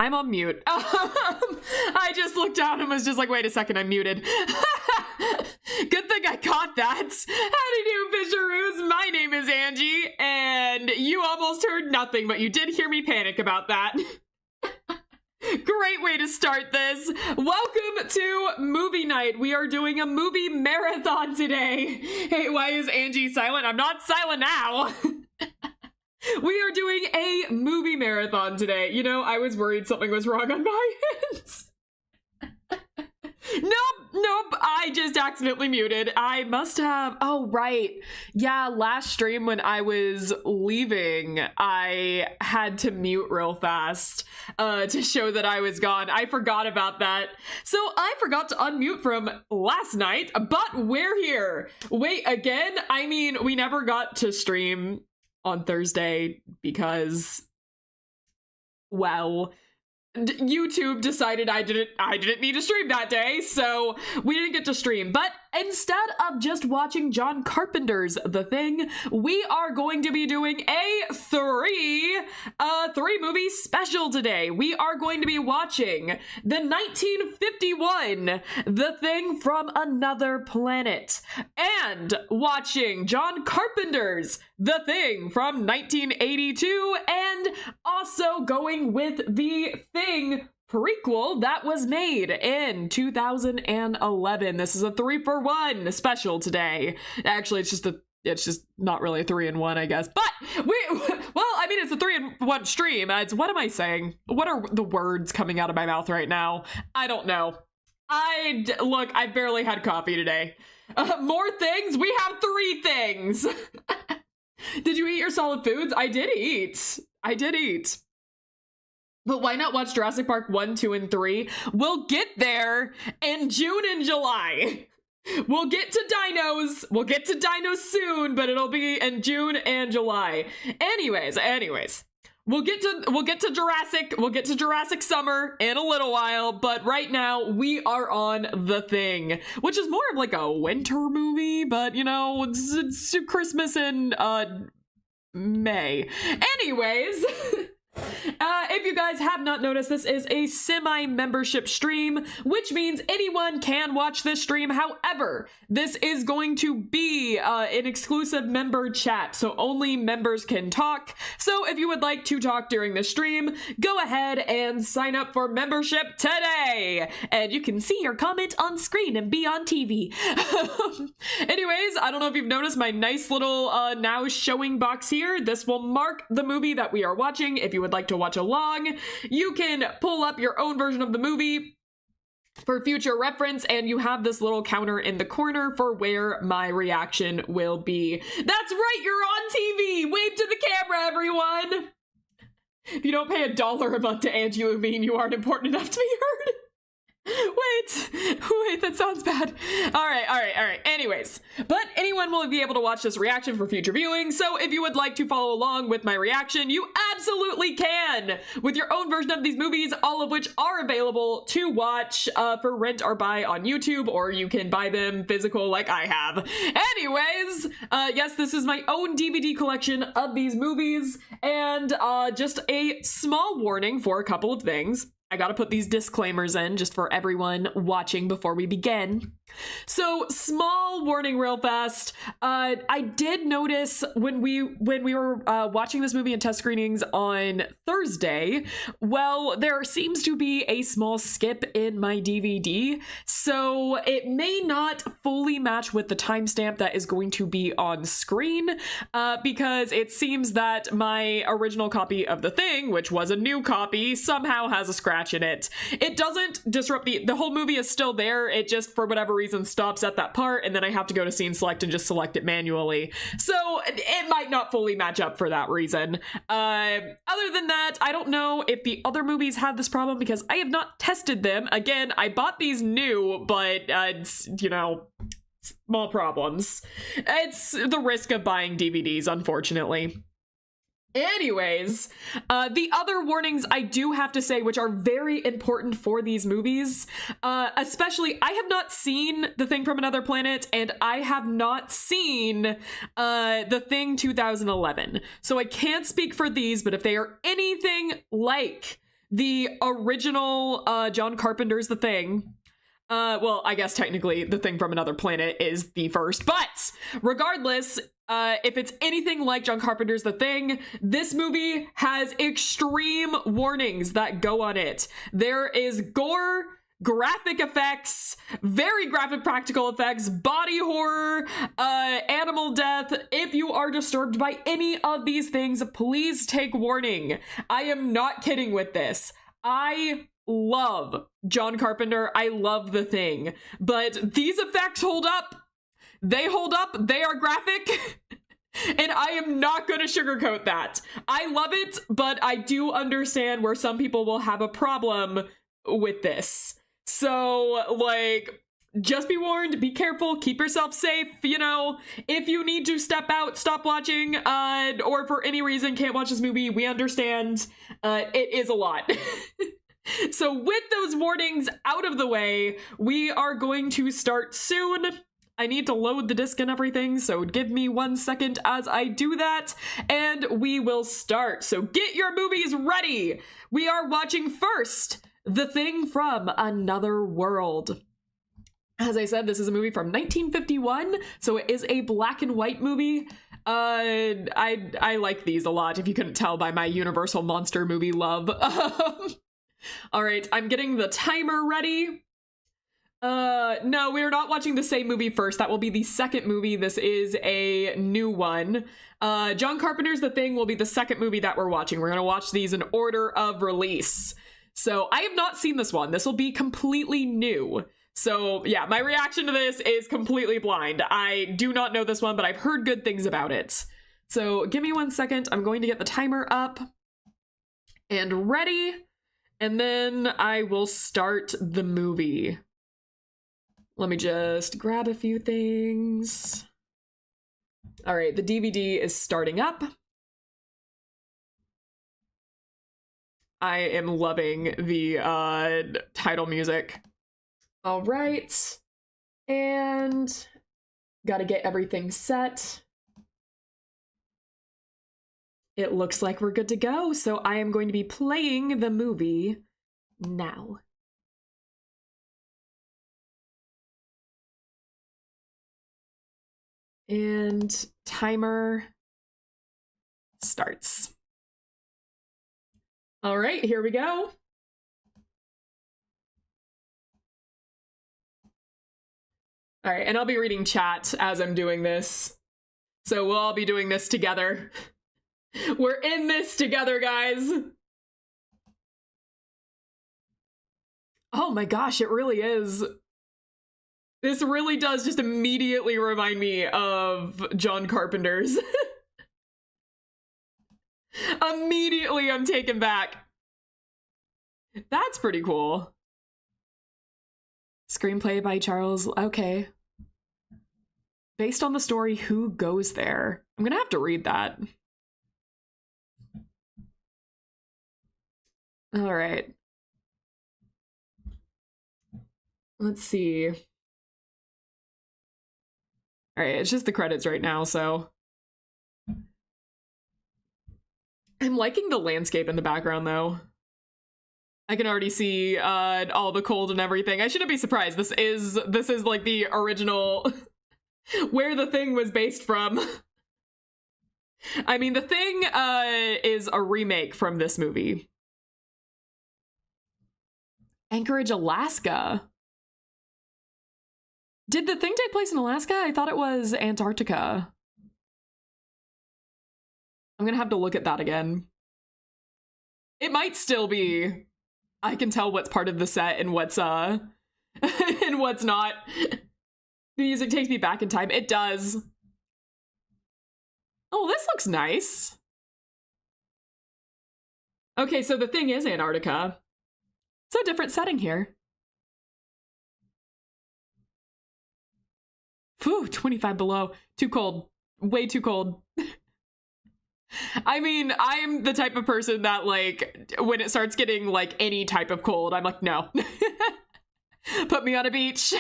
I'm on mute. I just looked down and was just like, wait a second, I'm muted. Good thing I caught that. Howdy do, Fisheroos. My name is Angie, and you almost heard nothing, but you did hear me panic about that. Great way to start this. Welcome to movie night. We are doing a movie marathon today. Hey, why is Angie silent? I'm not silent now. We are doing a movie marathon today. You know, I was worried something was wrong on my end. Nope, I just accidentally muted. I must have, oh, right. Yeah, last stream when I was leaving, I had to mute real fast to show that I was gone. I forgot about that. So I forgot to unmute from last night, but we're here. Wait, again? I mean, we never got to stream on Thursday because, well, YouTube decided I didn't need to stream that day, so we didn't get to stream. But instead of just watching John Carpenter's The Thing, we are going to be doing a three movie special today. We are going to be watching the 1951 The Thing from Another Planet, and watching John Carpenter's The Thing from 1982, and also going with the Thing prequel that was made in 2011. This is a 3-for-1 special today. Actually, it's just not really a 3-in-1, I guess. But I mean, it's a 3-in-1 stream. What am I saying? What are the words coming out of my mouth right now? I don't know. Look, I barely had coffee today. More things? We have 3 things. Did you eat your solid foods? I did eat. But why not watch Jurassic Park 1, 2, and 3? We'll get there in June and July. We'll get to dinos. We'll get to dinos soon, but it'll be in June and July. Anyways. We'll get to Jurassic Summer in a little while, but right now we are on The Thing, which is more of like a winter movie, but you know, it's Christmas in May. Anyways, if you guys have not noticed, this is a semi-membership stream, which means anyone can watch this stream. However, this is going to be an exclusive member chat, so only members can talk. So if you would like to talk during the stream, go ahead and sign up for membership today, and you can see your comment on screen and be on TV. Anyways, I don't know if you've noticed my nice little now showing box here. This will mark the movie that we are watching. If you would like to watch along, you can pull up your own version of the movie for future reference, and you have this little counter in the corner for where my reaction will be. That's right, you're on TV! Wave to the camera, everyone! If you don't pay $1 a month to Angie Levine, you aren't important enough to be heard. Wait, that sounds bad. All right. Anyways, but anyone will be able to watch this reaction for future viewing, so if you would like to follow along with my reaction, you absolutely can, with your own version of these movies, all of which are available to watch for rent or buy on YouTube, or you can buy them physical like I have. Anyways, yes, this is my own DVD collection of these movies, and just a small warning for a couple of things. I gotta put these disclaimers in just for everyone watching before we begin. So, small warning real fast. I did notice when we were watching this movie in test screenings on Thursday, well, there seems to be a small skip in my DVD. So it may not fully match with the timestamp that is going to be on screen, because it seems that my original copy of The Thing, which was a new copy, somehow has a scratch in it. It doesn't disrupt the whole movie is still there. It just, for whatever reason, stops at that part, and then I have to go to scene select and just select it manually. So it might not fully match up for that reason. Other than that, I don't know if the other movies have this problem because I have not tested them. Again, I bought these new, but it's, you know, small problems. It's the risk of buying DVDs, unfortunately. Anyways, the other warnings I do have to say, which are very important for these movies, especially, I have not seen The Thing from Another Planet, and I have not seen The Thing 2011. So I can't speak for these, but if they are anything like the original John Carpenter's The Thing. Well, I guess technically The Thing from Another Planet is the first, but regardless, if it's anything like John Carpenter's The Thing, this movie has extreme warnings that go on it. There is gore, graphic effects, very graphic practical effects, body horror, animal death. If you are disturbed by any of these things, please take warning. I am not kidding with this. I love John Carpenter. I love The Thing, but these effects hold up. They hold up. They are graphic. And I am not going to sugarcoat that. I love it, but I do understand where some people will have a problem with this. So, like, just be warned, be careful, keep yourself safe, you know. If you need to step out, stop watching, or for any reason can't watch this movie, we understand. It is a lot. So with those warnings out of the way, we are going to start soon. I need to load the disc and everything, so give me 1 second as I do that, and we will start. So get your movies ready. We are watching first The Thing from Another World. As I said, this is a movie from 1951, so it is a black and white movie. I like these a lot, if you couldn't tell by my Universal Monster movie love. All right, I'm getting the timer ready. No, we're not watching the same movie first. That will be the second movie. This is a new one. John Carpenter's The Thing will be the second movie that we're watching. We're gonna watch these in order of release. So I have not seen this one. This will be completely new. So yeah, my reaction to this is completely blind. I do not know this one, but I've heard good things about it. So give me 1 second. I'm going to get the timer up and ready, and then I will start the movie. Let me just grab a few things. All right, the DVD is starting up. I am loving the title music. All right, and gotta get everything set. It looks like we're good to go, so I am going to be playing the movie now. And timer starts. All right, here we go. All right, and I'll be reading chat as I'm doing this. So we'll all be doing this together. We're in this together, guys. Oh my gosh, it really is. This really does just immediately remind me of John Carpenter's. Immediately I'm taken back. That's pretty cool. Screenplay by Charles, okay. Based on the story, Who Goes There? I'm gonna have to read that. All right. Let's see. All right, it's just the credits right now, so. I'm liking the landscape in the background, though. I can already see all the cold and everything. I shouldn't be surprised. This is like the original where The Thing was based from. I mean, The Thing is a remake from this movie. Anchorage, Alaska. Did The Thing take place in Alaska? I thought it was Antarctica. I'm gonna have to look at that again. It might still be. I can tell what's part of the set and what's and what's not. The music takes me back in time. It does. Oh, this looks nice. Okay, so The Thing is Antarctica. It's a different setting here. Phew, 25 below. Too cold. Way too cold. I mean, I'm the type of person that, like, when it starts getting, like, any type of cold, I'm like, no. Put me on a beach.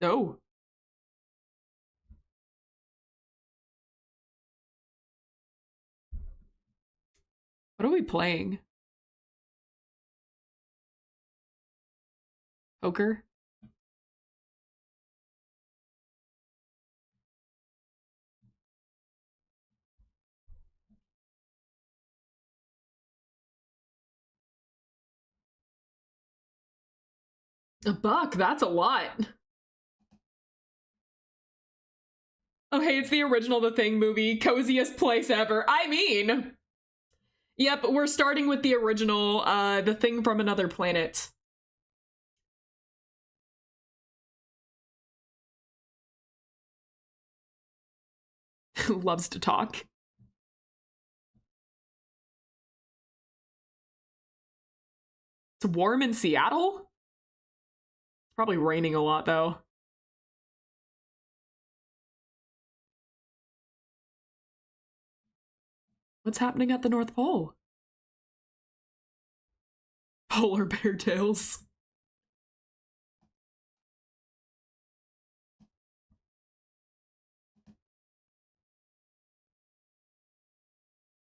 Oh. What are we playing? Poker? $1, that's a lot. Oh, hey, it's the original The Thing movie. Coziest place ever. I mean... Yep, we're starting with the original, The Thing from Another Planet. Loves to talk. It's warm in Seattle? It's probably raining a lot, though. What's happening at the North Pole? Polar bear tails.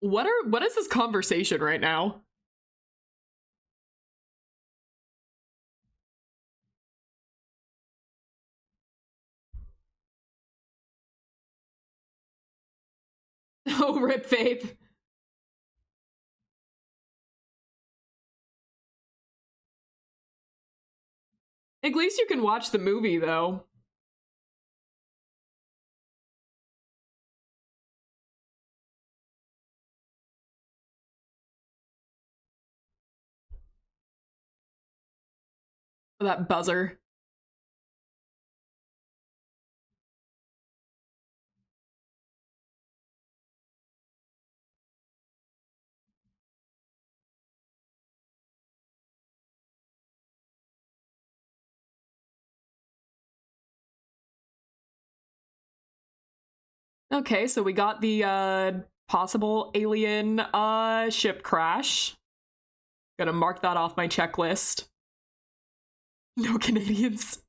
What is this conversation right now? Oh, rip Faith. At least you can watch the movie, though. That buzzer. Okay, so we got the possible alien ship crash. Gonna mark that off my checklist. No Canadians.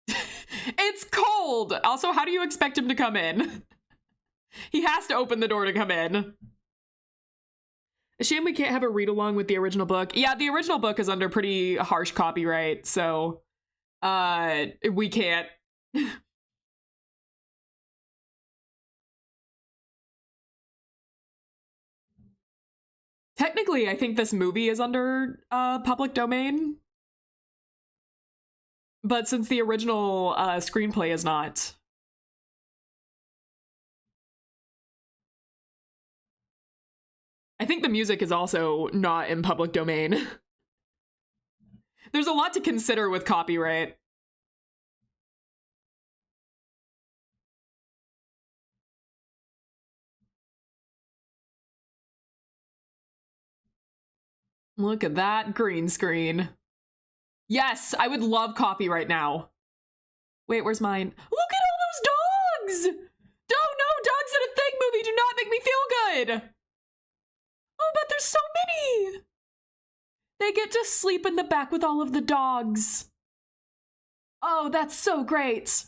It's cold! Also, how do you expect him to come in? He has to open the door to come in. A shame we can't have a read-along with the original book. Yeah, the original book is under pretty harsh copyright, so... we can't. Technically, I think this movie is under public domain. But since the original screenplay is not... I think the music is also not in public domain. There's a lot to consider with copyright. Look at that green screen. Yes, I would love coffee right now. Wait, where's mine? Look at all those dogs! No, dogs in a Thing movie do not make me feel good! Oh, but there's so many! They get to sleep in the back with all of the dogs. Oh, that's so great.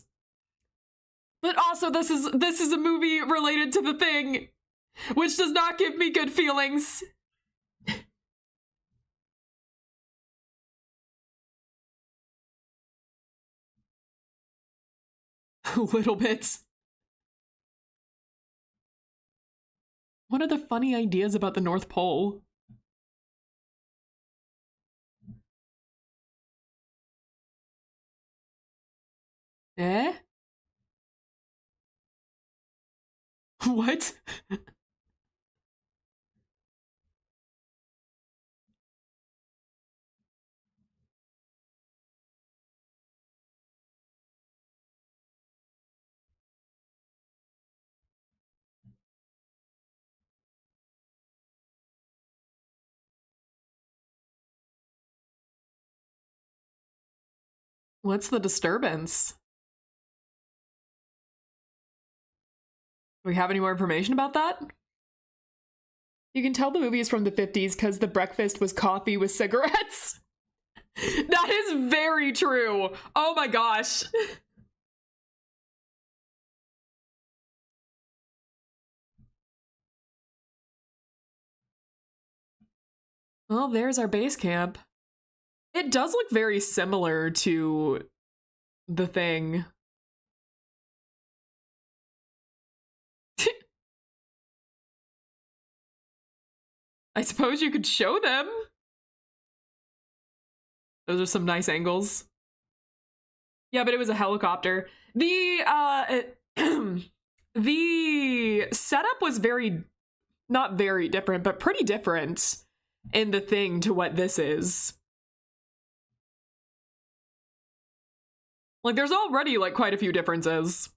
But also, this is a movie related to The Thing, which does not give me good feelings. A little bit. What are the funny ideas about the North Pole? Eh? What? What's the disturbance? Do we have any more information about that? You can tell the movie is from the 50s because the breakfast was coffee with cigarettes. That is very true. Oh my gosh. Well, there's our base camp. It does look very similar to the thing. I suppose you could show them. Those are some nice angles. Yeah, but it was a helicopter. The the setup was not very different, but pretty different in the thing to what this is. Like, there's already, like, quite a few differences.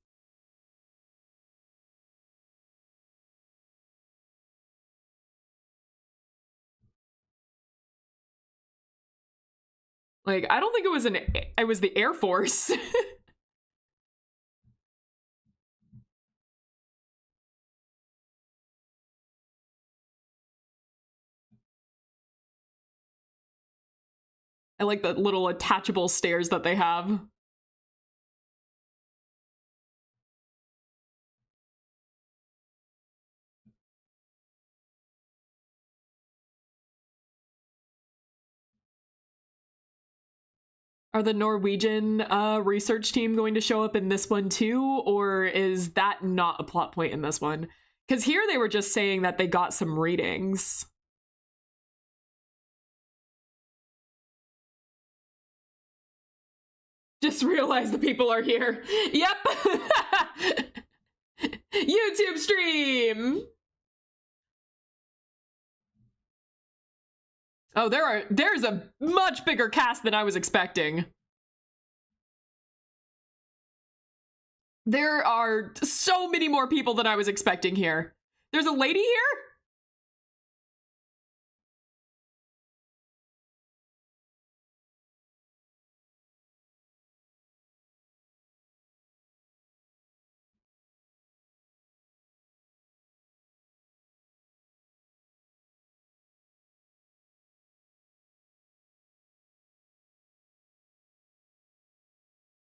Like, I don't think it was the Air Force. I like the little attachable stairs that they have. Are the Norwegian research team going to show up in this one too, or is that not a plot point in this one? Because here they were just saying that they got some ratings. Just realize the people are here. Yep. YouTube stream. Oh, there's a much bigger cast than I was expecting. There are so many more people than I was expecting here. There's a lady here?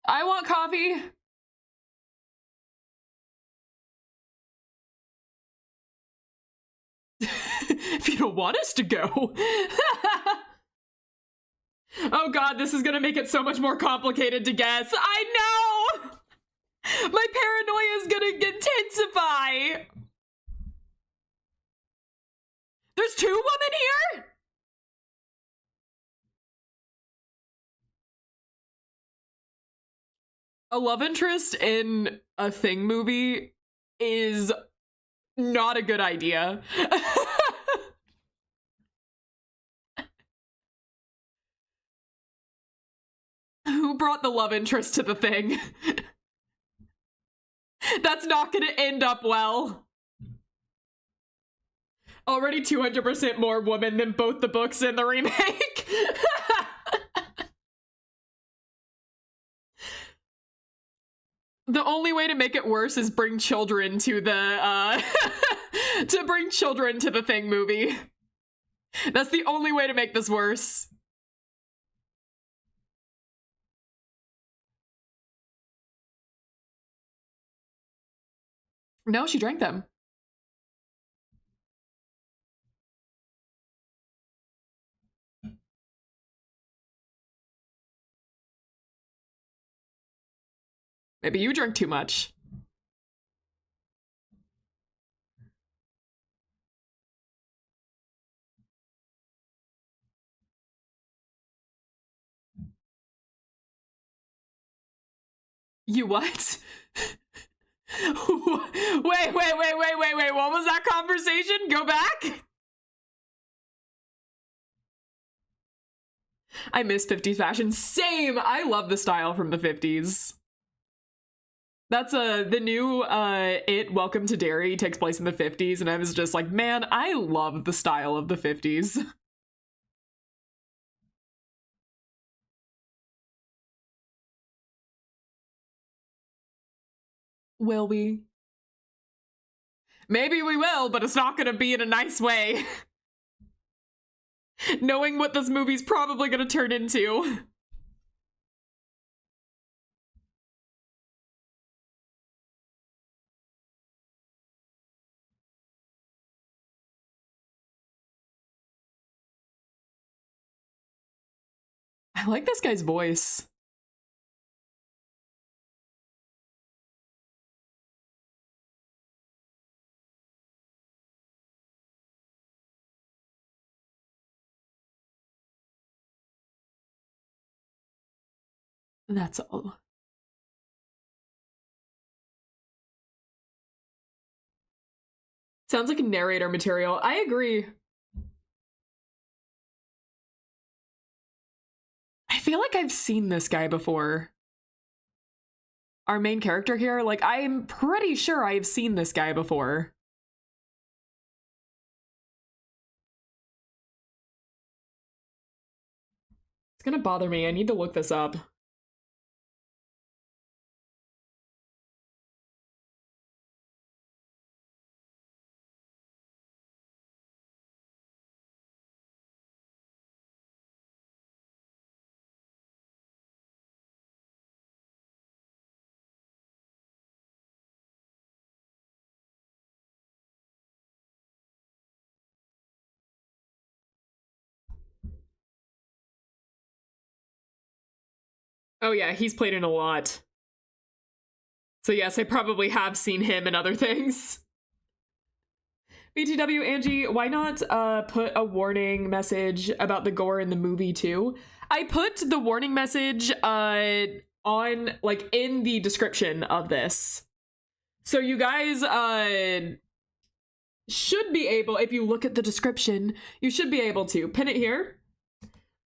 I want coffee. If you don't want us to go. Oh god, this is gonna make it so much more complicated to guess. I know! My paranoia is gonna intensify. There's 2 women here? A love interest in a Thing movie is not a good idea. Who brought the love interest to the Thing? That's not gonna end up well. Already 200% more woman than both the books and the remake. The only way to make it worse is bring children to the, to bring children to the Thing movie. That's the only way to make this worse. No, she drank them. Maybe you drank too much. You what? Wait, what was that conversation? Go back? I miss 50s fashion. Same! I love the style from the 50s. That's the new It Welcome to Derry takes place in the 50s, and I was just like, man, I love the style of the 50s. Will we? Maybe we will, but it's not gonna be in a nice way. Knowing what this movie's probably gonna turn into. I like this guy's voice. That's all. Sounds like a narrator material. I agree. I feel like I've seen this guy before. Our main character here, like, I'm pretty sure I've seen this guy before. It's gonna bother me. I need to look this up. Oh yeah, he's played in a lot. So yes, I probably have seen him in other things. BTW, Angie, why not put a warning message about the gore in the movie too? I put the warning message on, like, in the description of this. So you guys should be able, if you look at the description, you should be able to pin it here.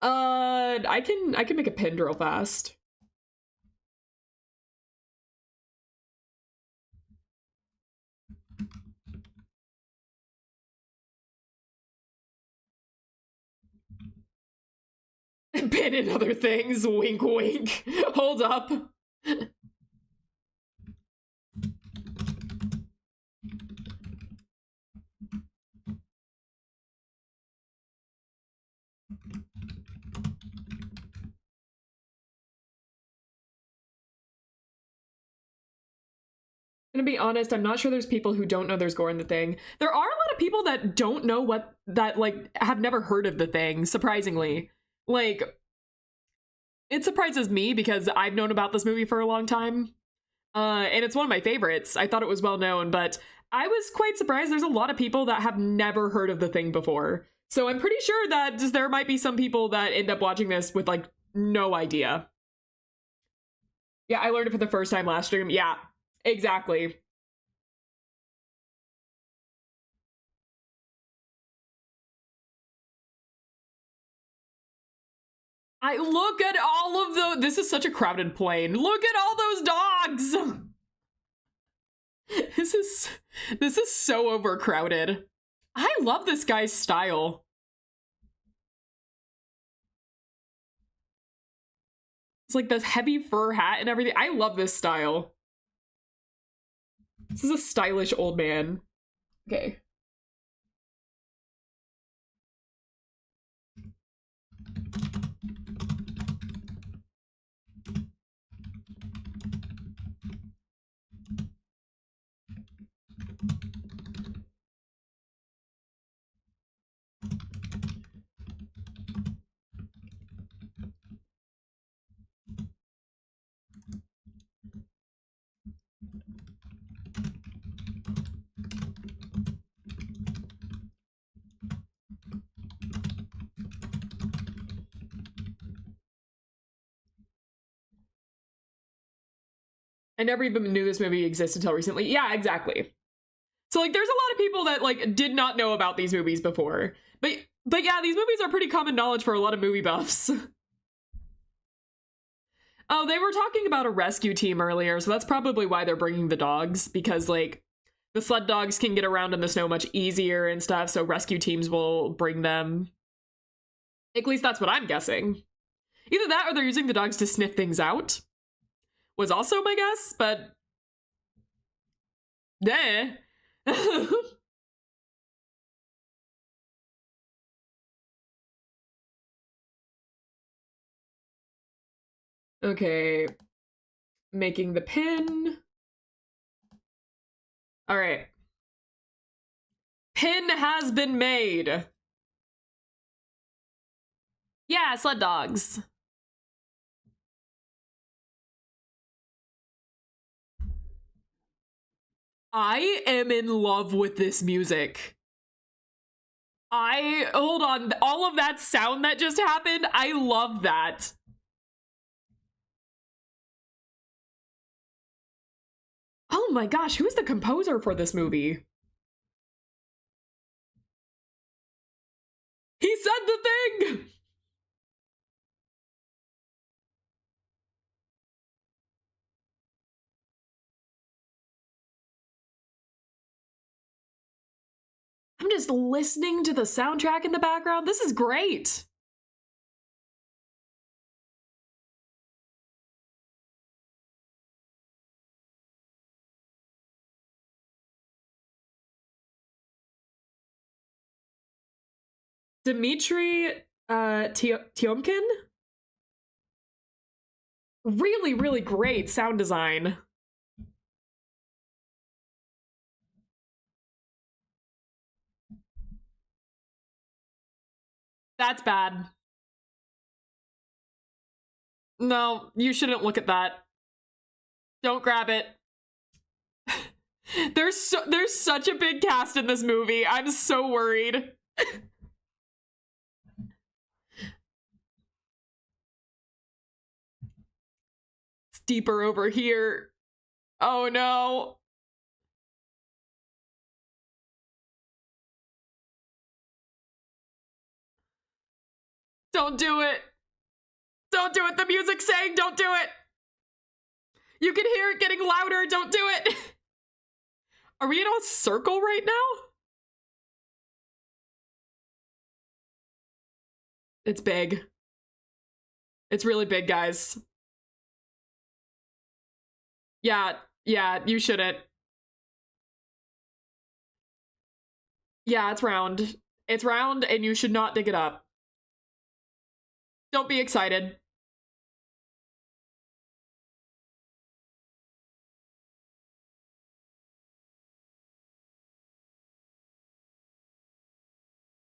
I can make a pin real fast. Pin in other things, wink wink. Hold up. Gonna be honest, I'm not sure there's people who don't know there's gore in the thing. There are a lot of people that don't know what that, like, have never heard of the thing, surprisingly. Like, it surprises me because I've known about this movie for a long time. And it's one of my favorites. I thought it was well known, but I was quite surprised there's a lot of people that have never heard of the thing before. So I'm pretty sure that there might be some people that end up watching this with, like, no idea. Yeah, I learned it for the first time last stream. Yeah, exactly. I look at all of the, this is such a crowded plane. Look at all those dogs. This is so overcrowded. I love this guy's style. It's like this heavy fur hat and everything. I love this style. This is a stylish old man. Okay. I never even knew this movie existed until recently. Yeah, exactly. So, like, there's a lot of people that, like, did not know about these movies before. But yeah, these movies are pretty common knowledge for a lot of movie buffs. Oh, they were talking about a rescue team earlier, so that's probably why they're bringing the dogs, because, like, the sled dogs can get around in the snow much easier and stuff, so rescue teams will bring them. At least that's what I'm guessing. Either that or they're using the dogs to sniff things out. Was also my guess, but... eh. Okay. Making the pin. All right. Pin has been made. Yeah, sled dogs. I am in love with this music. Hold on, all of that sound that just happened, I love that. Oh my gosh, who's the composer for this movie? He said the thing! I'm just listening to the soundtrack in the background. This is great. Dmitry Tiomkin? Really, really great sound design. That's bad. No, you shouldn't look at that. Don't grab it. There's such a big cast in this movie. I'm so worried. It's deeper over here. Oh no. Don't do it. Don't do it. The music's saying don't do it. You can hear it getting louder. Don't do it. Are we in a circle right now? It's big. It's really big, guys. Yeah, you shouldn't. Yeah, it's round. It's round and you should not dig it up. Don't be excited.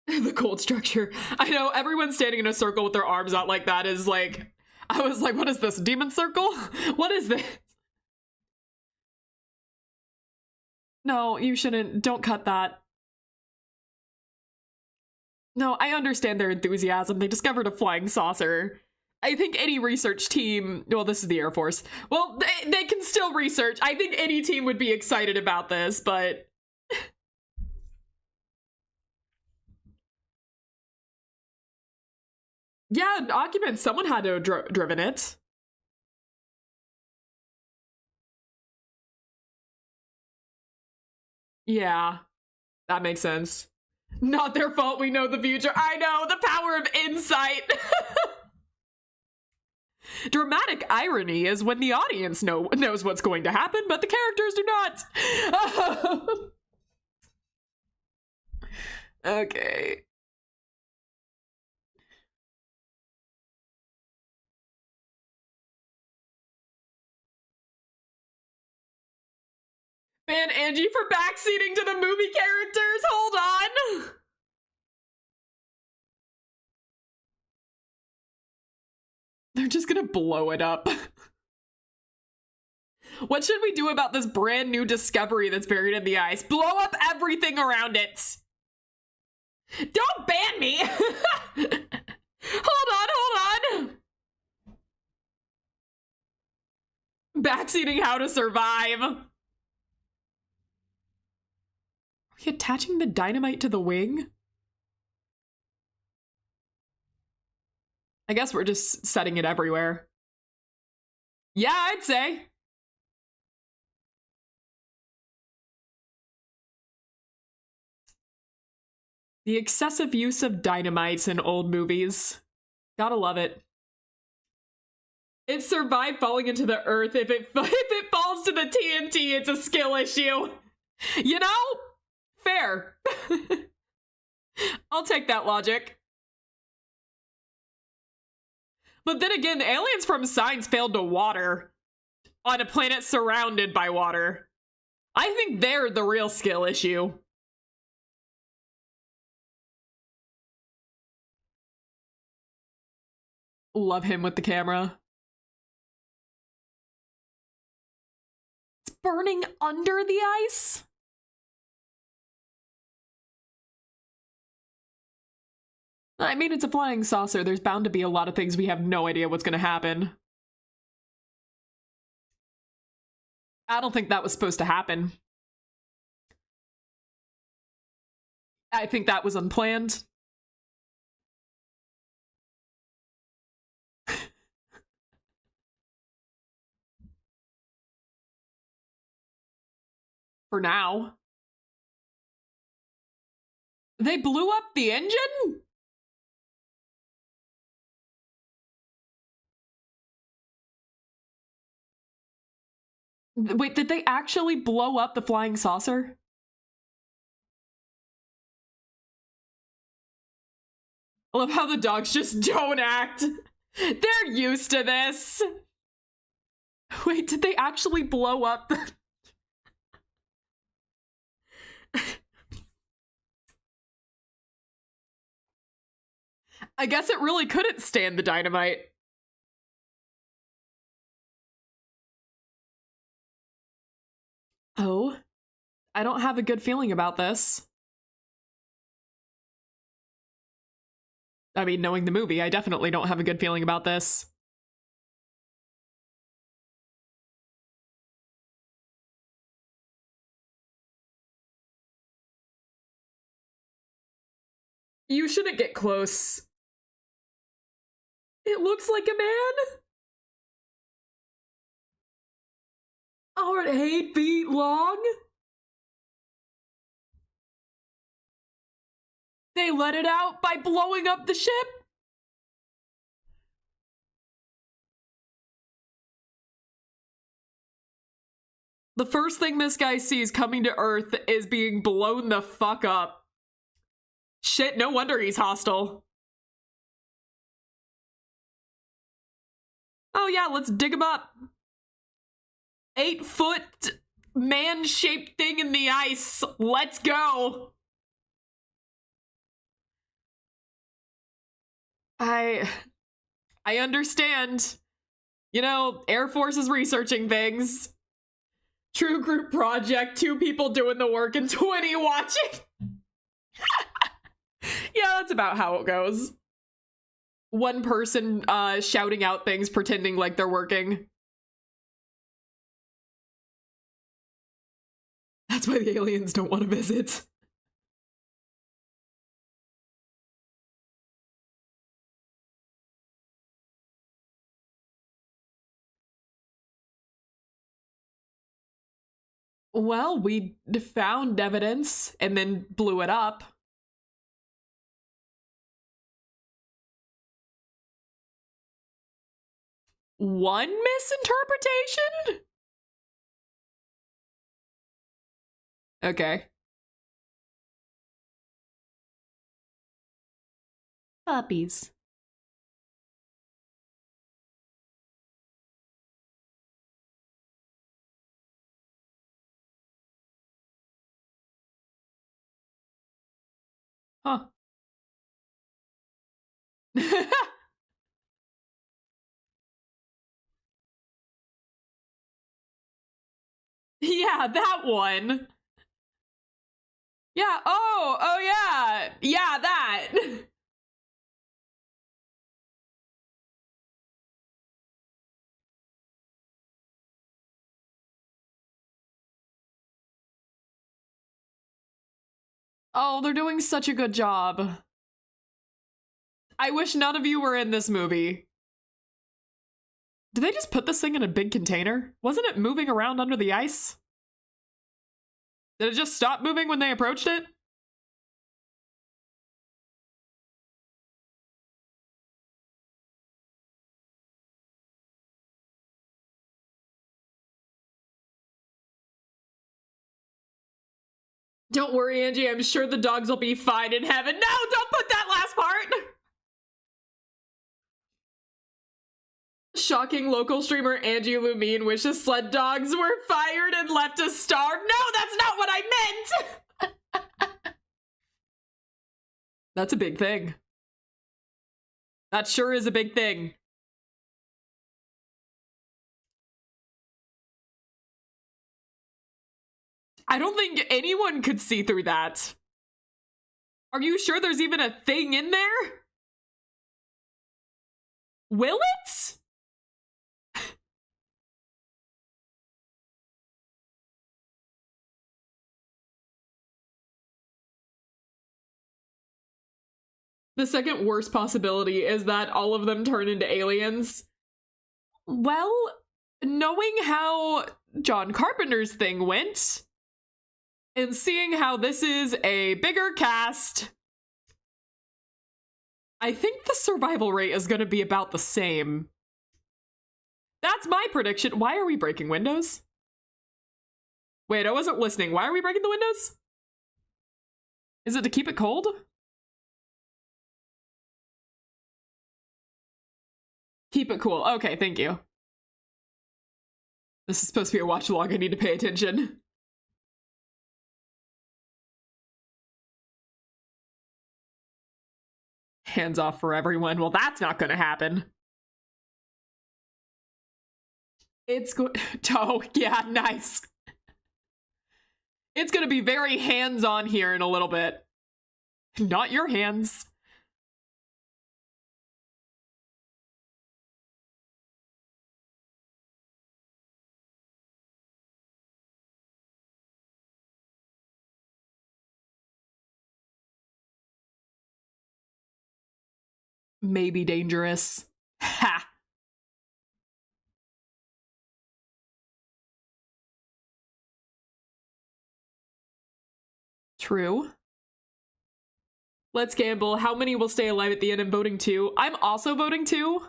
The cold structure. I know, everyone standing in a circle with their arms out like that is like, I was like, what is this, demon circle? What is this? No, you shouldn't. Don't cut that. No, I understand their enthusiasm. They discovered a flying saucer. I think any research team, well, this is the Air Force. Well, they can still research. I think any team would be excited about this, but... Yeah, an occupant, someone had to have driven it. Yeah, that makes sense. Not their fault, we know the future. I know, the power of insight. Dramatic irony is when the audience knows what's going to happen, but the characters do not. Okay. Man, Angie for backseating to the movie characters. Hold on. They're just gonna blow it up. What should we do about this brand new discovery that's buried in the ice? Blow up everything around it. Don't ban me. Hold on. Backseating how to survive. Are we attaching the dynamite to the wing? I guess we're just setting it everywhere. Yeah, I'd say. The excessive use of dynamites in old movies. Gotta love it. It survived falling into the earth. If it falls to the TNT, it's a skill issue. You know? Fair. I'll take that logic. But then again, aliens from science failed to water on a planet surrounded by water. I think they're the real skill issue. Love him with the camera. It's burning under the ice? I mean, it's a flying saucer. There's bound to be a lot of things we have no idea what's gonna happen. I don't think that was supposed to happen. I think that was unplanned. For now. They blew up the engine? Wait, did they actually blow up the flying saucer? I love how the dogs just don't act. They're used to this. Wait, did they actually blow up the... I guess it really couldn't stand the dynamite. Oh, I don't have a good feeling about this. I mean, knowing the movie, I definitely don't have a good feeling about this. You shouldn't get close. It looks like a man. Oh, 8 feet long? They let it out by blowing up the ship? The first thing this guy sees coming to Earth is being blown the fuck up. Shit, no wonder he's hostile. Oh yeah, let's dig him up. 8-foot man-shaped thing in the ice. Let's go. I understand. You know, Air Force is researching things. True group project, 2 people doing the work and 20 watching. Yeah, that's about how it goes. 1 person shouting out things, pretending like they're working. That's why the aliens don't want to visit. Well, we found evidence and then blew it up. One misinterpretation? Okay. Puppies. Huh. Yeah, that one. Yeah, oh yeah. Yeah, that. Oh, they're doing such a good job. I wish none of you were in this movie. Did they just put this thing in a big container? Wasn't it moving around under the ice? Did it just stop moving when they approached it? Don't worry, Angie, I'm sure the dogs will be fine in heaven. No, don't put that last part! Shocking local streamer Angie Lumine wishes sled dogs were fired and left to starve. No, that's not what I meant! That's a big thing. That sure is a big thing. I don't think anyone could see through that. Are you sure there's even a thing in there? Will it? The second worst possibility is that all of them turn into aliens. Well, knowing how John Carpenter's thing went, and seeing how this is a bigger cast, I think the survival rate is going to be about the same. That's my prediction. Why are we breaking windows? Wait, I wasn't listening. Why are we breaking the windows? Is it to keep it cold? Keep it cool. Okay, thank you. This is supposed to be a watch along. I need to pay attention. Hands off for everyone. Well, that's not gonna happen. It's oh, yeah, nice. It's gonna be very hands-on here in a little bit. Not your hands. Maybe dangerous. Ha! True. Let's gamble. How many will stay alive at the end? I'm voting 2. I'm also voting 2.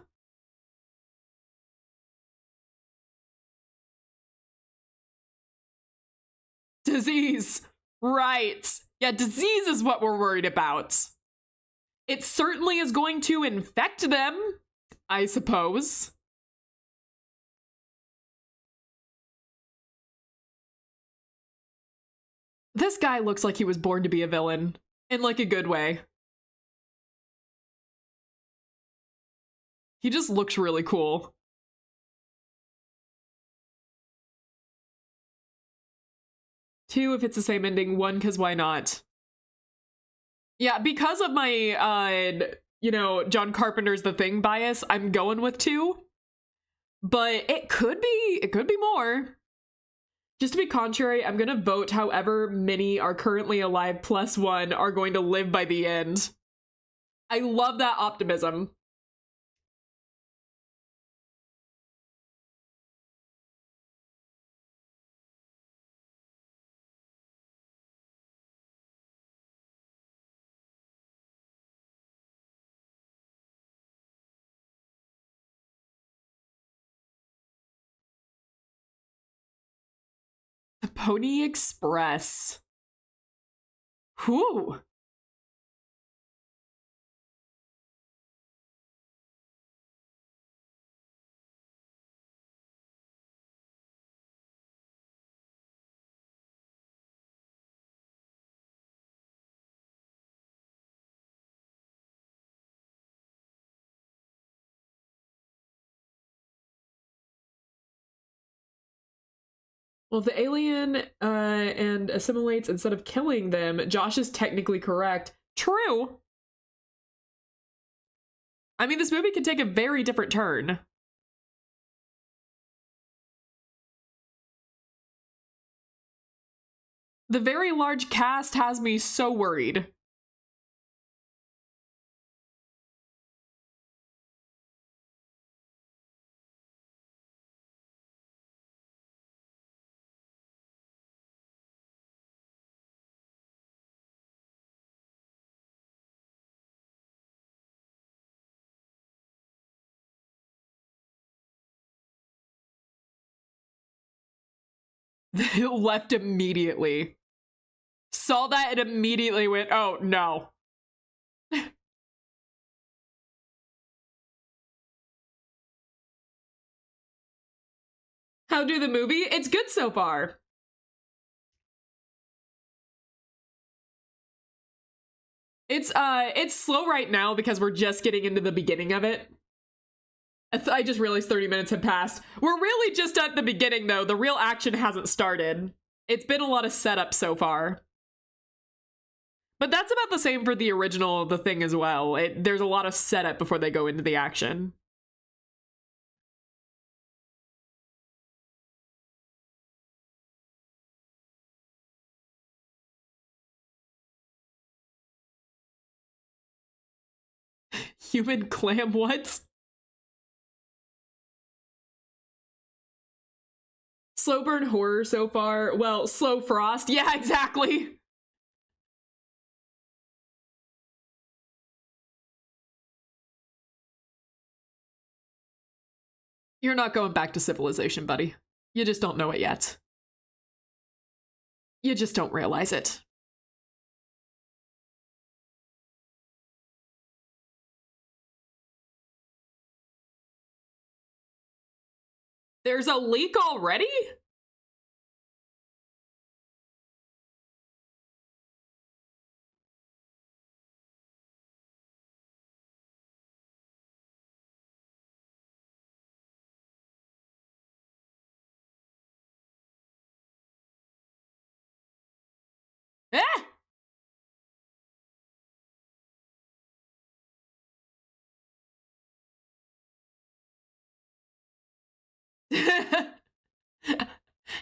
Disease. Right. Yeah, disease is what we're worried about. It certainly is going to infect them, I suppose. This guy looks like he was born to be a villain, in like a good way. He just looks really cool. Two if it's the same ending, 1 because why not? Yeah, because of my, you know, John Carpenter's The Thing bias, I'm going with 2. But it could be more. Just to be contrary, I'm gonna vote however many are currently alive plus 1 are going to live by the end. I love that optimism. The Pony Express. Whew. Well, if the alien and assimilates instead of killing them, Josh is technically correct. True. I mean, this movie could take a very different turn. The very large cast has me so worried. Left immediately. Saw that and immediately went, oh no. How do the movie? It's good so far. It's slow right now because we're just getting into the beginning of it. I just realized 30 minutes had passed. We're really just at the beginning, though. The real action hasn't started. It's been a lot of setup so far. But that's about the same for the original The Thing as well. There's a lot of setup before they go into the action. Human clam what? Slow burn horror so far. Well, slow frost. Yeah, exactly. You're not going back to civilization, buddy. You just don't know it yet. You just don't realize it. There's a leak already? Eh!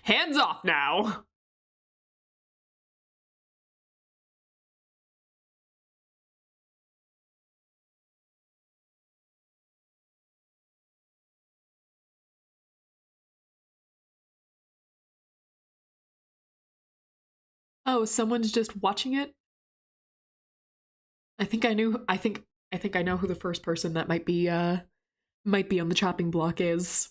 Hands off now. Oh, someone's just watching it? I think I know who the first person that might be on the chopping block is.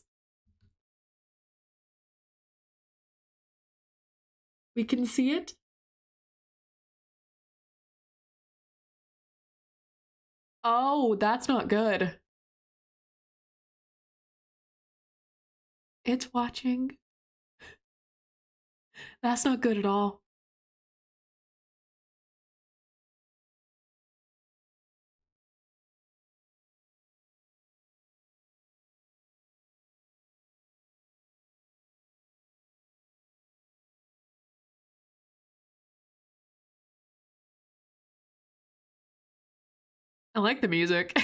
We can see it? Oh, that's not good. It's watching. That's not good at all. I like the music.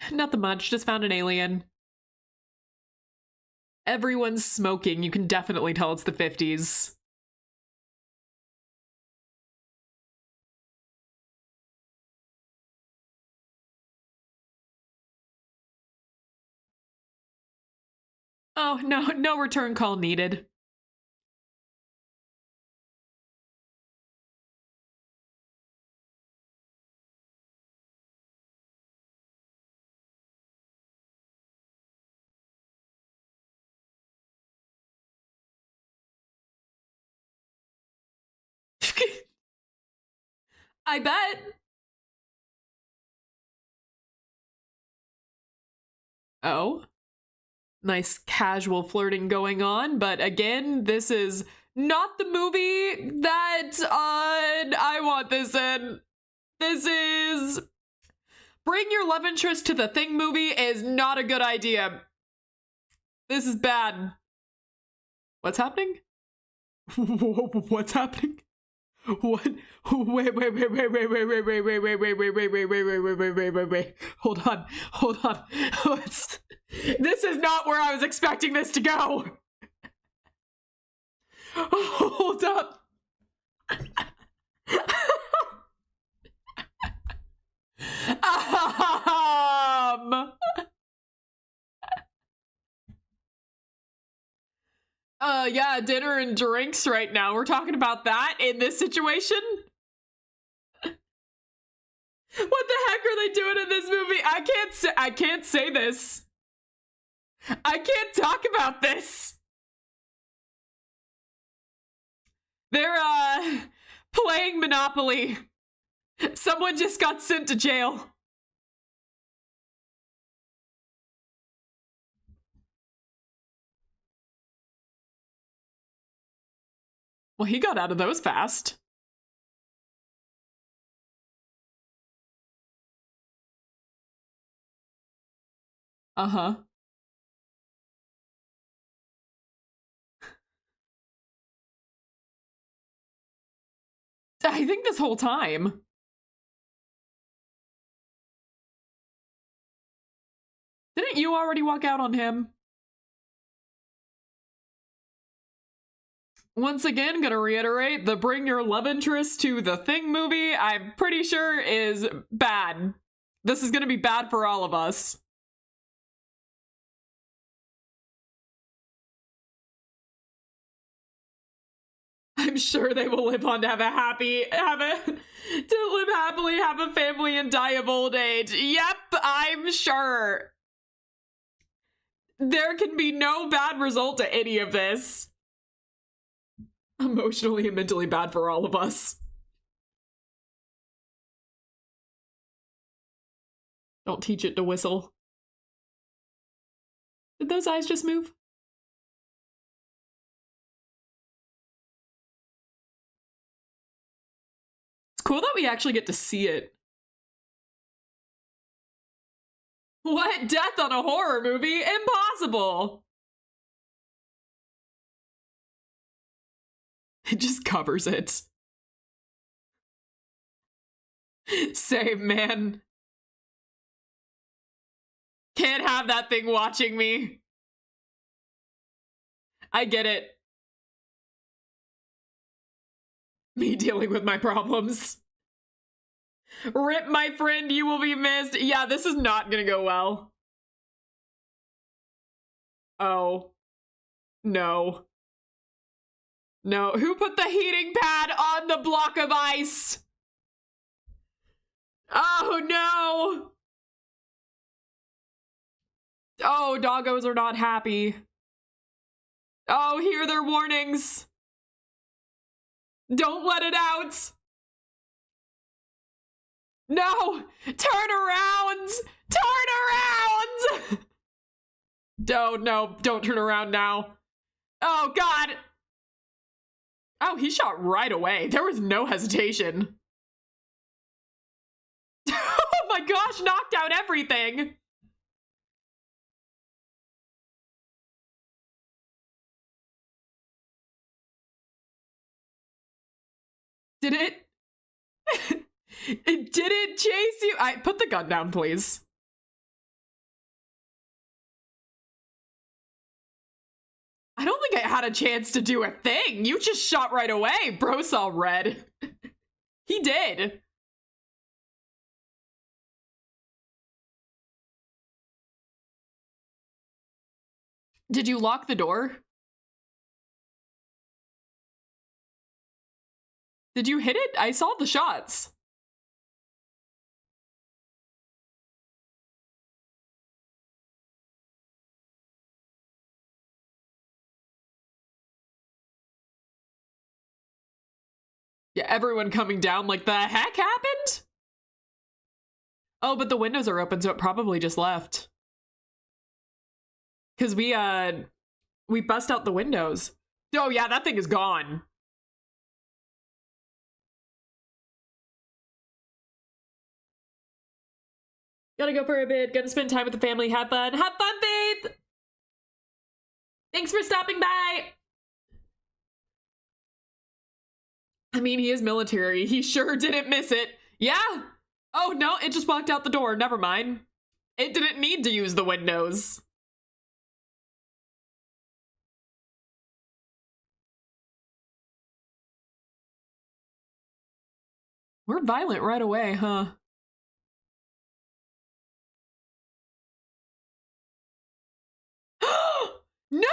Nothing much, just found an alien. Everyone's smoking, you can definitely tell it's the 50s. Oh, no return call needed. I bet. Oh. Nice casual flirting going on, but again, this is not the movie that I want this in. This is... Bring your love interest to the Thing movie is not a good idea. This is bad. What's happening? What's happening? What? Wait. Hold on. This is not where I was expecting this to go. Hold up. Yeah, dinner and drinks right now. We're talking about that in this situation? What the heck are they doing in this movie? I can't say this. I can't talk about this. They're, playing Monopoly. Someone just got sent to jail. Well, he got out of those fast. Uh-huh. I think this whole time. Didn't you already walk out on him? Once again, gonna reiterate, the bring your love interest to the Thing movie, I'm pretty sure is bad. This is gonna be bad for all of us. I'm sure they will live on to live happily, have a family, and die of old age. Yep, I'm sure. There can be no bad result to any of this. Emotionally and mentally bad for all of us. Don't teach it to whistle. Did those eyes just move? It's cool that we actually get to see it. What? Death on a horror movie? Impossible! It just covers it. Same, man. Can't have that thing watching me. I get it. Me dealing with my problems. Rip, my friend, you will be missed. Yeah, this is not gonna go well. Oh. No. No, who put the heating pad on the block of ice? Oh, no. Oh, doggos are not happy. Oh, hear their warnings. Don't let it out. No, turn around. Turn around. Oh, no, don't turn around now. Oh, God. Oh, he shot right away. There was no hesitation. Oh my gosh, knocked out everything. Did it? It didn't chase you. Put the gun down, please. I don't think I had a chance to do a thing. You just shot right away. Bro saw red. He did. Did you lock the door? Did you hit it? I saw the shots. Yeah, everyone coming down like, the heck happened? Oh, but the windows are open, so it probably just left. Because we bust out the windows. Oh yeah, that thing is gone. Gotta go for a bit, gonna spend time with the family, have fun. Have fun, Faith! Thanks for stopping by! I mean, he is military. He sure didn't miss it. Yeah! Oh, no, it just walked out the door. Never mind. It didn't need to use the windows. We're violent right away, huh? No!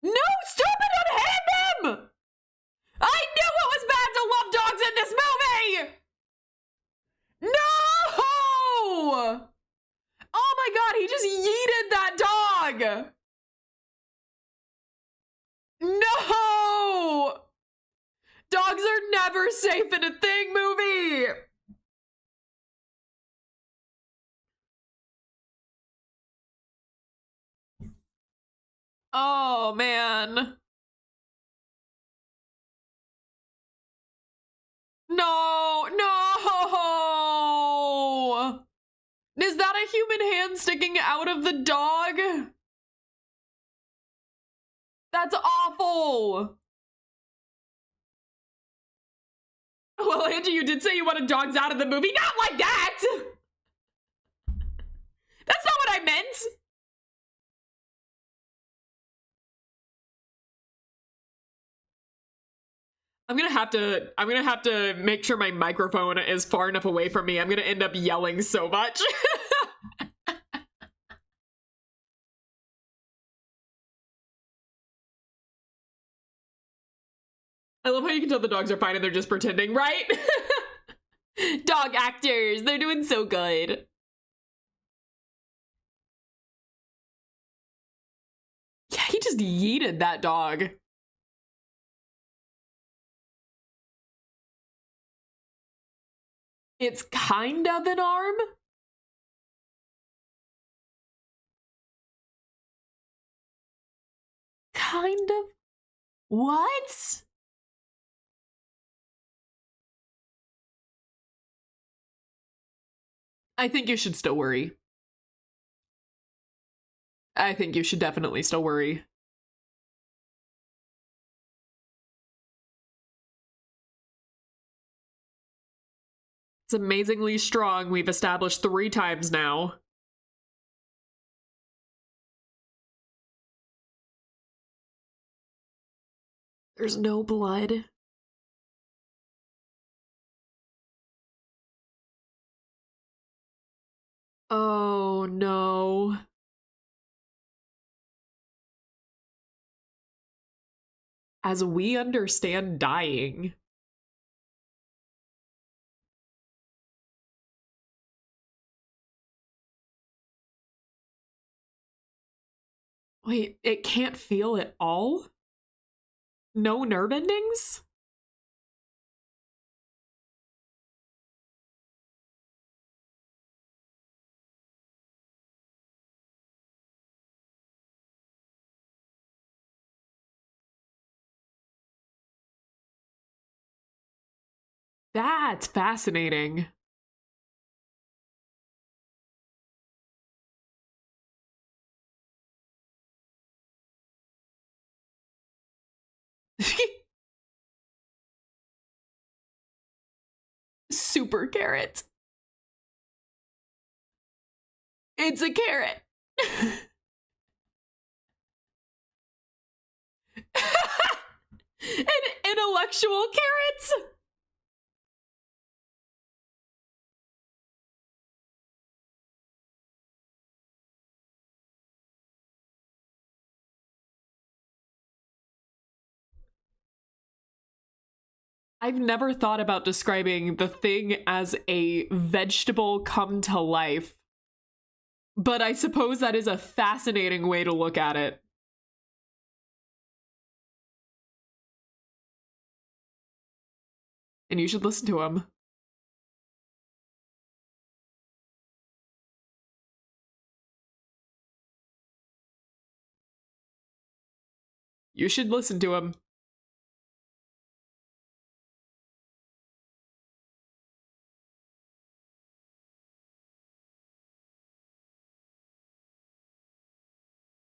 No, stop it, unhand them! I knew it was bad to love dogs in this movie! he just yeeted that dog! No! Dogs are never safe in a Thing movie! Oh, man. No, no! Is that a human hand sticking out of the dog? That's awful! Well, Angie, you did say you wanted dogs out of the movie. Not like that! That's not what I meant! I'm gonna have to make sure my microphone is far enough away from me. I'm gonna end up yelling so much. I love how you can tell the dogs are fine and they're just pretending, right? Dog actors, they're doing so good. Yeah, he just yeeted that dog. It's kind of an arm. Kind of. What? I think you should still worry. I think you should definitely still worry. It's amazingly strong. We've established 3 times now. There's no blood. Oh no. As we understand dying. Wait, it can't feel at all? No nerve endings? That's fascinating. Super carrot. It's a carrot. An intellectual carrots? I've never thought about describing the Thing as a vegetable come to life, but I suppose that is a fascinating way to look at it. And you should listen to him. You should listen to him.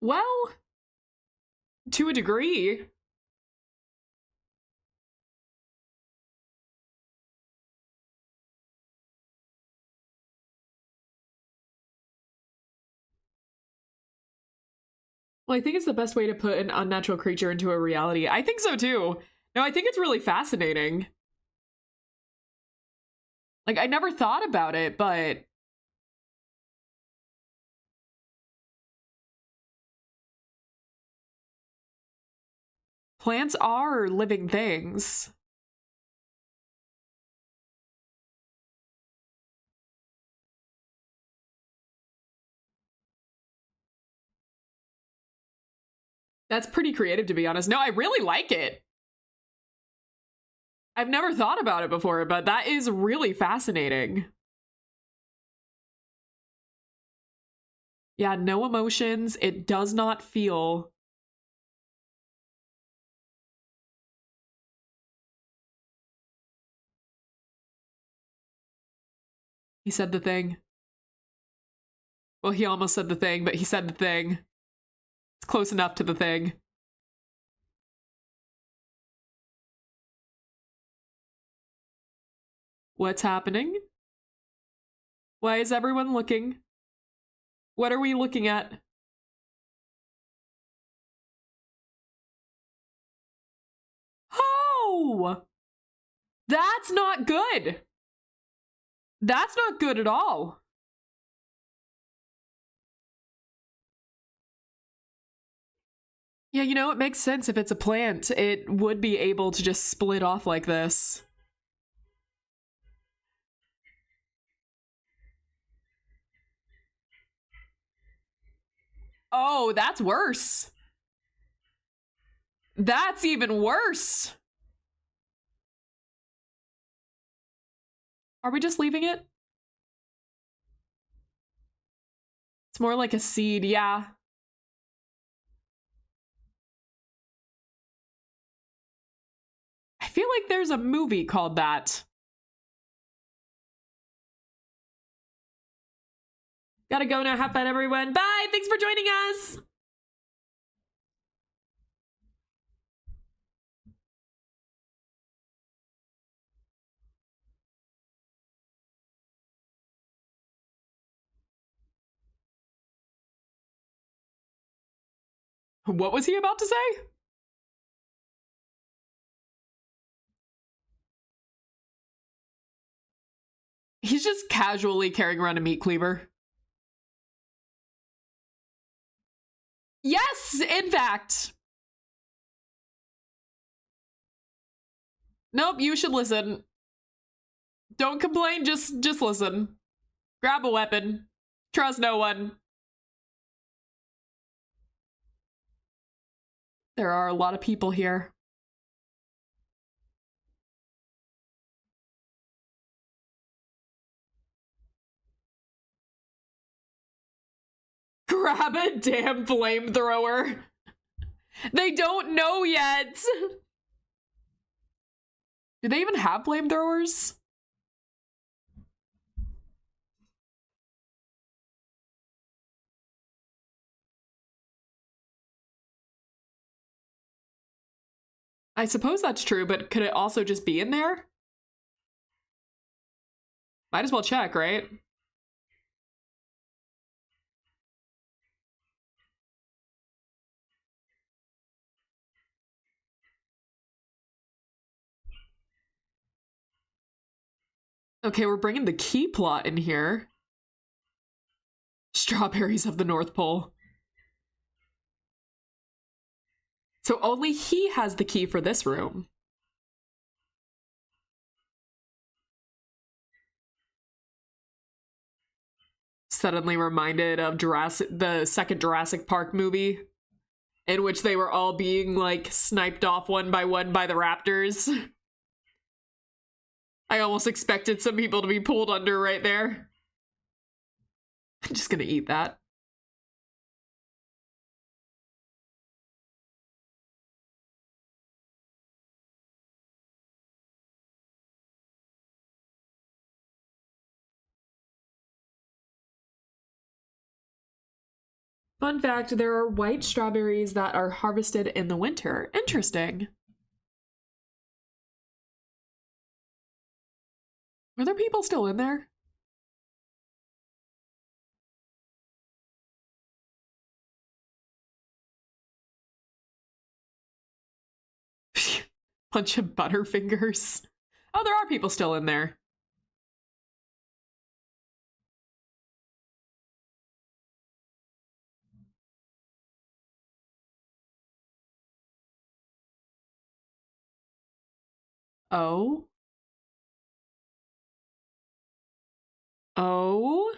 Well, to a degree. Well, I think it's the best way to put an unnatural creature into a reality. I think so too. No, I think it's really fascinating. Like, I never thought about it, but plants are living things. That's pretty creative, to be honest. No, I really like it. I've never thought about it before, but that is really fascinating. Yeah, no emotions. It does not feel. He said the thing. Well, he almost said the thing, but he said the thing. It's close enough to the thing. What's happening? Why is everyone looking? What are we looking at? Oh! That's not good! That's not good at all. Yeah, you know, it makes sense if it's a plant. It would be able to just split off like this. Oh, that's worse. That's even worse. Are we just leaving it? It's more like a seed, yeah. I feel like there's a movie called that. Gotta go now. Have fun, everyone. Bye. Thanks for joining us. What was he about to say? He's just casually carrying around a meat cleaver. Yes, in fact. Nope, you should listen. Don't complain, just listen. Grab a weapon. Trust no one. There are a lot of people here. Grab a damn flamethrower. They don't know yet. Do they even have flamethrowers? I suppose that's true, but could it also just be in there? Might as well check, right? Okay, we're bringing the key plot in here. Strawberries of the North Pole. So only he has the key for this room. Suddenly reminded of the second Jurassic Park movie, in which they were all being like sniped off one by the raptors. I almost expected some people to be pulled under right there. I'm just gonna eat that. Fun fact, there are white strawberries that are harvested in the winter. Interesting. Are there people still in there? Bunch of butterfingers. Oh, there are people still in there. Oh. Oh.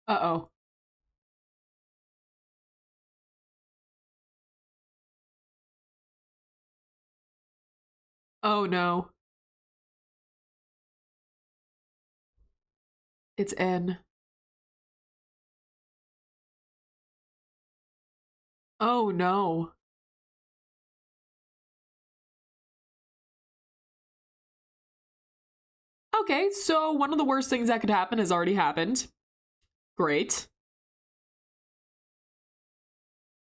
Uh-oh. Oh no. It's N. Oh no. Okay, so one of the worst things that could happen has already happened. Great.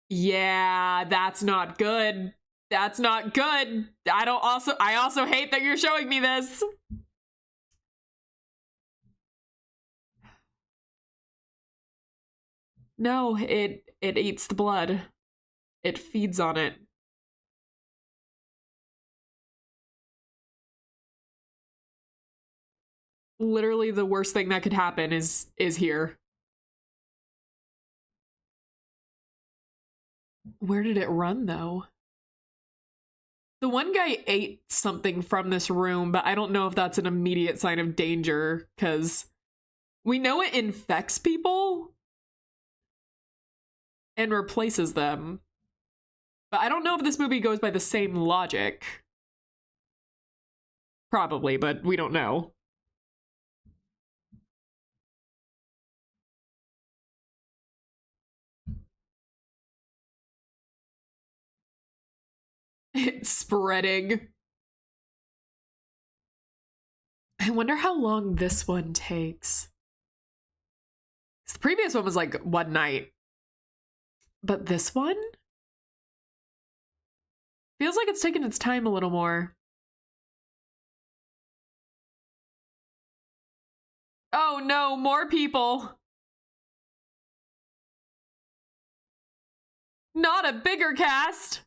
Yeah, that's not good. That's not good. I also hate that you're showing me this. No, it eats the blood. It feeds on it. Literally the worst thing that could happen is here. Where did it run though? The one guy ate something from this room, but I don't know if that's an immediate sign of danger, because we know it infects people and replaces them. But I don't know if this movie goes by the same logic. Probably, but we don't know. It's spreading. I wonder how long this one takes. The previous one was like one night. But this one? Feels like it's taking its time a little more. Oh no, more people. Not a bigger cast.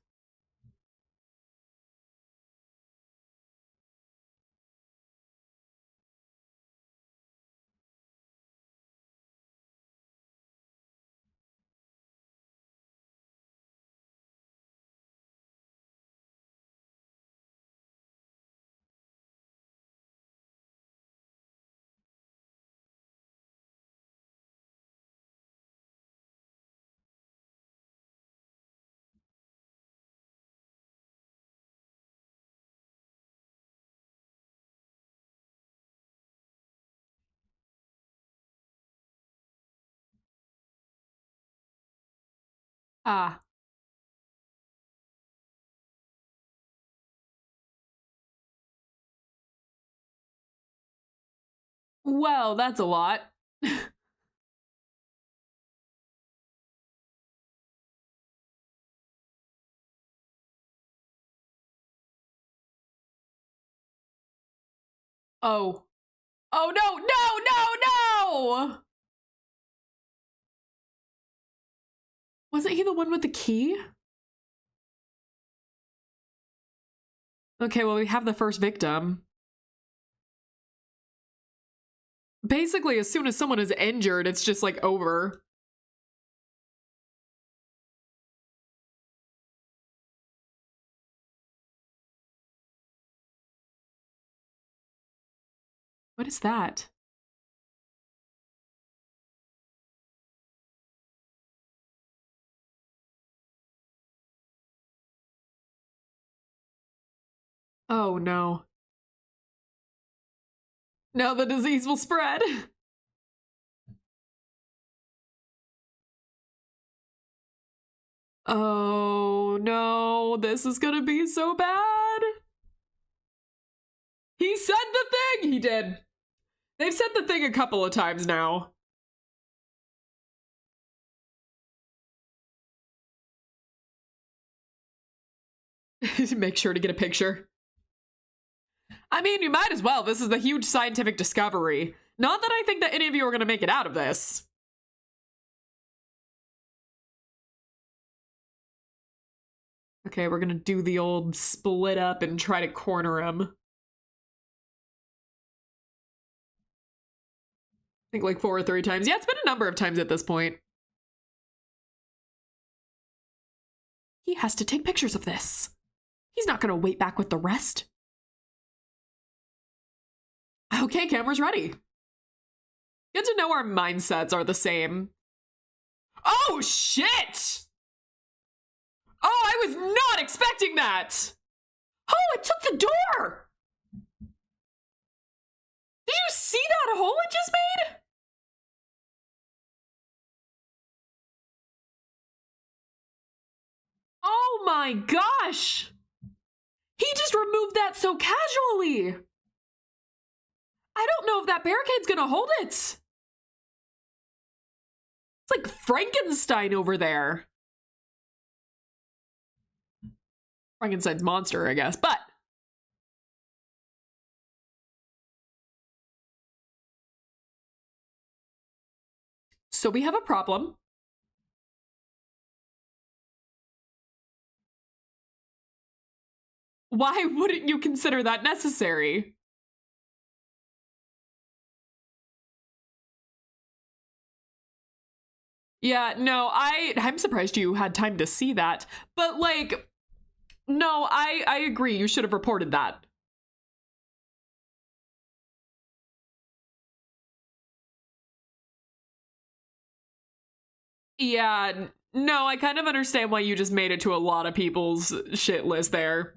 Ah. Well, that's a lot. Oh. Oh no, no, no, no! Wasn't he the one with the key? Okay, well, we have the first victim. Basically, as soon as someone is injured, it's just like over. What is that? Oh no. Now the disease will spread. Oh no, this is gonna be so bad. He said the thing! He did. They've said the thing a couple of times now. Make sure to get a picture. I mean, you might as well. This is the huge scientific discovery. Not that I think that any of you are gonna make it out of this. Okay, we're gonna do the old split up and try to corner him. I think like 4 or 3 times. Yeah, it's been a number of times at this point. He has to take pictures of this. He's not gonna wait back with the rest. Okay, camera's ready. Good to know our mindsets are the same. Oh, shit! Oh, I was not expecting that! Oh, it took the door! Did you see that hole it just made? Oh my gosh! He just removed that so casually! I don't know if that barricade's gonna hold it! It's like Frankenstein over there. Frankenstein's monster, I guess, but... So we have a problem. Why wouldn't you consider that necessary? Yeah, no, I'm surprised you had time to see that. But like, no, I agree. You should have reported that. Yeah, no, I kind of understand why you just made it to a lot of people's shit list there.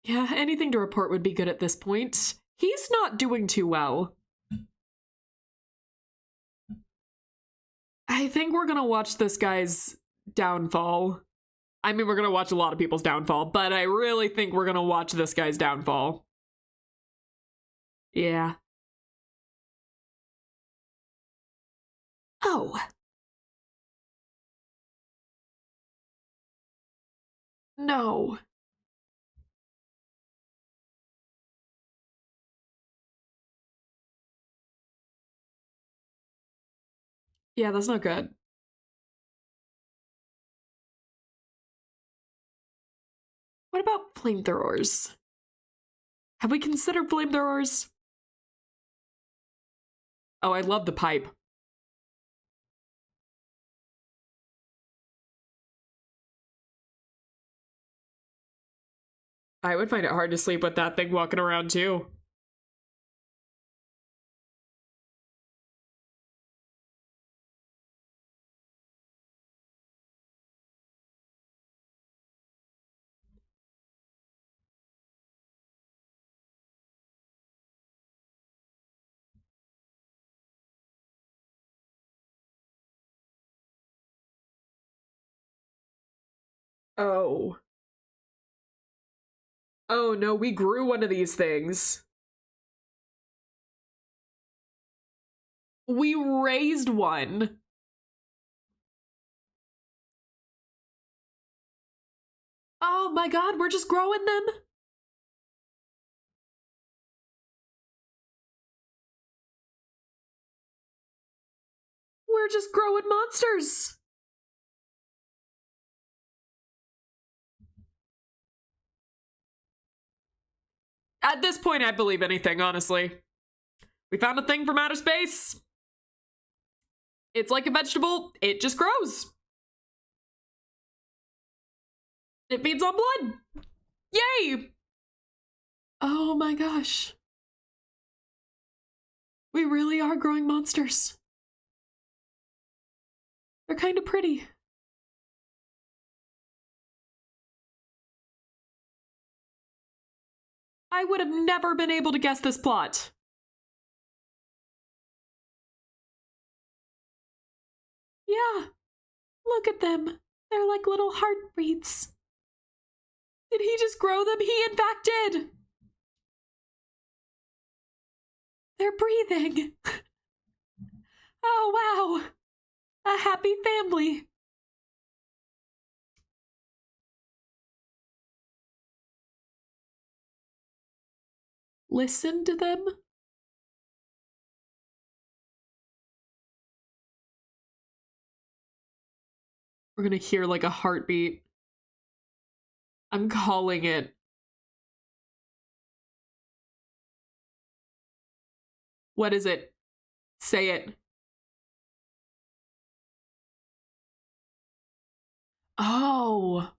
Yeah, anything to report would be good at this point. He's not doing too well. I think we're gonna watch this guy's downfall. I mean, we're gonna watch a lot of people's downfall, but I really think we're gonna watch this guy's downfall. Yeah. Oh. No. Yeah, that's not good. What about flamethrowers? Have we considered flamethrowers? Oh, I love the pipe. I would find it hard to sleep with that thing walking around too. Oh. Oh no, we grew one of these things. We raised one. Oh my god, we're just growing them? We're just growing monsters. At this point, I believe anything, honestly. We found a thing from outer space. It's like a vegetable, it just grows. It feeds on blood. Yay! Oh my gosh. We really are growing monsters. They're kind of pretty. I would have never been able to guess this plot. Yeah, look at them. They're like little heartbeats. Did he just grow them? He in fact did. They're breathing. Oh wow. A happy family. listen to them? We're gonna hear like a heartbeat. I'm calling it. What is it? Say it. Oh.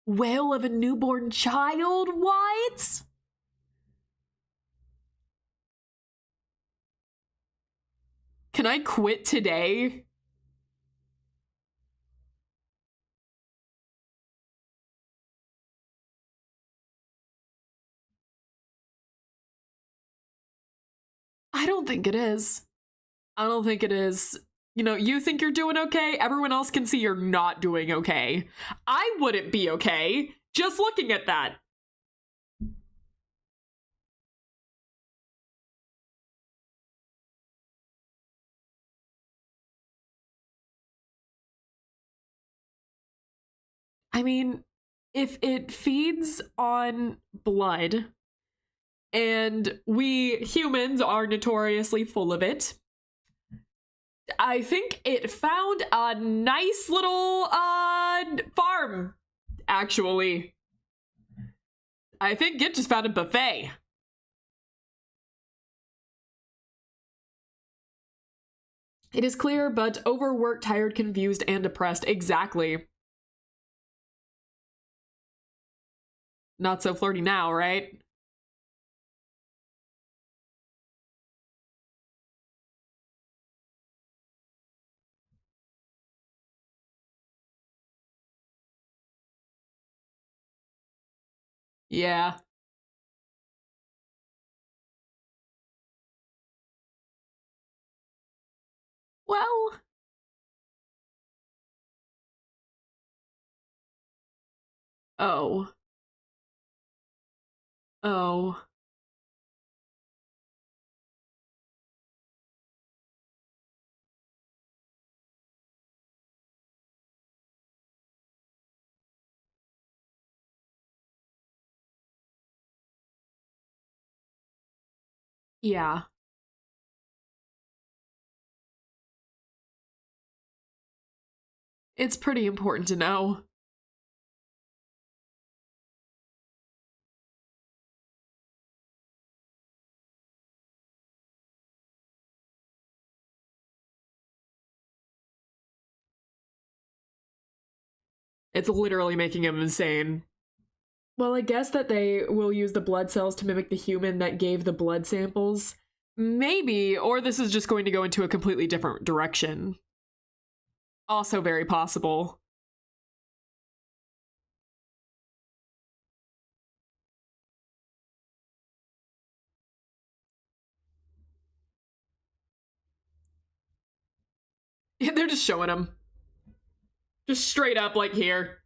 Wail of a newborn child? What? Can I quit today? I don't think it is. I don't think it is. You know, you think you're doing okay, everyone else can see you're not doing okay. I wouldn't be okay just looking at that. I mean, if it feeds on blood, and we humans are notoriously full of it, I think it found a nice little farm, actually. I think it just found a buffet. It is clear, but overworked, tired, confused, and depressed. Exactly. Not so flirty now, right? Yeah. Well. Oh. Oh. Yeah. It's pretty important to know. It's literally making him insane. Well, I guess that they will use the blood cells to mimic the human that gave the blood samples. Maybe, or this is just going to go into a completely different direction. Also very possible. Yeah, they're just showing him. Just straight up, like, here.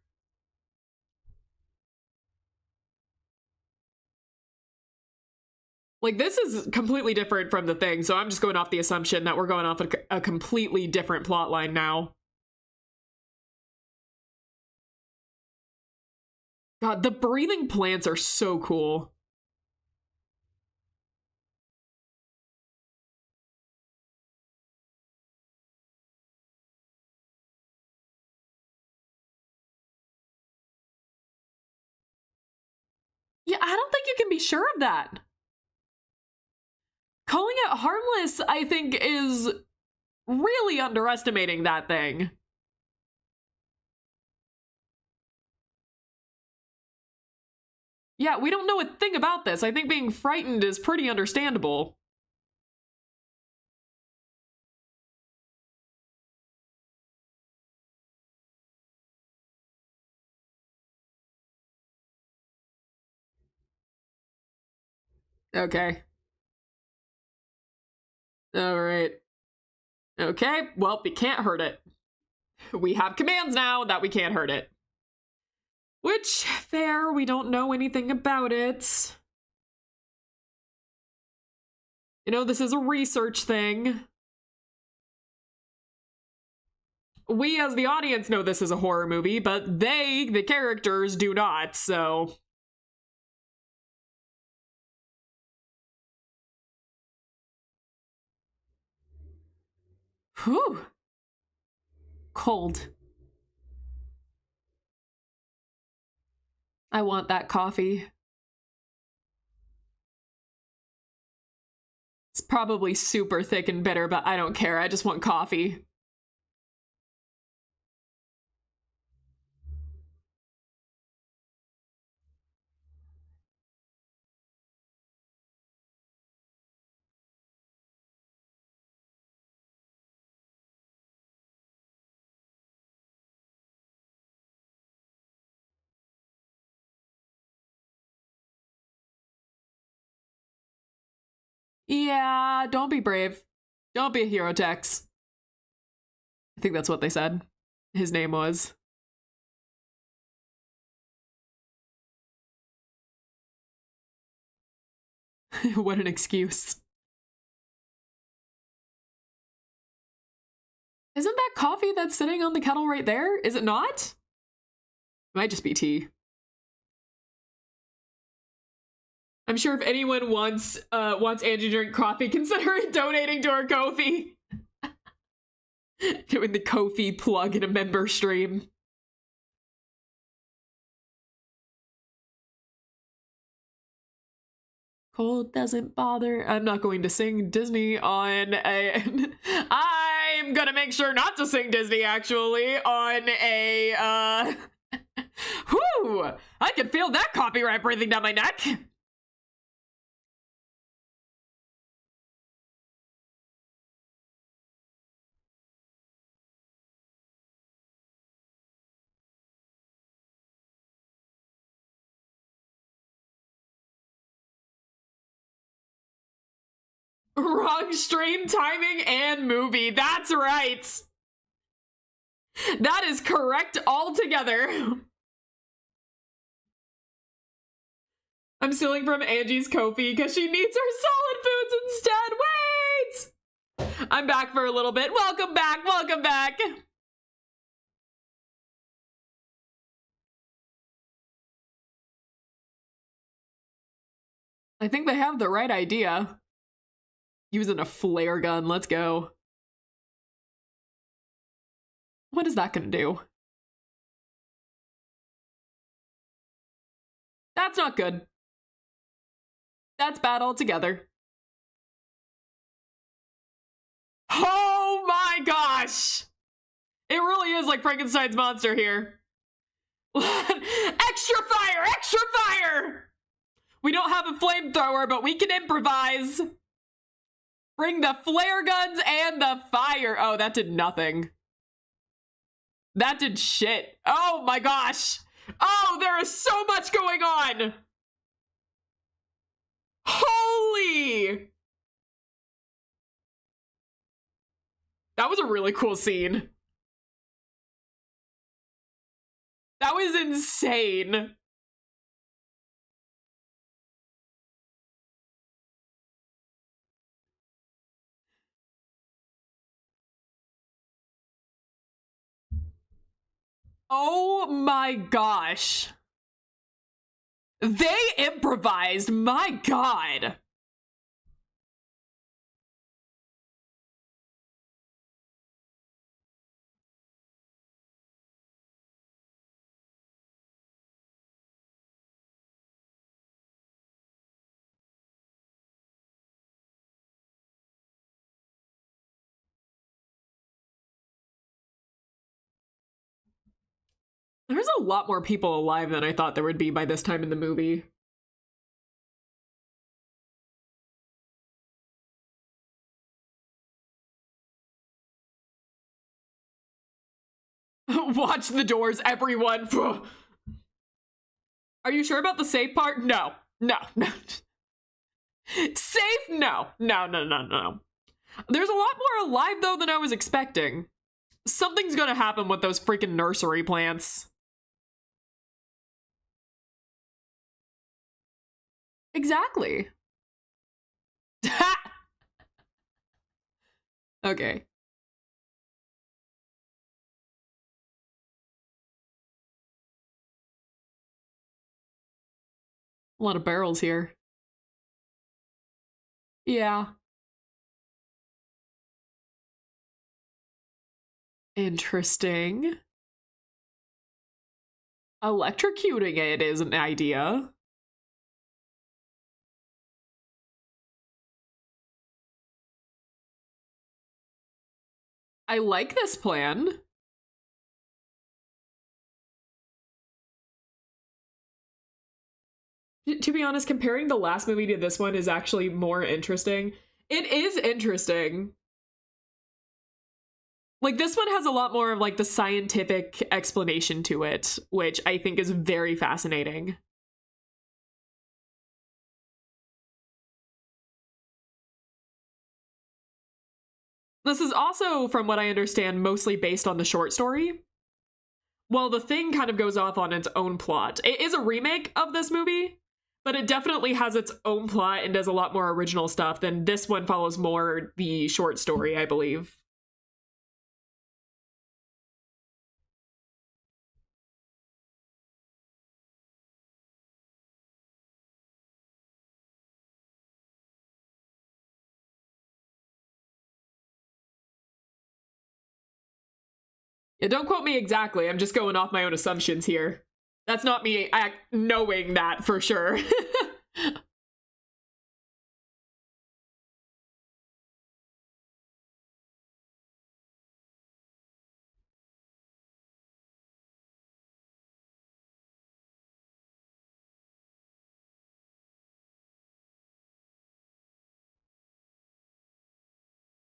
Like, this is completely different from the thing, so I'm just going off the assumption that we're going off a completely different plot line now. God, the breathing plants are so cool. Yeah, I don't think you can be sure of that. Calling it harmless, I think, is really underestimating that thing. Yeah, we don't know a thing about this. I think being frightened is pretty understandable. Okay. All right. Okay, well, we can't hurt it. We have commands now that we can't hurt it. Which, fair, we don't know anything about it. You know, this is a research thing. We, as the audience, know this is a horror movie, but they, the characters, do not, so... Whew. Cold. I want that coffee. It's probably super thick and bitter, but I don't care. I just want coffee. Yeah, don't be brave. Don't be a hero, Tex. I think that's what they said. His name was. What an excuse. Isn't that coffee that's sitting on the kettle right there? Is it not? It might just be tea. I'm sure if anyone wants Angie to drink coffee, consider donating to our Ko-fi. Doing the Ko-fi plug in a member stream. Cold doesn't bother. I'm not going to sing Disney on a... I'm gonna make sure not to sing Disney, actually, on a, Whew! I can feel that copyright breathing down my neck! Wrong stream timing and movie. That's right. That is correct altogether. I'm stealing from Angie's Ko-fi because she needs her solid foods instead. Wait! I'm back for a little bit. Welcome back. Welcome back. I think they have the right idea. Using a flare gun. Let's go. What is that gonna do? That's not good. That's bad altogether. Oh my gosh! It really is like Frankenstein's monster here. Extra fire! Extra fire! We don't have a flamethrower, but we can improvise. Bring the flare guns and the fire. Oh, that did nothing. That did shit. Oh my gosh. Oh, there is so much going on. Holy. That was a really cool scene. That was insane. Oh my gosh. They improvised, my god. There's a lot more people alive than I thought there would be by this time in the movie. Watch the doors, everyone. Are you sure about the safe part? No. No. No. Safe? No. No, no, no, no. There's a lot more alive, though, than I was expecting. Something's gonna happen with those freaking nursery plants. Exactly. Okay. A lot of barrels here. Yeah. Interesting. Electrocuting it is an idea. I like this plan. To be honest, comparing the last movie to this one is actually more interesting. It is interesting. Like, this one has a lot more of, like, the scientific explanation to it, which I think is very fascinating. This is also, from what I understand, mostly based on the short story. Well, The Thing kind of goes off on its own plot. It is a remake of this movie, but it definitely has its own plot and does a lot more original stuff than this one follows more the short story, I believe. Yeah, don't quote me exactly. I'm just going off my own assumptions here. That's not me knowing that for sure.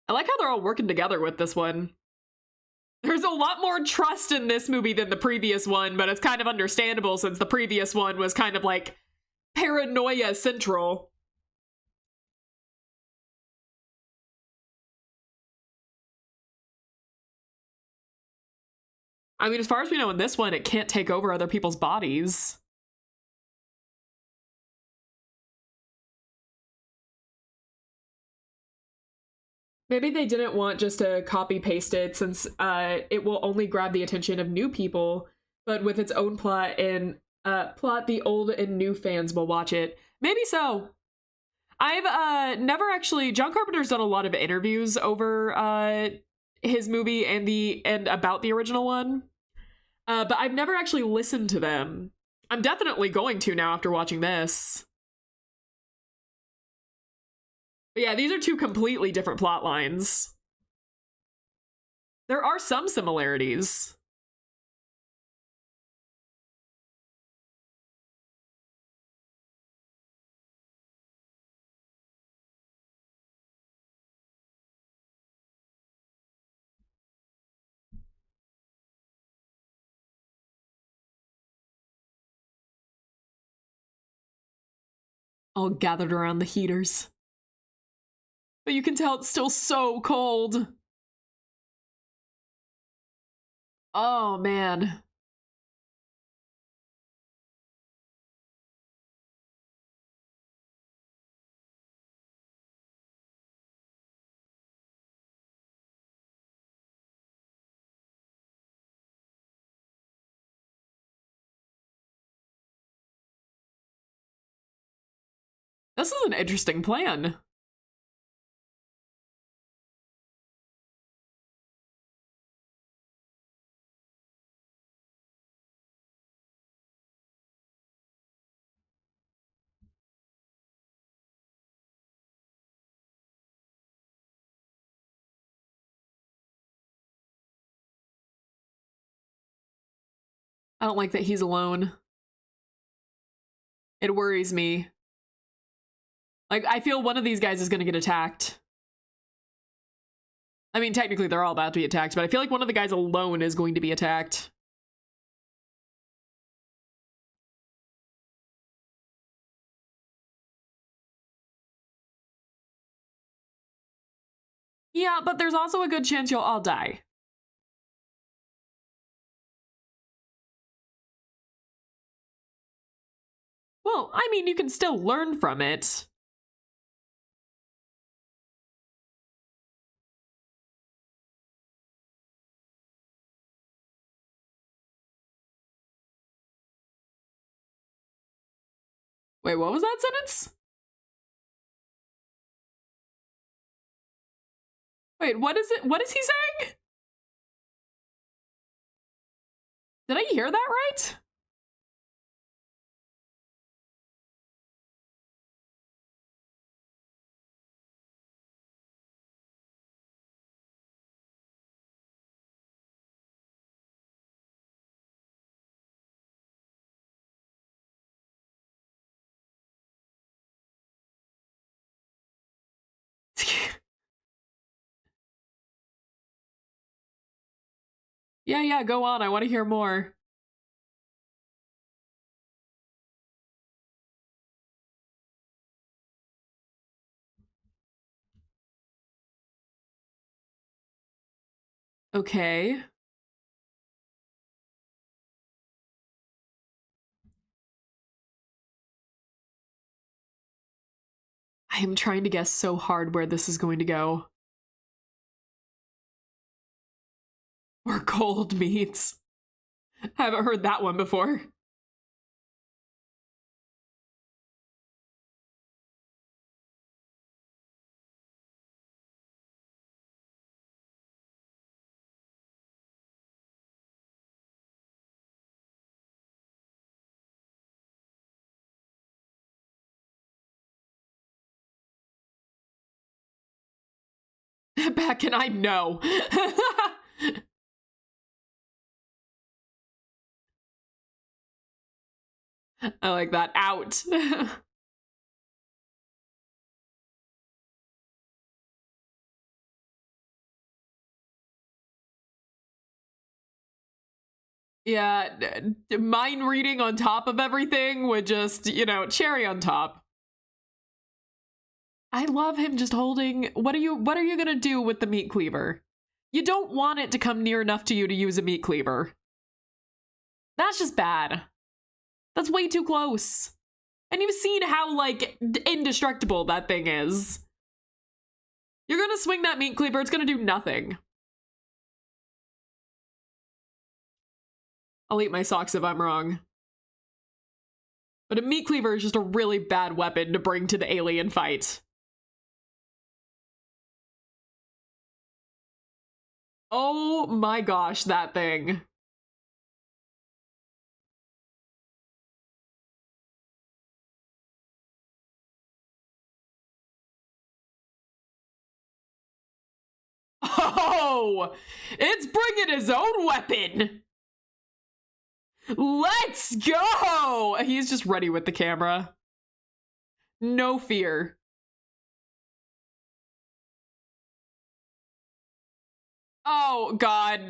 I like how they're all working together with this one. There's a lot more trust in this movie than the previous one, but it's kind of understandable since the previous one was kind of like paranoia central. I mean, as far as we know in this one, it can't take over other people's bodies. Maybe they didn't want just to copy paste it since it will only grab the attention of new people, but with its own plot and plot, the old and new fans will watch it. Maybe so. I've never actually. John Carpenter's done a lot of interviews over his movie and about the original one, but I've never actually listened to them. I'm definitely going to now after watching this. But yeah, these are two completely different plot lines. There are some similarities. All gathered around the heaters. But you can tell it's still so cold. Oh, man. This is an interesting plan. I don't like that he's alone. It worries me. Like, I feel one of these guys is gonna get attacked. I mean, technically they're all about to be attacked, but I feel like one of the guys alone is going to be attacked. Yeah, but there's also a good chance you'll all die. Well, I mean, you can still learn from it. Wait, what was that sentence? Wait, what is it? What is he saying? Did I hear that right? Yeah, go on. I want to hear more. Okay. I am trying to guess so hard where this is going to go. Or cold meats. I haven't heard that one before. Back and I know. I like that. Out. Yeah, mind reading on top of everything would just, you know, cherry on top. I love him just holding. What are you gonna do with the meat cleaver? You don't want it to come near enough to you to use a meat cleaver. That's just bad. That's way too close. And you've seen how, like, indestructible that thing is. You're gonna swing that meat cleaver, it's gonna do nothing. I'll eat my socks if I'm wrong. But a meat cleaver is just a really bad weapon to bring to the alien fight. Oh my gosh, that thing. Oh, it's bringing his own weapon. Let's go. He's just ready with the camera. No fear. Oh God.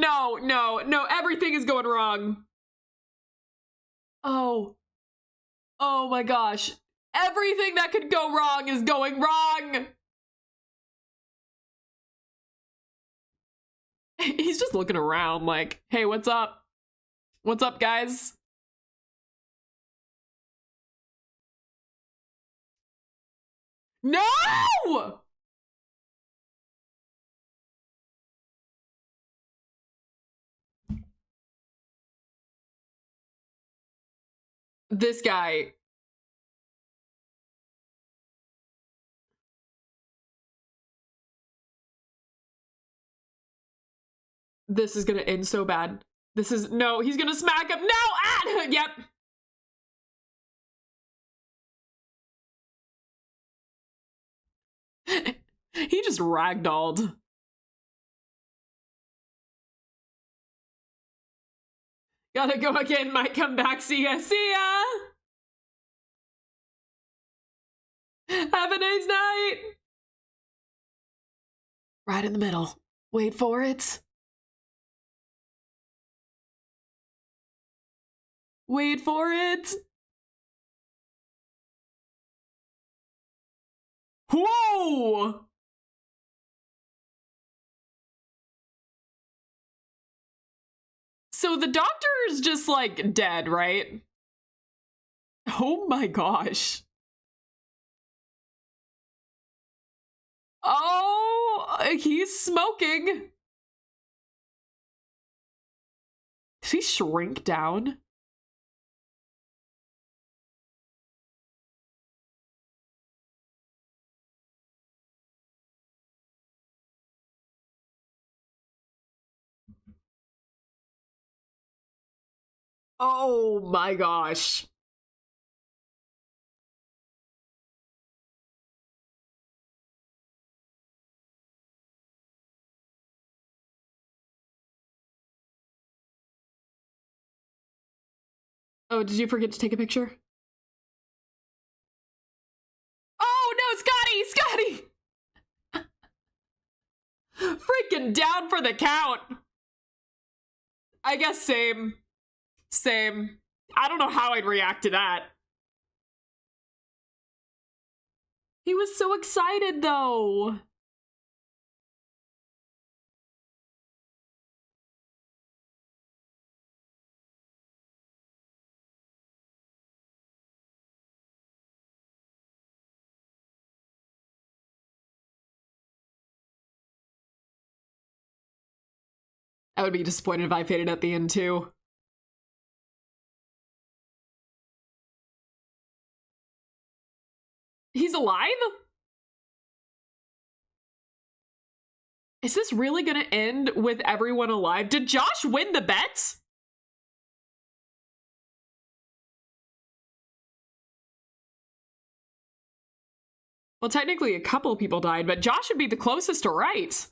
No, everything is going wrong. Oh. Oh my gosh. Everything that could go wrong is going wrong. He's just looking around like, hey, what's up? What's up, guys? No! This guy. This is gonna end so bad. This is, no, he's gonna smack him. No! Ah! Yep. He just ragdolled. Gotta go again, might come back. See ya. See ya! Have a nice night! Right in the middle. Wait for it. Wait for it. Whoa! So the doctor is just like dead, right? Oh my gosh. Oh, he's smoking. Did he shrink down? Oh my gosh. Oh, did you forget to take a picture? Oh no, Scotty! Freaking down for the count. I guess same. Same. I don't know how I'd react to that. He was so excited though. I would be disappointed if I faded at the end too. He's alive? Is this really gonna end with everyone alive? Did Josh win the bet? Well, technically a couple people died, but Josh would be the closest to right.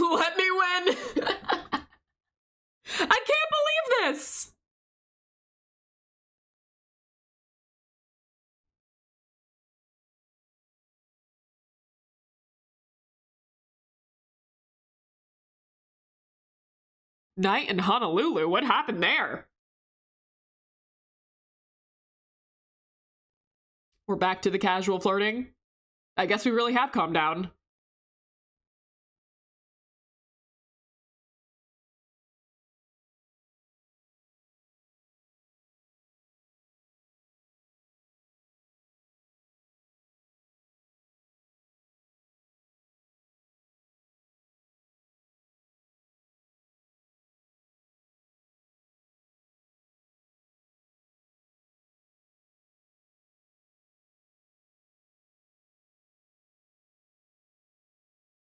Let me win! I can't believe this! Night in Honolulu, what happened there? We're back to the casual flirting. I guess we really have calmed down.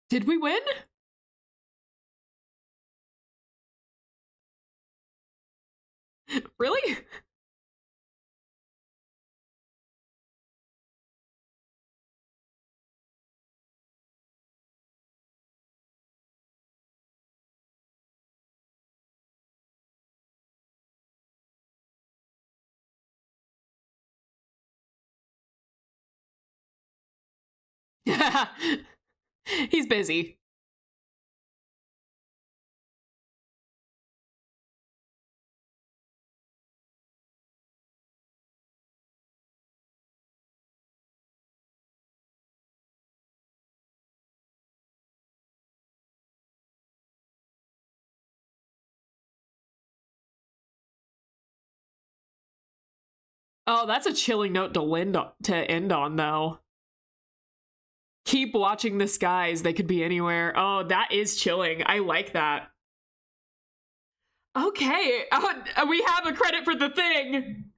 Did we win? Really? He's busy. Oh, that's a chilling note to end on, though. Keep watching the skies. They could be anywhere. Oh, that is chilling. I like that. Okay. We have a credit for the thing.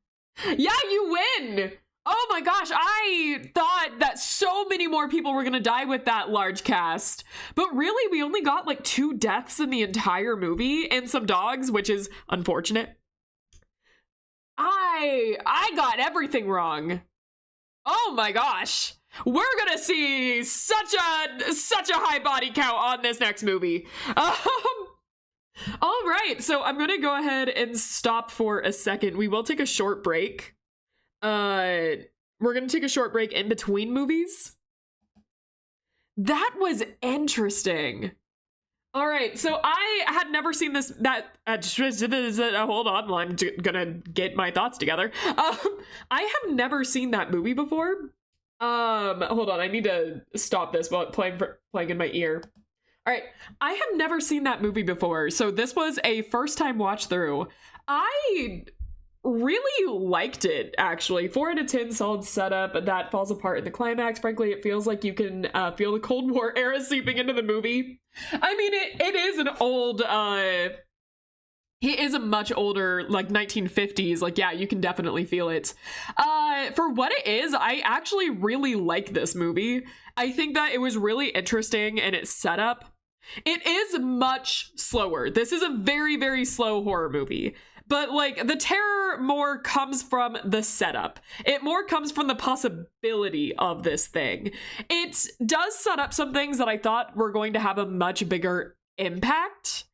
Yeah, you win. Oh my gosh. I thought that so many more people were going to die with that large cast. But really, we only got like 2 deaths in the entire movie and some dogs, which is unfortunate. I got everything wrong. Oh my gosh. We're gonna see such a high body count on this next movie. All right, so I'm gonna go ahead and stop for a second. We will take a short break. We're gonna take a short break in between movies. That was interesting. All right, so I had never seen this. Hold on, I'm gonna get my thoughts together. I have never seen that movie before. Hold on, I need to stop this while playing in my ear. All right, I have never seen that movie before, so this was a first time watch through. I really liked it, actually. 4 out of 10, solid setup that falls apart in the climax. Frankly, it feels like you can feel the Cold War era seeping into the movie. I mean, it is an old He is a much older, like 1950s. Like, yeah, you can definitely feel it. For what it is, I actually really like this movie. I think that it was really interesting in its setup. It is much slower. This is a very, very slow horror movie. But like the terror more comes from the setup. It more comes from the possibility of this thing. It does set up some things that I thought were going to have a much bigger impact.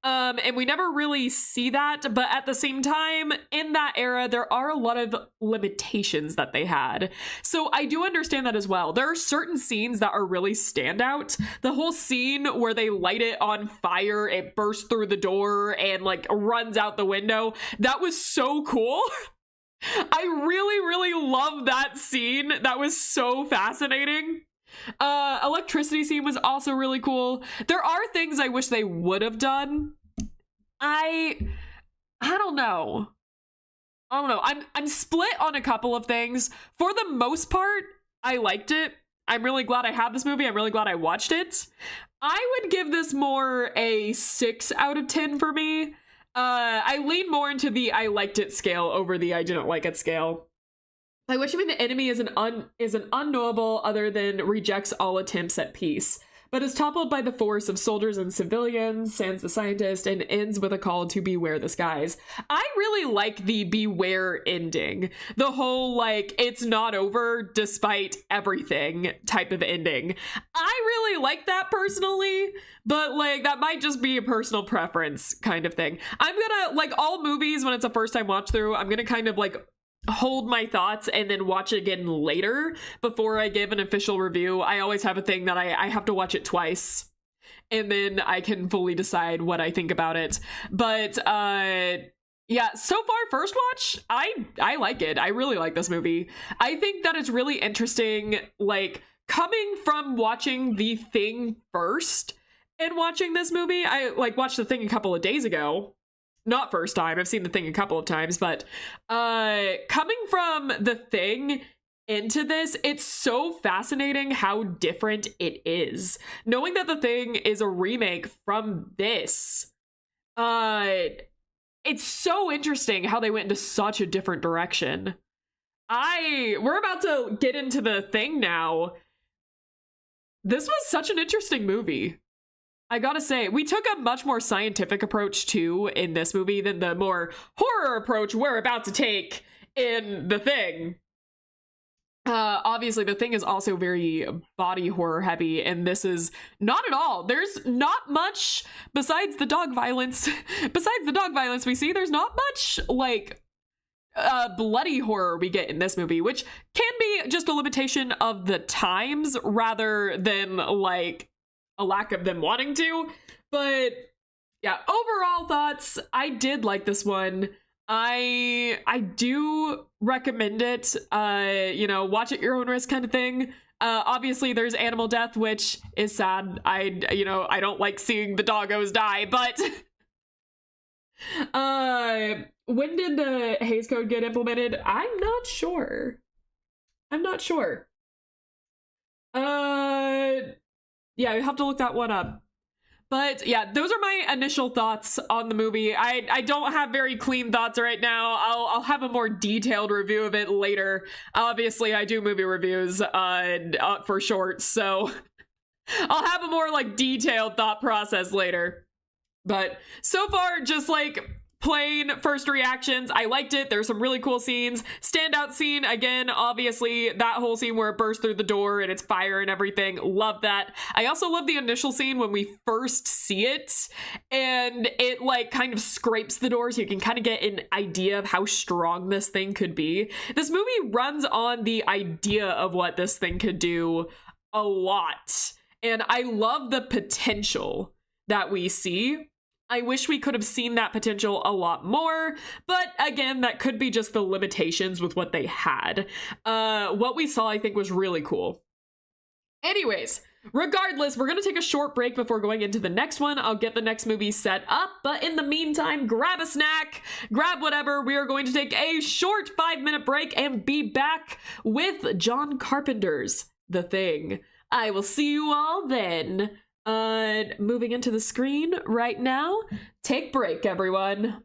And we never really see that, but at the same time, in that era, there are a lot of limitations that they had. So I do understand that as well. There are certain scenes that are really standout. The whole scene where they light it on fire, it bursts through the door and like runs out the window. That was so cool. I really, really love that scene. That was so fascinating. Electricity scene was also really cool. There are things I wish they would have done. I don't know. I'm split on a couple of things. For the most part, I liked it. I'm really glad I have this movie. I'm really glad I watched it. I would give this more a 6 out of 10 for me. I lean more into the I liked it scale over the I didn't like it scale. By which I mean the enemy is an unknowable other than rejects all attempts at peace, but is toppled by the force of soldiers and civilians, sans the scientist, and ends with a call to beware the skies. I really like the beware ending. The whole, like, it's not over despite everything type of ending. I really like that personally, but, like, that might just be a personal preference kind of thing. I'm gonna, like, all movies, when it's a first time watch through, I'm gonna kind of, like, hold my thoughts and then watch it again later before I give an official review. I always have a thing that I have to watch it twice and then I can fully decide what I think about it. But yeah, so far first watch, I like it. I really like this movie. I think that it's really interesting, like coming from watching The Thing first and watching this movie. I like watched The Thing a couple of days ago. Not first time, I've seen The Thing a couple of times, but coming from The Thing into this, it's so fascinating how different it is. Knowing that The Thing is a remake from this, it's so interesting how they went into such a different direction. We're about to get into The Thing now. This was such an interesting movie. I gotta say, we took a much more scientific approach too in this movie than the more horror approach we're about to take in The Thing. Obviously, The Thing is also very body horror heavy, and this is not at all. There's not much besides the dog violence. Besides the dog violence we see, there's not much like bloody horror we get in this movie, which can be just a limitation of the times rather than like a lack of them wanting to. But yeah, overall thoughts, I did like this one. I do recommend it. You know, watch at your own risk kind of thing. Obviously there's animal death, which is sad. I don't like seeing the doggos die, but when did the Hays Code get implemented? I'm not sure. Yeah, I have to look that one up. But yeah, those are my initial thoughts on the movie. I don't have very clean thoughts right now. I'll have a more detailed review of it later. Obviously, I do movie reviews for shorts, so I'll have a more like detailed thought process later. But so far, just like plain first reactions, I liked it. There's some really cool scenes. Standout scene, again, obviously, that whole scene where it bursts through the door and it's fire and everything. Love that. I also love the initial scene when we first see it and it like kind of scrapes the door so you can kind of get an idea of how strong this thing could be. This movie runs on the idea of what this thing could do a lot. And I love the potential that we see. I wish we could have seen that potential a lot more, but again, that could be just the limitations with what they had. What we saw, I think, was really cool. Anyways, regardless, we're going to take a short break before going into the next one. I'll get the next movie set up, but in the meantime, grab a snack, grab whatever. We are going to take a short 5-minute break and be back with John Carpenter's The Thing. I will see you all then. Moving into the screen right now. Take break, everyone.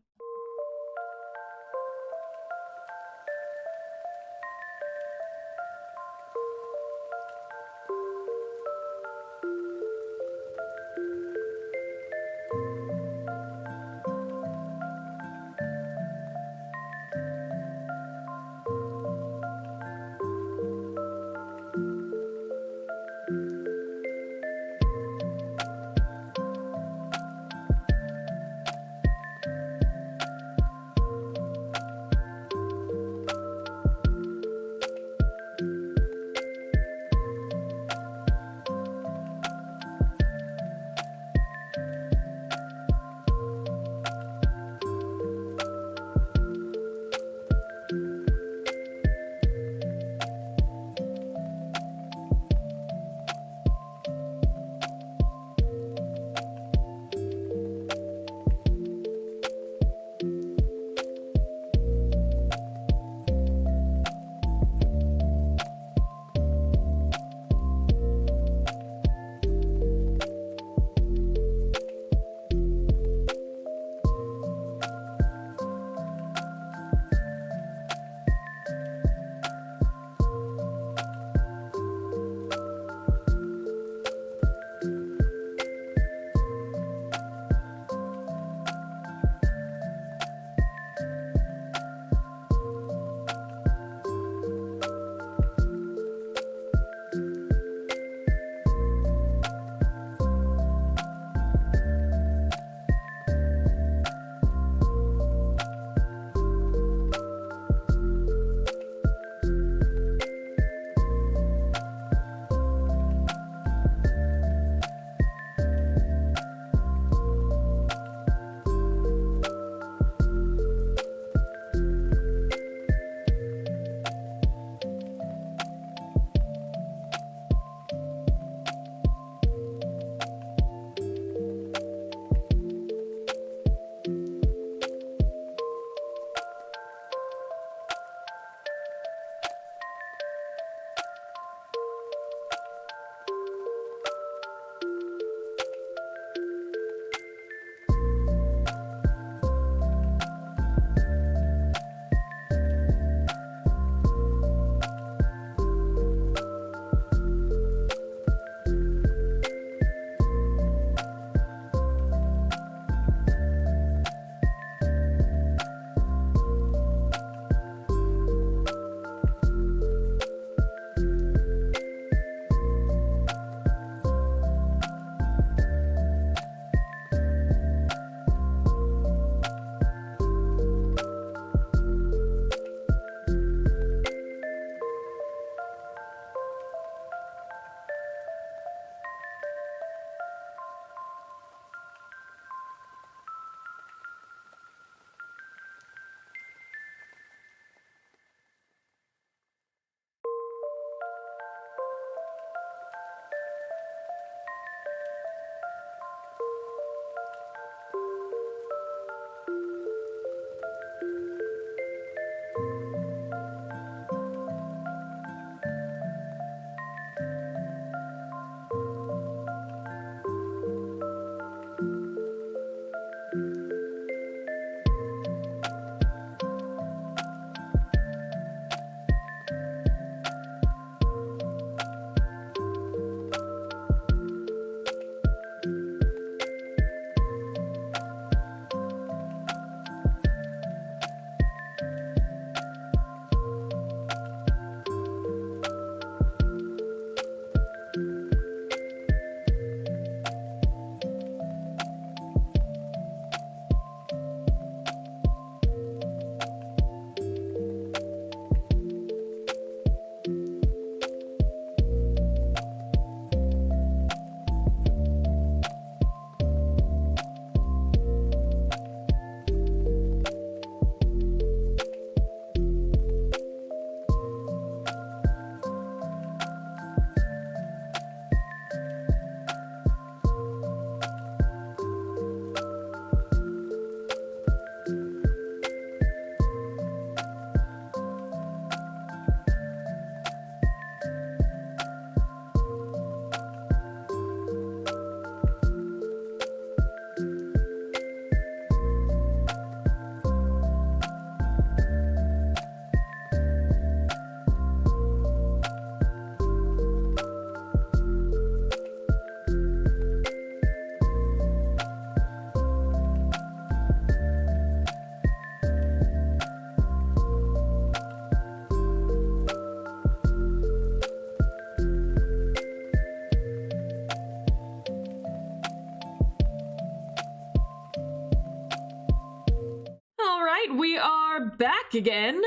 back again.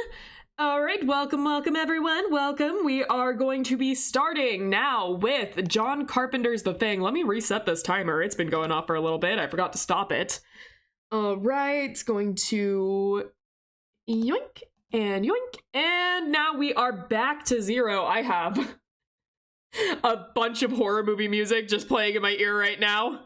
All right, welcome everyone, welcome. We are going to be starting now with John Carpenter's The Thing. Let me reset this timer. It's been going off for a little bit. I forgot to stop it. All right, going to yoink and yoink. And now we are back to 0. I have a bunch of horror movie music just playing in my ear right now.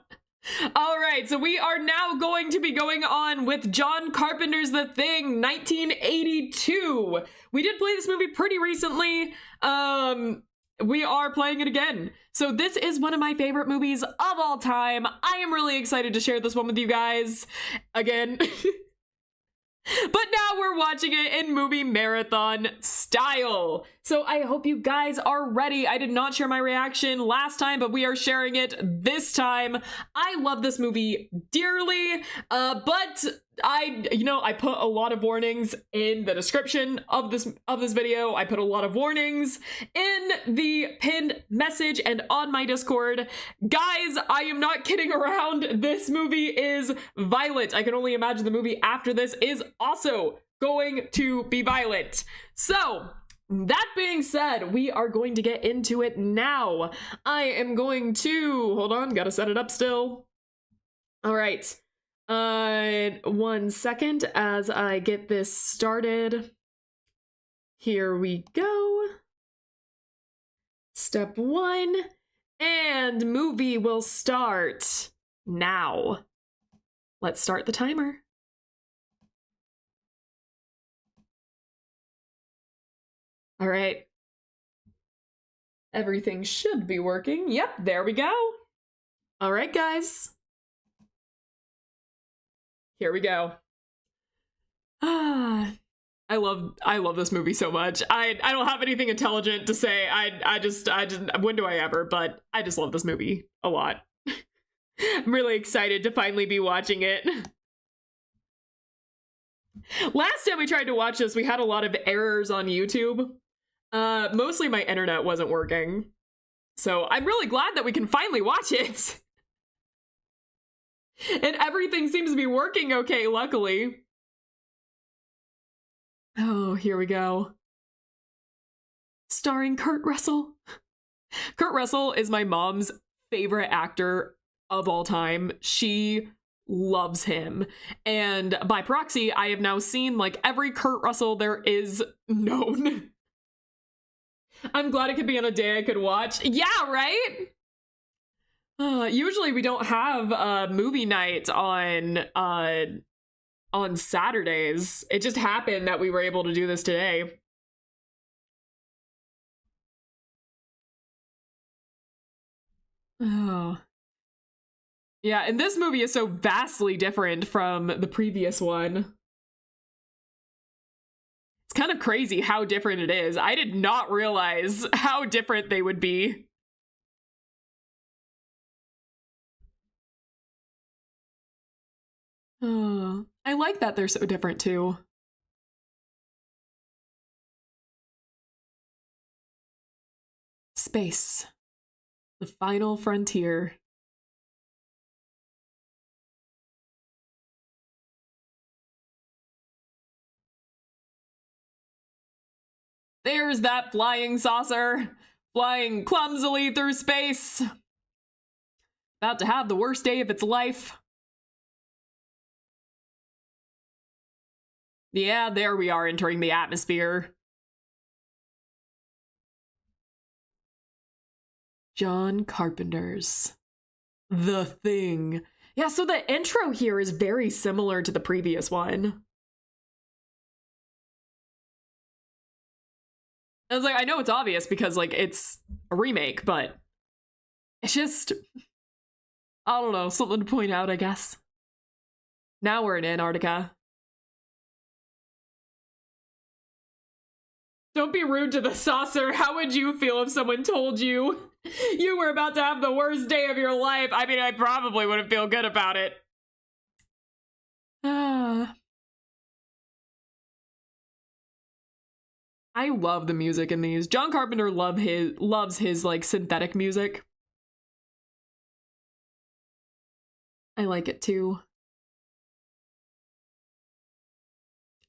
All right, so we are now going to be going on with John Carpenter's The Thing, 1982. We did play this movie pretty recently. We are playing it again. So this is one of my favorite movies of all time. I am really excited to share this one with you guys again. But now we're watching it in movie marathon style. So I hope you guys are ready. I did not share my reaction last time, but we are sharing it this time. I love this movie dearly, but I put a lot of warnings in the description of this video. I put a lot of warnings in the pinned message and on my Discord. Guys, I am not kidding around. This movie is violent. I can only imagine the movie after this is also going to be violent. So, that being said, we are going to get into it now. I am going to, hold on, gotta set it up still. All right. 1 second as I get this started. Here we go. Step 1, and movie will start now. Let's start the timer. All right. Everything should be working. Yep, there we go. All right, guys. Here we go. I love this movie so much. I don't have anything intelligent to say. I just when do I ever, but I just love this movie a lot. I'm really excited to finally be watching it. Last time we tried to watch this, we had a lot of errors on YouTube. Mostly my internet wasn't working. So I'm really glad that we can finally watch it. And everything seems to be working okay, luckily. Oh, here we go. Starring Kurt Russell. Kurt Russell is my mom's favorite actor of all time. She loves him. And by proxy, I have now seen like every Kurt Russell there is known. I'm glad it could be on a day I could watch. Yeah, right? Usually we don't have a movie night on Saturdays. It just happened that we were able to do this today. Oh. Yeah, and this movie is so vastly different from the previous one. It's kind of crazy how different it is. I did not realize how different they would be. Oh, I like that they're so different too. Space. The final frontier. There's that flying saucer, flying clumsily through space. About to have the worst day of its life. Yeah, there we are entering the atmosphere. John Carpenter's The Thing. Yeah, so the intro here is very similar to the previous one. I was like, I know it's obvious because like it's a remake, but it's just, I don't know, something to point out, I guess. Now we're in Antarctica. Don't be rude to the saucer. How would you feel if someone told you you were about to have the worst day of your life? I mean, I probably wouldn't feel good about it. I love the music in these. John Carpenter loves his like synthetic music. I like it too.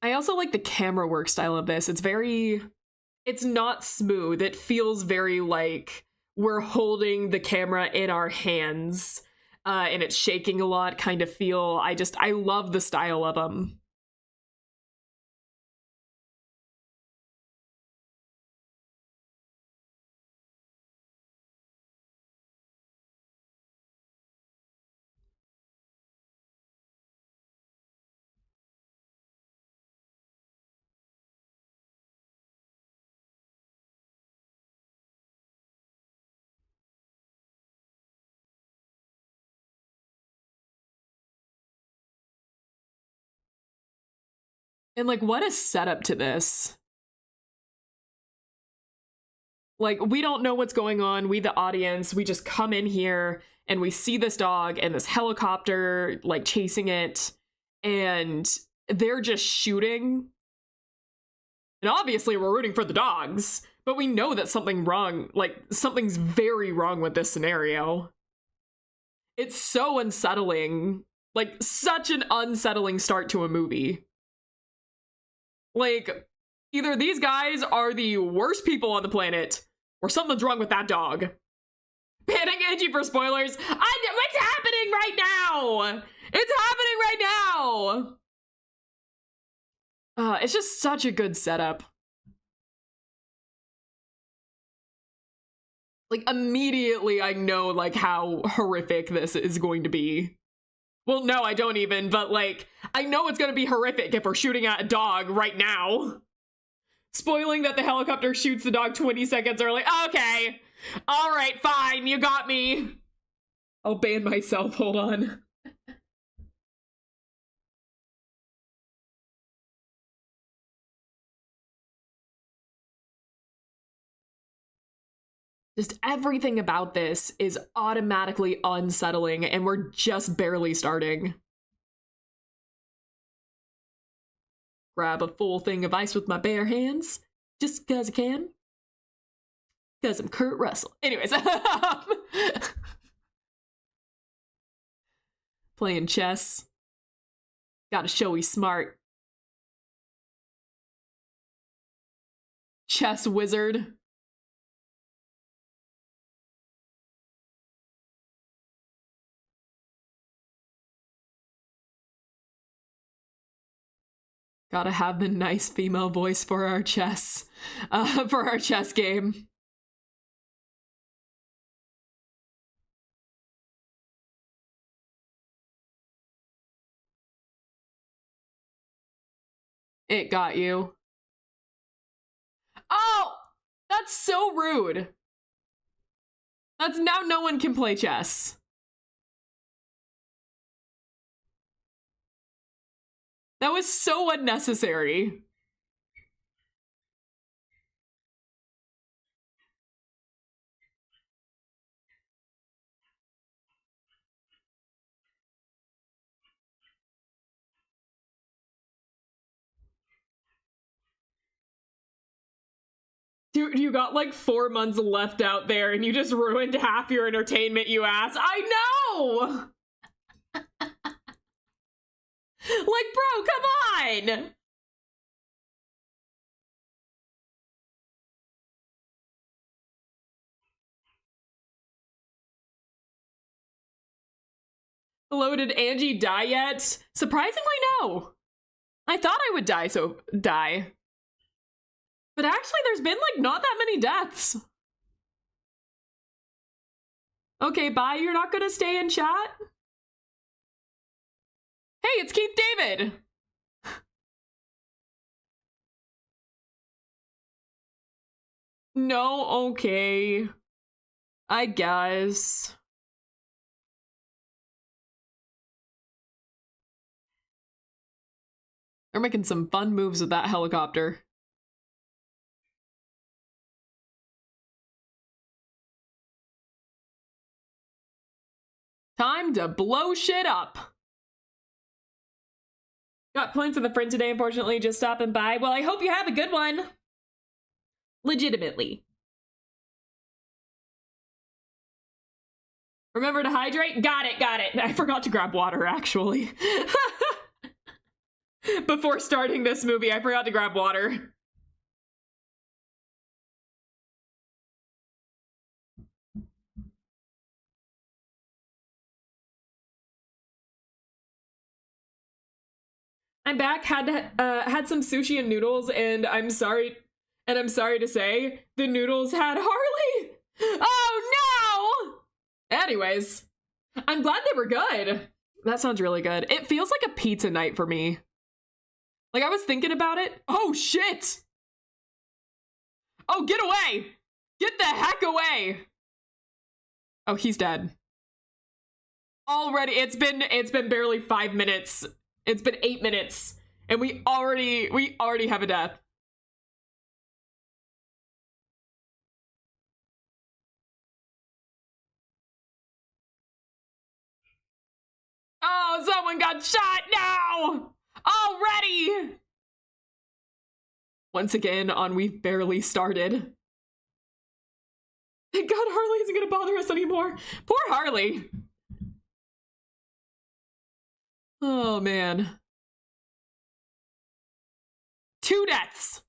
I also like the camera work style of this. It's not smooth. It feels very like we're holding the camera in our hands and it's shaking a lot kind of feel. I love the style of them. And like, what a setup to this. Like, we don't know what's going on. We, the audience, we just come in here and we see this dog and this helicopter, like, chasing it. And they're just shooting. And obviously we're rooting for the dogs, but we know that something's very wrong with this scenario. It's so unsettling. Like, such an unsettling start to a movie. Like, either these guys are the worst people on the planet, or something's wrong with that dog. Panic Angie for spoilers. What's happening right now? It's happening right now. It's just such a good setup. Like, immediately I know, like, how horrific this is going to be. Well, no, I don't even, but, like, I know it's gonna be horrific if we're shooting at a dog right now. Spoiling that the helicopter shoots the dog 20 seconds early. Okay. All right, fine. You got me. I'll ban myself. Hold on. Just everything about this is automatically unsettling, and we're just barely starting. Grab a full thing of ice with my bare hands, just because I can. Because I'm Kurt Russell. Anyways. Playing chess. Gotta show he's smart. Chess wizard. Gotta have the nice female voice for our chess game. It got you. Oh, that's so rude. That's now no one can play chess. That was so unnecessary. Dude, you got like 4 months left out there and you just ruined half your entertainment, you ass. I know! Like, bro, come on! Hello, did Angie die yet? Surprisingly, no. I thought I would die. But actually, there's been, like, not that many deaths. Okay, bye, you're not gonna stay in chat? Hey, it's Keith David! No, okay. I guess. They're making some fun moves with that helicopter. Time to blow shit up. Got plans for the friend today, unfortunately, just stopping by. Well, I hope you have a good one. Legitimately. Remember to hydrate? Got it. I forgot to grab water, actually. Before starting this movie, I forgot to grab water. I'm back. Had some sushi and noodles, and I'm sorry to say the noodles had Harley. Oh no! Anyways, I'm glad they were good. That sounds really good. It feels like a pizza night for me. Like, I was thinking about it. Oh shit! Oh, get away! Get the heck away! Oh, he's dead. Already, it's been barely 5 minutes. It's been 8 minutes, and we already have a death. Oh, someone got shot now! Already! Once again, on We've Barely Started. Thank God Harley isn't gonna bother us anymore. Poor Harley. Oh, man. 2 deaths!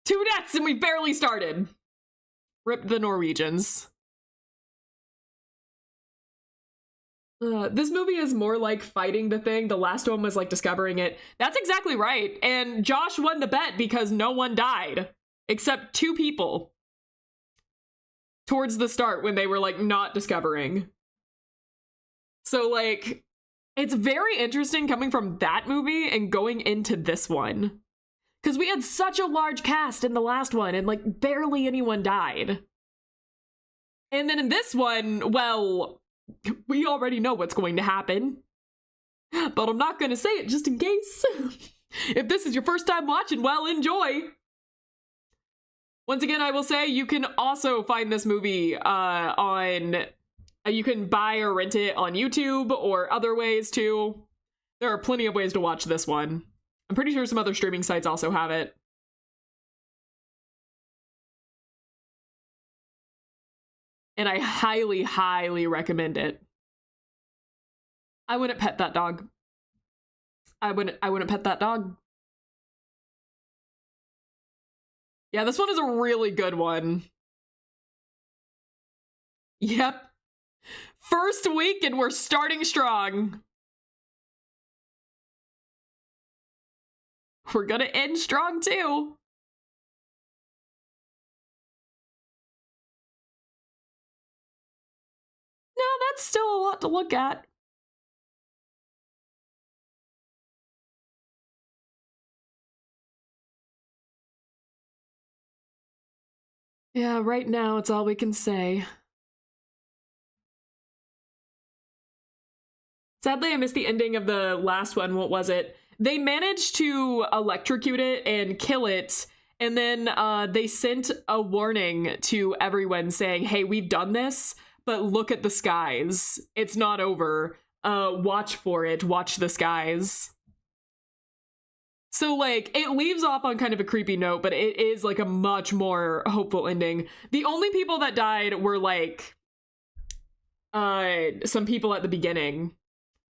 2 deaths and we barely started. Rip the Norwegians. This movie is more like fighting the thing. The last one was like discovering it. That's exactly right. And Josh won the bet because no one died. Except 2 people. Towards the start when they were like not discovering. So like, it's very interesting coming from that movie and going into this one. Because we had such a large cast in the last one and like barely anyone died. And then in this one, well, we already know what's going to happen. But I'm not going to say it just in case. If this is your first time watching, well, enjoy. Once again, I will say you can also find this movie you can buy or rent it on YouTube or other ways too. There are plenty of ways to watch this one. I'm pretty sure some other streaming sites also have it. And I highly, highly recommend it. I wouldn't pet that dog. I wouldn't pet that dog. Yeah, this one is a really good one. Yep. First week and we're starting strong. We're gonna end strong too. No, that's still a lot to look at. Yeah, right now it's all we can say. Sadly, I missed the ending of the last one. What was it? They managed to electrocute it and kill it, and then they sent a warning to everyone saying, hey, we've done this, but look at the skies. It's not over. Watch for it. Watch the skies. So, like, it leaves off on kind of a creepy note, but it is, like, a much more hopeful ending. The only people that died were, like, some people at the beginning.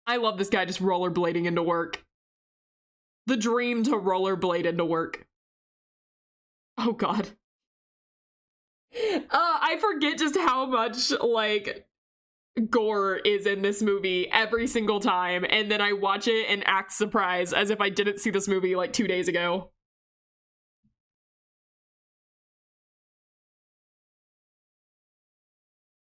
I love this guy just rollerblading into work. The dream to rollerblade into work. Oh, God. I forget just how much, like, Gore is in this movie every single time, and then I watch it and act surprised as if I didn't see this movie like 2 days ago.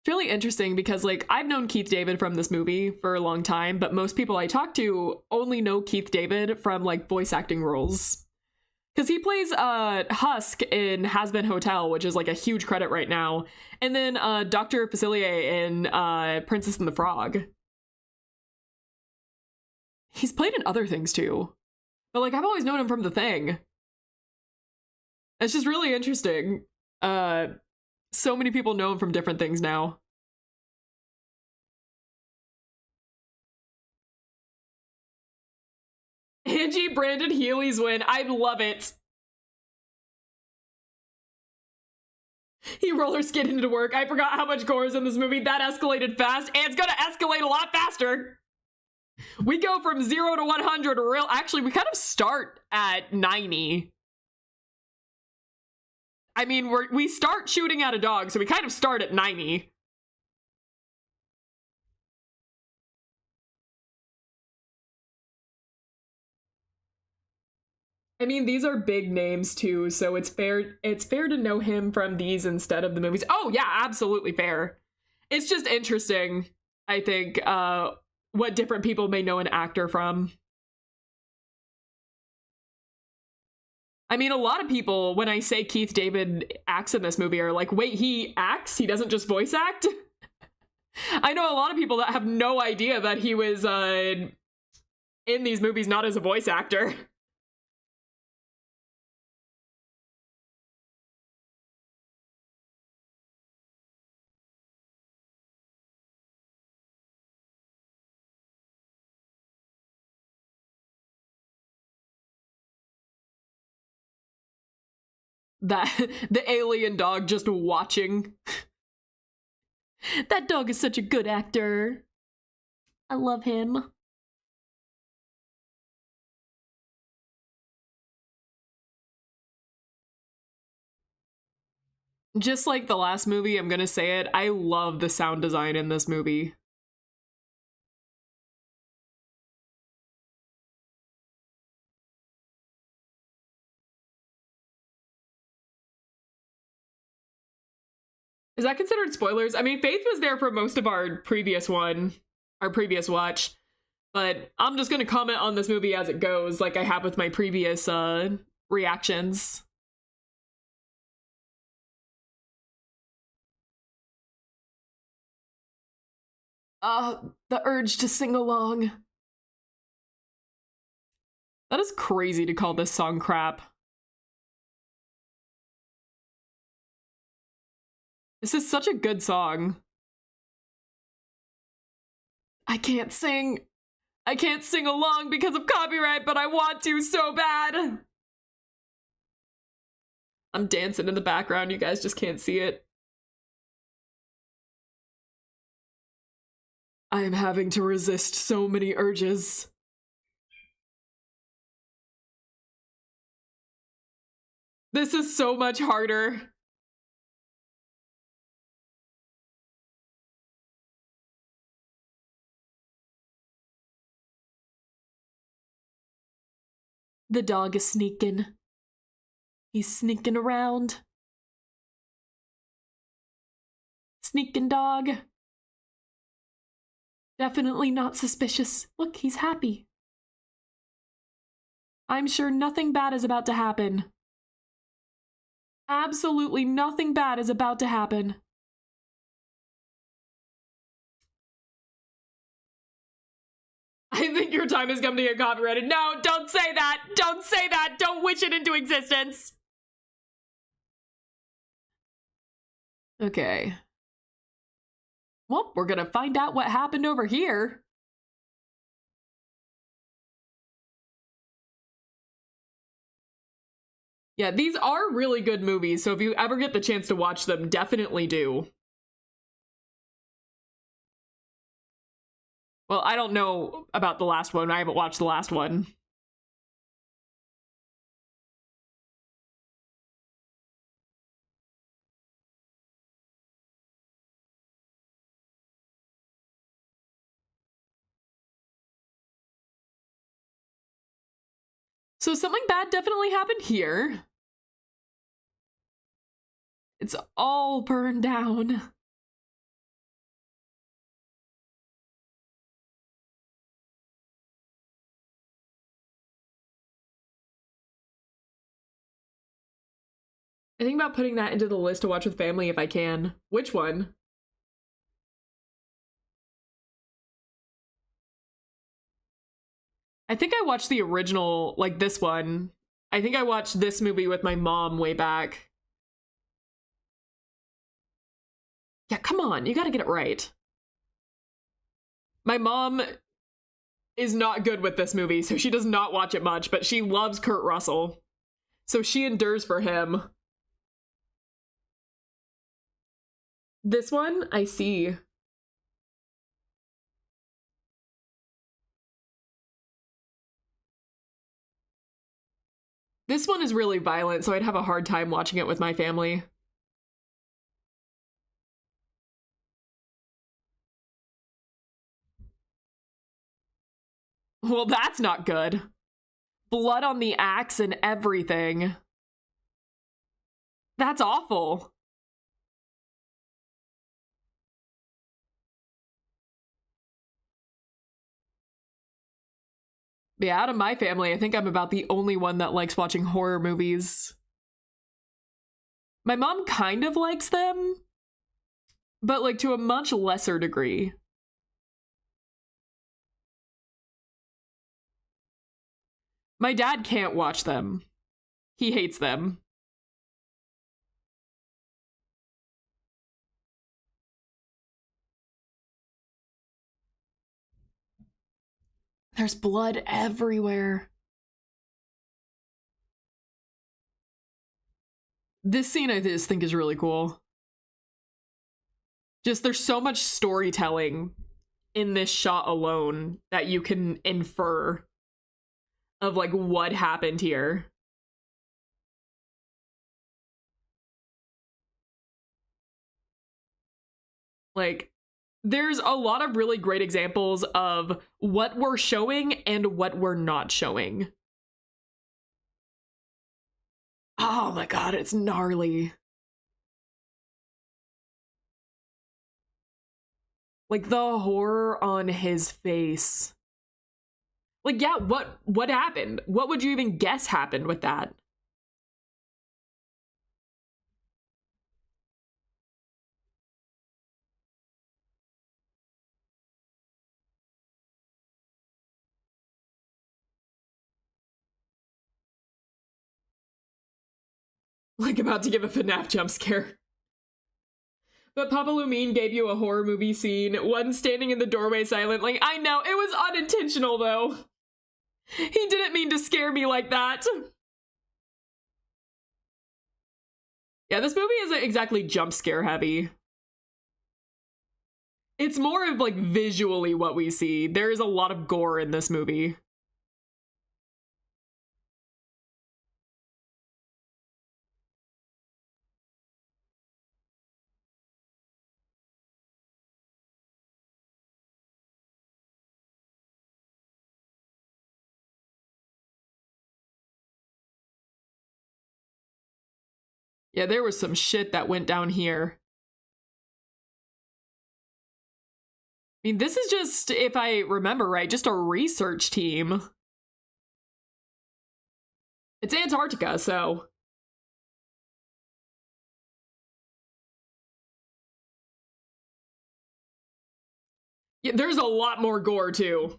It's really interesting because, like, I've known Keith David from this movie for a long time, but most people I talk to only know Keith David from, like, voice acting roles. Because he plays Husk in Has Been Hotel, which is like a huge credit right now. And then Dr. Facilier in Princess and the Frog. He's played in other things too. But like, I've always known him from The Thing. It's just really interesting. So many people know him from different things now. Angie Brandon Healy's win. I love it. He roller skated into work. I forgot how much gore is in this movie. That escalated fast, and it's gonna escalate a lot faster. We go from 0 to 100 real. Actually, we kind of start at 90. I mean, we start shooting at a dog, so we kind of start at 90. I mean, these are big names too, so it's fair to know him from these instead of the movies. Oh yeah, absolutely fair. It's just interesting, I think, what different people may know an actor from. I mean, a lot of people, when I say Keith David acts in this movie, are like, wait, he acts? He doesn't just voice act? I know a lot of people that have no idea that he was in these movies not as a voice actor. That the alien dog just watching. That dog is such a good actor. I love him. Just like the last movie, I'm gonna say it, I love the sound design in this movie. Is that considered spoilers? I mean, Faith was there for most of our previous watch, but I'm just gonna comment on this movie as it goes, like I have with my previous reactions. The urge to sing along. That is crazy to call this song crap. This is such a good song. I can't sing. I can't sing along because of copyright, but I want to so bad. I'm dancing in the background, you guys just can't see it. I am having to resist so many urges. This is so much harder. The dog is sneaking. He's sneaking around. Sneaking dog. Definitely not suspicious. Look, he's happy. I'm sure nothing bad is about to happen. Absolutely nothing bad is about to happen. I think your time has come to get copyrighted. No, don't say that. Don't say that. Don't wish it into existence. Okay. Well, we're gonna find out what happened over here. Yeah, these are really good movies, so if you ever get the chance to watch them, definitely do. Well, I don't know about the last one. I haven't watched the last one. So something bad definitely happened here. It's all burned down. I think about putting that into the list to watch with family if I can. Which one? I think I watched the original, like this one. I think I watched this movie with my mom way back. Yeah, come on, you gotta get it right. My mom is not good with this movie, so she does not watch it much, but she loves Kurt Russell. So she endures for him. This one, I see. This one is really violent, so I'd have a hard time watching it with my family. Well, that's not good. Blood on the axe and everything. That's awful. Yeah, out of my family, I think I'm about the only one that likes watching horror movies. My mom kind of likes them, but like to a much lesser degree. My dad can't watch them. He hates them. There's blood everywhere. This scene I just think is really cool. Just there's so much storytelling in this shot alone that you can infer of like what happened here. Like, there's a lot of really great examples of what we're showing and what we're not showing. Oh my god, it's gnarly. Like the horror on his face. Like, yeah, what happened? What would you even guess happened with that? Like about to give a FNAF jump scare. But Papa Lumine gave you a horror movie scene, one standing in the doorway silently. I know, it was unintentional though. He didn't mean to scare me like that. Yeah, this movie isn't exactly jump scare heavy. It's more of like visually what we see. There is a lot of gore in this movie. Yeah, there was some shit that went down here. I mean, this is just, if I remember right, just a research team. It's Antarctica, so. Yeah, there's a lot more gore too.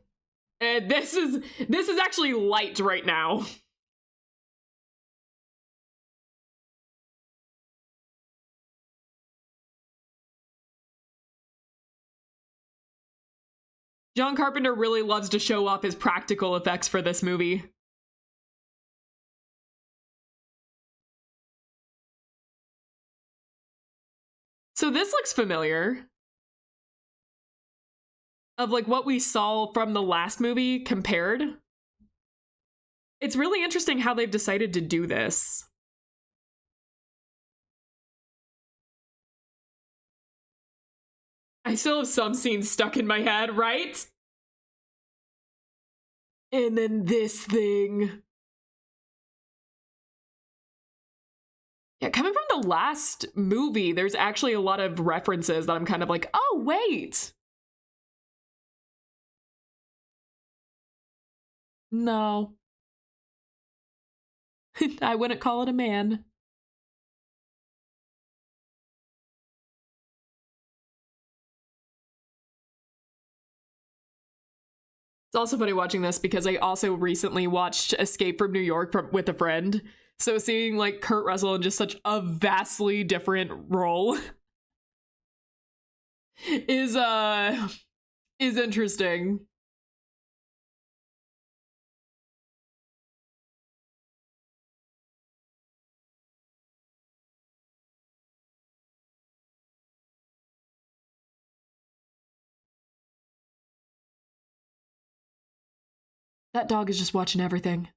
And this is actually light right now. John Carpenter really loves to show off his practical effects for this movie. So this looks familiar. Of like what we saw from the last movie compared. It's really interesting how they've decided to do this. I still have some scenes stuck in my head, right? And then this thing. Yeah, coming from the last movie, there's actually a lot of references that I'm kind of like, oh, wait. No. I wouldn't call it a man. It's also funny watching this because I also recently watched Escape from New York with a friend. So seeing like Kurt Russell in just such a vastly different role is interesting. That dog is just watching everything.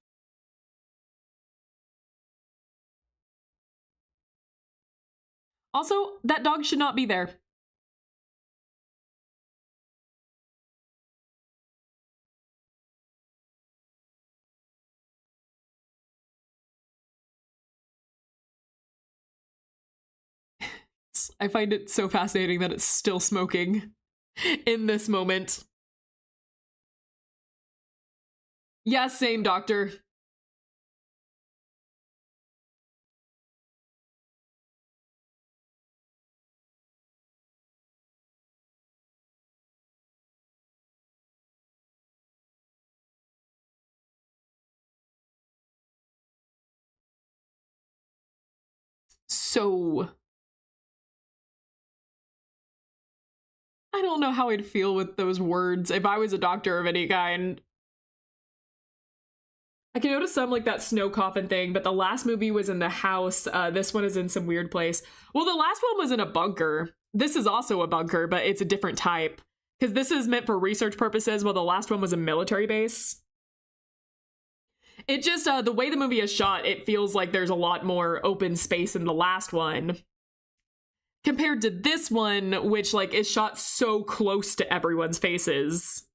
Also, that dog should not be there. I find it so fascinating that it's still smoking in this moment. Yeah, same, doctor. So I don't know how I'd feel with those words if I was a doctor of any kind. I can notice some like that snow coffin thing, but the last movie was in the house. This one is in some weird place. Well, the last one was in a bunker. This is also a bunker, but it's a different type. Because this is meant for research purposes, while the last one was a military base. It just, the way the movie is shot, it feels like there's a lot more open space in the last one. Compared to this one, which like is shot so close to everyone's faces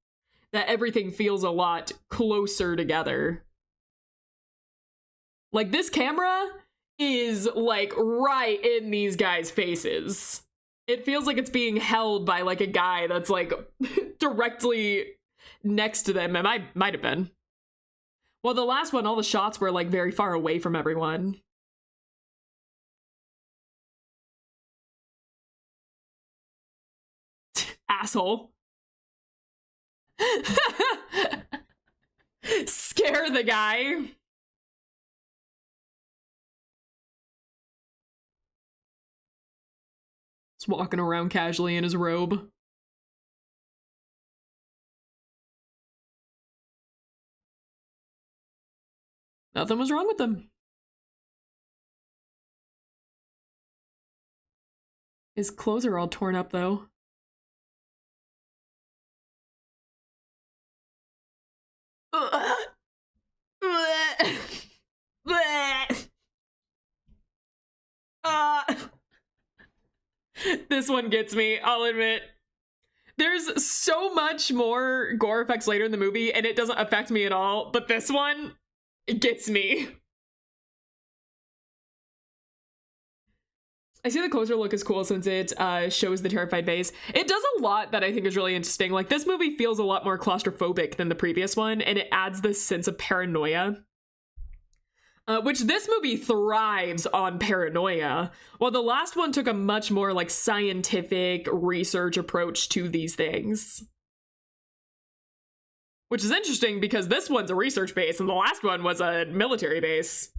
that everything feels a lot closer together. Like this camera is like right in these guys' faces. It feels like it's being held by like a guy that's like directly next to them. It might have been. Well, the last one, all the shots were like very far away from everyone. Asshole. Scare the guy. Just walking around casually in his robe. Nothing was wrong with him. His clothes are all torn up, though. This one gets me, I'll admit. There's so much more gore effects later in the movie, and it doesn't affect me at all, but this one, it gets me. I see the closer look is cool since it shows the terrified face. It does a lot that I think is really interesting. Like, this movie feels a lot more claustrophobic than the previous one, and it adds this sense of paranoia. Which this movie thrives on paranoia, while the last one took a much more like scientific research approach to these things. Which is interesting because this one's a research base and the last one was a military base.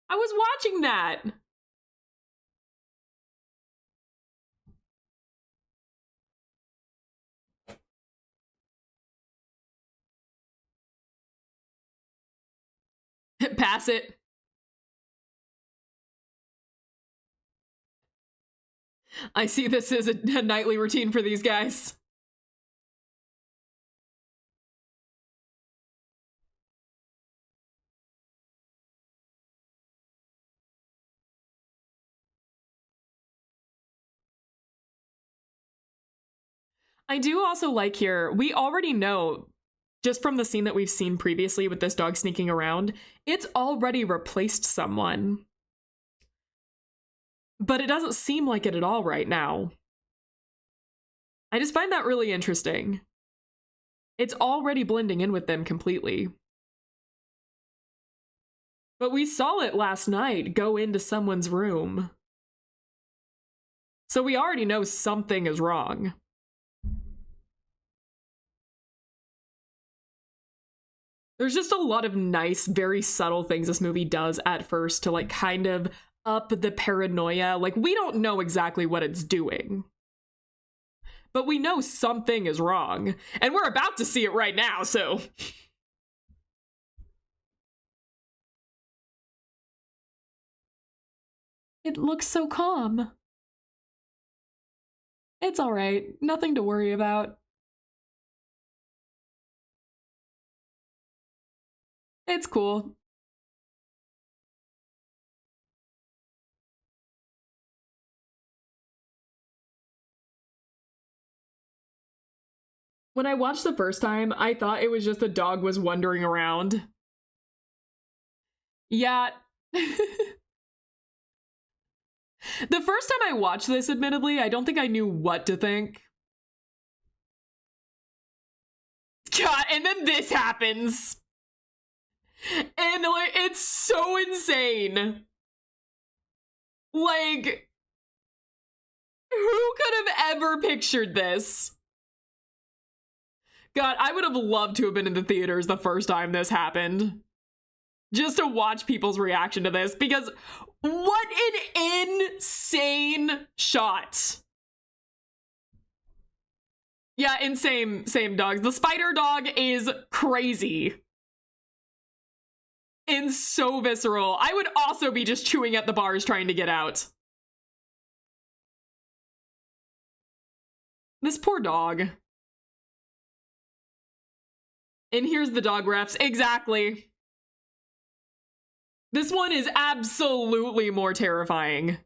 I was watching that. Pass it. I see this as a nightly routine for these guys. I do also like here, we already know, just from the scene that we've seen previously with this dog sneaking around, it's already replaced someone. But it doesn't seem like it at all right now. I just find that really interesting. It's already blending in with them completely. But we saw it last night go into someone's room. So we already know something is wrong. There's just a lot of nice, very subtle things this movie does at first to like kind of up the paranoia. Like, we don't know exactly what it's doing, but we know something is wrong, and we're about to see it right now, so. It looks so calm. It's all right. Nothing to worry about. It's cool. When I watched the first time, I thought it was just the dog was wandering around. Yeah. The first time I watched this, admittedly, I don't think I knew what to think. God, and then this happens. And like, it's so insane. Like, who could have ever pictured this? God, I would have loved to have been in the theaters the first time this happened. Just to watch people's reaction to this, because what an insane shot. Yeah, insane, same dogs. The spider dog is crazy. And so visceral. I would also be just chewing at the bars trying to get out. This poor dog. And here's the dog refs. Exactly. This one is absolutely more terrifying.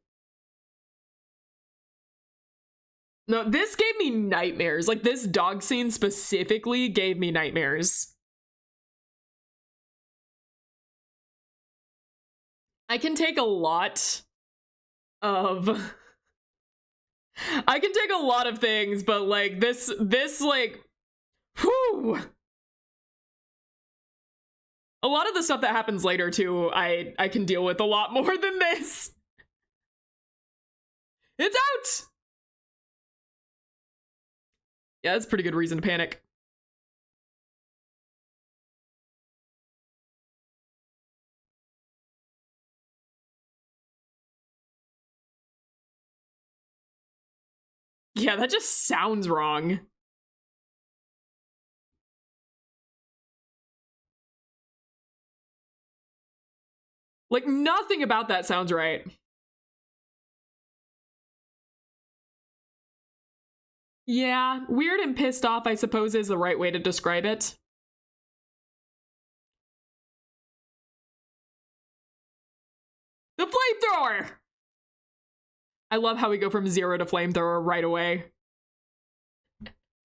No, this gave me nightmares. Like, this dog scene specifically gave me nightmares. I can take a lot of... I can take a lot of things, but, like, this, like... Whew! A lot of the stuff that happens later, too, I can deal with a lot more than this. It's out! Yeah, that's a pretty good reason to panic. Yeah, that just sounds wrong. Like, nothing about that sounds right. Yeah, weird and pissed off, I suppose, is the right way to describe it. The flamethrower! I love how we go from 0 to flamethrower right away.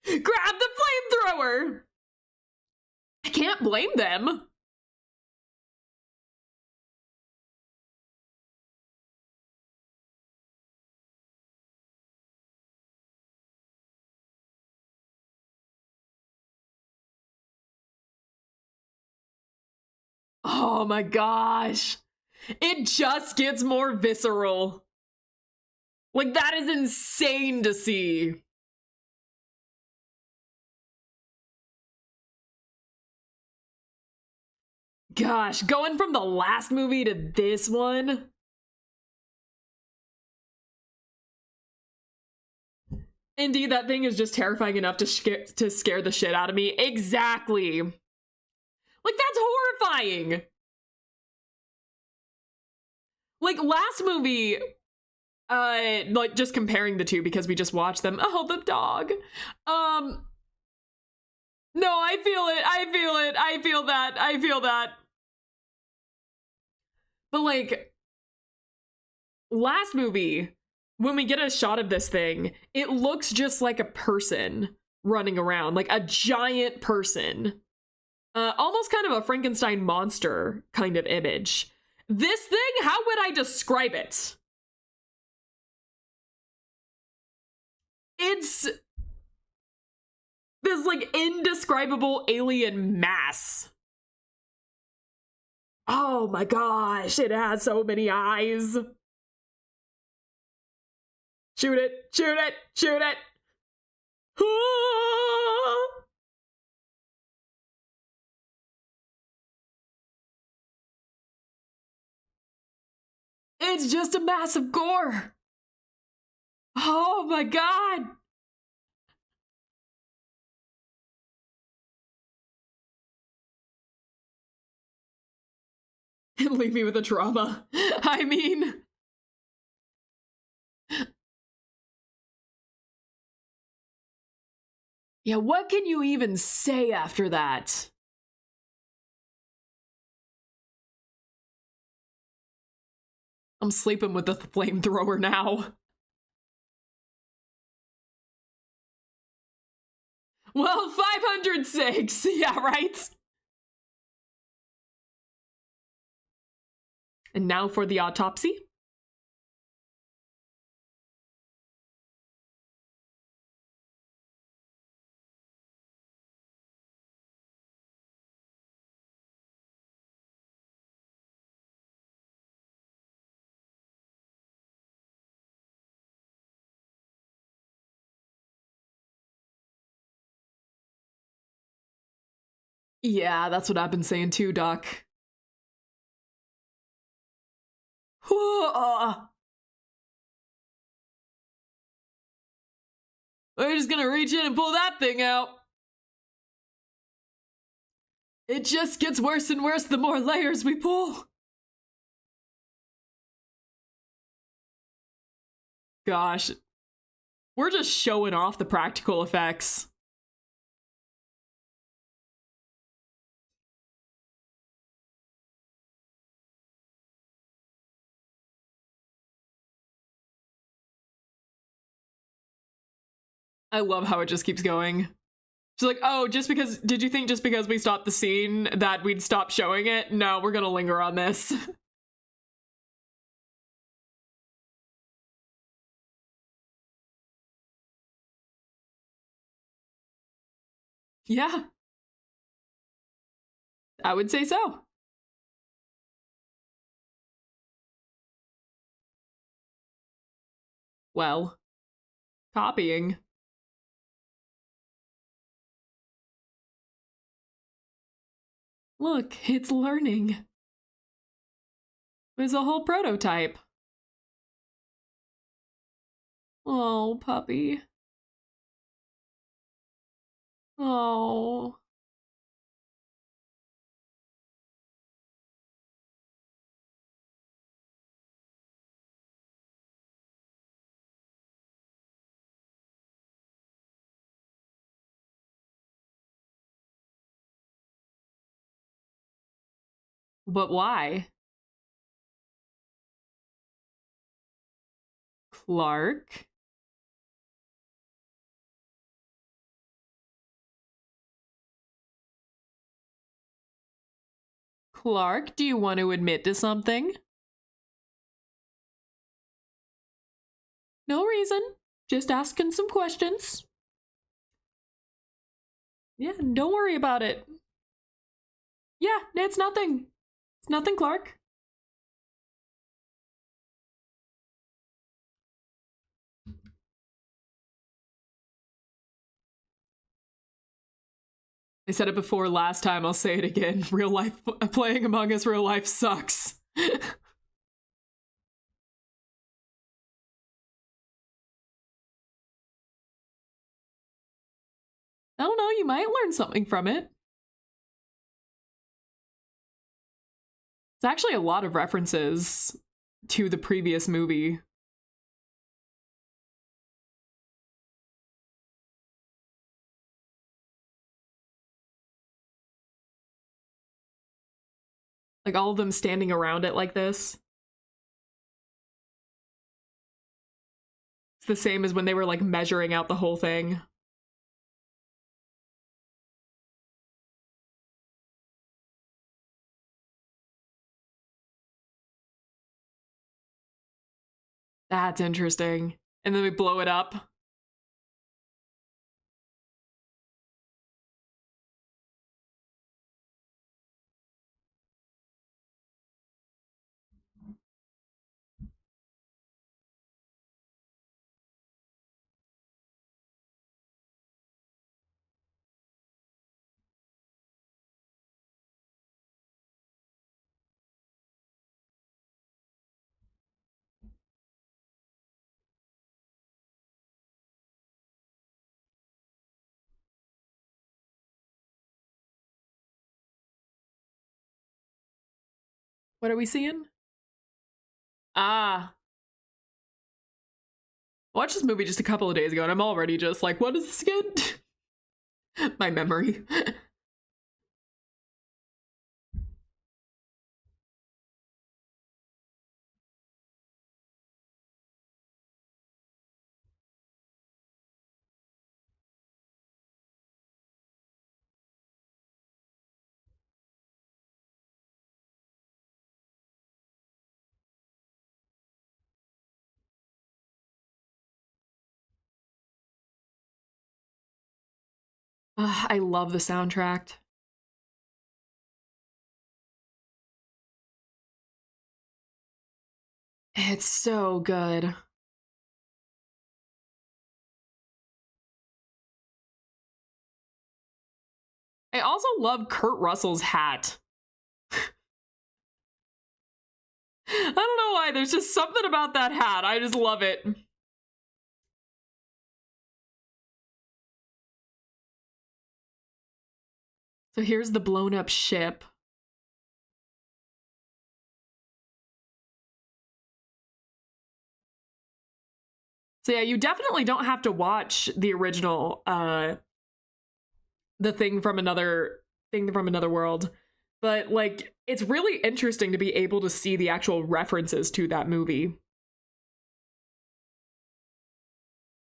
Grab the flamethrower! I can't blame them. Oh my gosh. It just gets more visceral. Like, that is insane to see. Gosh, going from the last movie to this one. Indeed, that thing is just terrifying enough to scare the shit out of me. Exactly. Like, that's horrifying. Like, last movie, like, just comparing the two because we just watched them. Oh, the dog. No, I feel it. I feel it. I feel that. I feel that. But, like, last movie, when we get a shot of this thing, it looks just like a person running around, like a giant person. Almost kind of a Frankenstein monster kind of image. This thing, how would I describe it? It's this, like, indescribable alien mass. Oh my gosh, it has so many eyes. Shoot it, shoot it, shoot it. It's just a mass of gore. Oh my god. Leave me with a trauma. I mean... Yeah, what can you even say after that? I'm sleeping with the flamethrower now. Well, 506, yeah, right? And now for the autopsy. Yeah, that's what I've been saying too, Doc. We're just gonna reach in and pull that thing out. It just gets worse and worse the more layers we pull. Gosh. We're just showing off the practical effects. I love how it just keeps going. She's like, oh, did you think just because we stopped the scene that we'd stop showing it? No, we're gonna linger on this. Yeah. I would say so. Well, copying. Look, it's learning. There's a whole prototype. Oh, puppy. Oh. But why? Clark? Clark, do you want to admit to something? No reason. Just asking some questions. Yeah, don't worry about it. Yeah, it's nothing. It's nothing, Clark. I said it before last time, I'll say it again. Real life, playing Among Us real life sucks. I don't know, you might learn something from it. It's actually a lot of references to the previous movie. Like all of them standing around it like this. It's the same as when they were like measuring out the whole thing. That's interesting. And then we blow it up. What are we seeing? Ah. I watched this movie just a couple of days ago and I'm already just like, what is this again? My memory. I love the soundtrack. It's so good. I also love Kurt Russell's hat. I don't know why, there's just something about that hat. I just love it. So here's the blown up ship. So yeah, you definitely don't have to watch the original the thing from another world. But like it's really interesting to be able to see the actual references to that movie.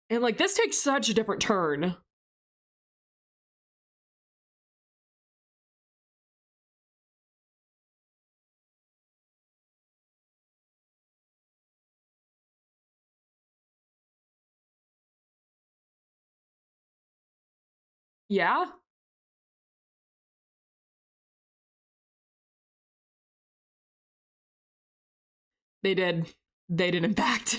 And like this takes such a different turn. Yeah? They did. They did in fact.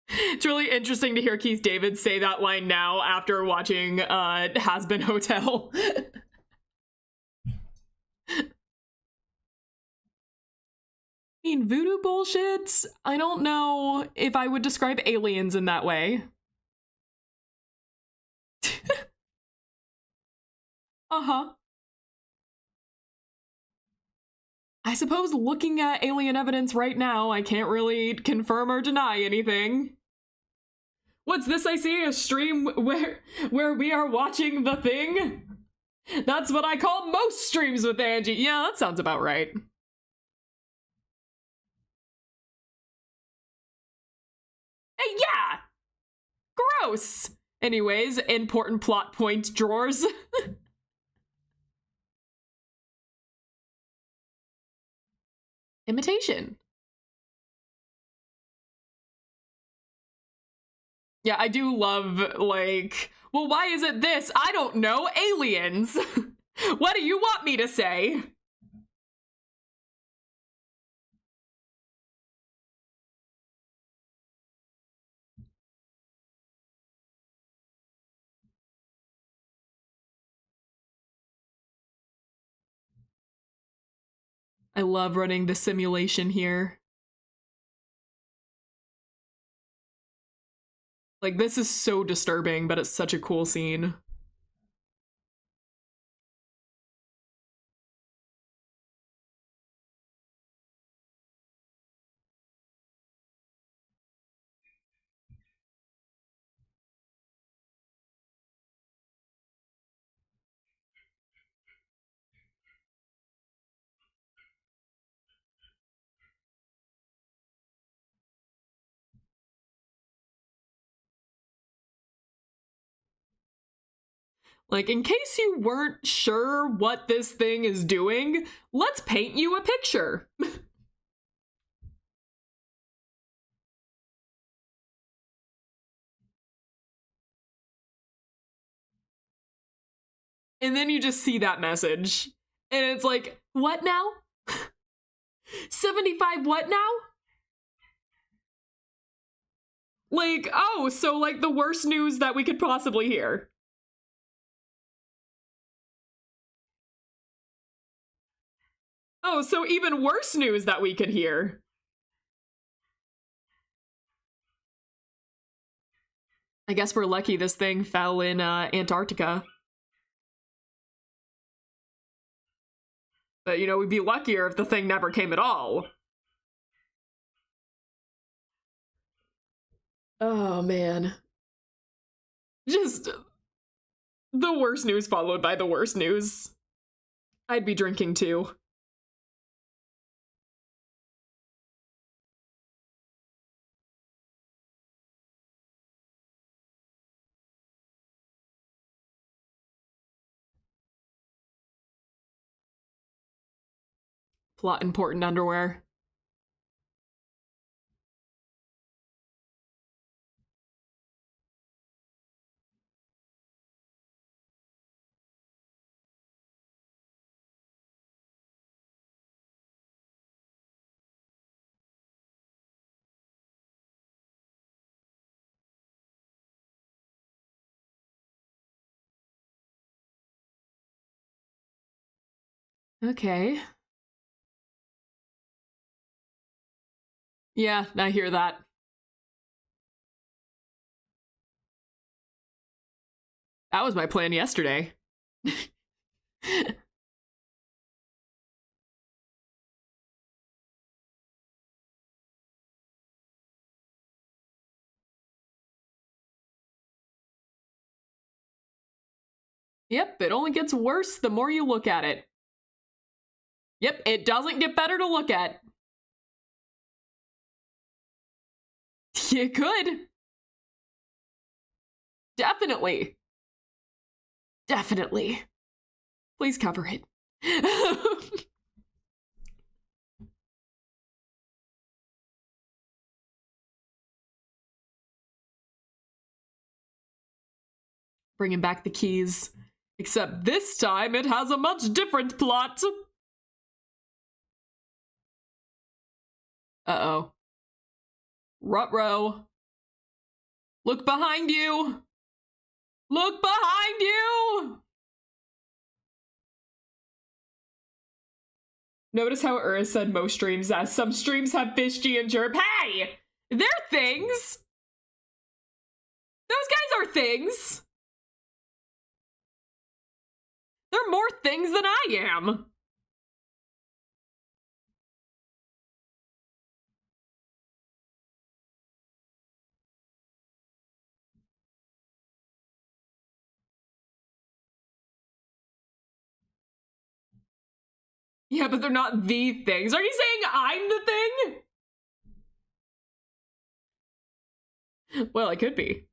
It's really interesting to hear Keith David say that line now after watching Has Been Hotel. I mean, voodoo bullshit? I don't know if I would describe aliens in that way. Uh-huh. I suppose looking at alien evidence right now, I can't really confirm or deny anything. What's this I see? A stream where we are watching The Thing? That's what I call most streams with Angie. Yeah, that sounds about right. Yeah! Gross! Anyways, important plot point drawers. Imitation. Yeah, I do love, like, well, why is it this? I don't know. Aliens. What do you want me to say? I love running the simulation here. Like, this is so disturbing, but it's such a cool scene. Like, in case you weren't sure what this thing is doing, let's paint you a picture. And then you just see that message. And it's like, what now? 75 what now? Like, oh, so like the worst news that we could possibly hear. Oh, so even worse news that we could hear. I guess we're lucky this thing fell in Antarctica. But, you know, we'd be luckier if the thing never came at all. Oh, man. Just the worst news followed by the worst news. I'd be drinking too. Plot important underwear. Okay. Yeah, I hear that. That was my plan yesterday. Yep, it only gets worse the more you look at it. Yep, it doesn't get better to look at. It could. Definitely. Definitely. Please cover it. Bringing back the keys. Except this time it has a much different plot. Uh-oh. Ruh-roh. Look behind you! Look behind you! Notice how Ura said most streams as some streams have fish, G, and Jerp. Hey! They're things! Those guys are things! They're more things than I am! Yeah, but they're not the things. Are you saying I'm the thing? Well, it could be.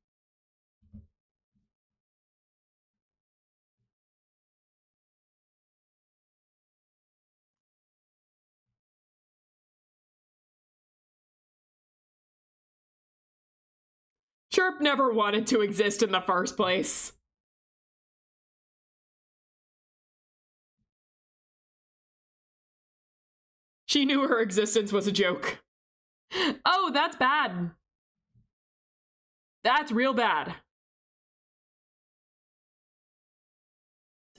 Chirp never wanted to exist in the first place. She knew her existence was a joke. Oh, that's bad. That's real bad.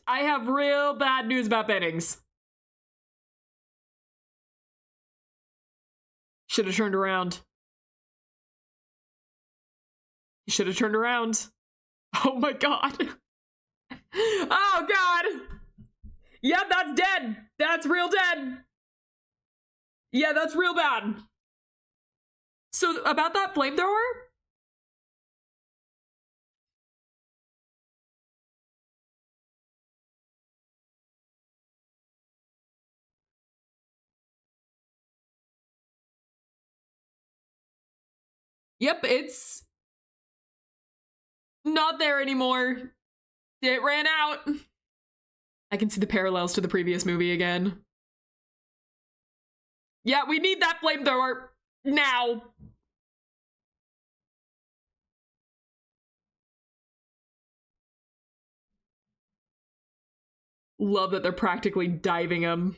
I have real bad news about Bennings. Should have turned around. You should have turned around. Oh my god. Oh god. Yeah, that's dead. That's real dead. Yeah, that's real bad. So about that flamethrower? Yep, it's not there anymore. It ran out. I can see the parallels to the previous movie again. Yeah, we need that flamethrower now. Love that they're practically diving him.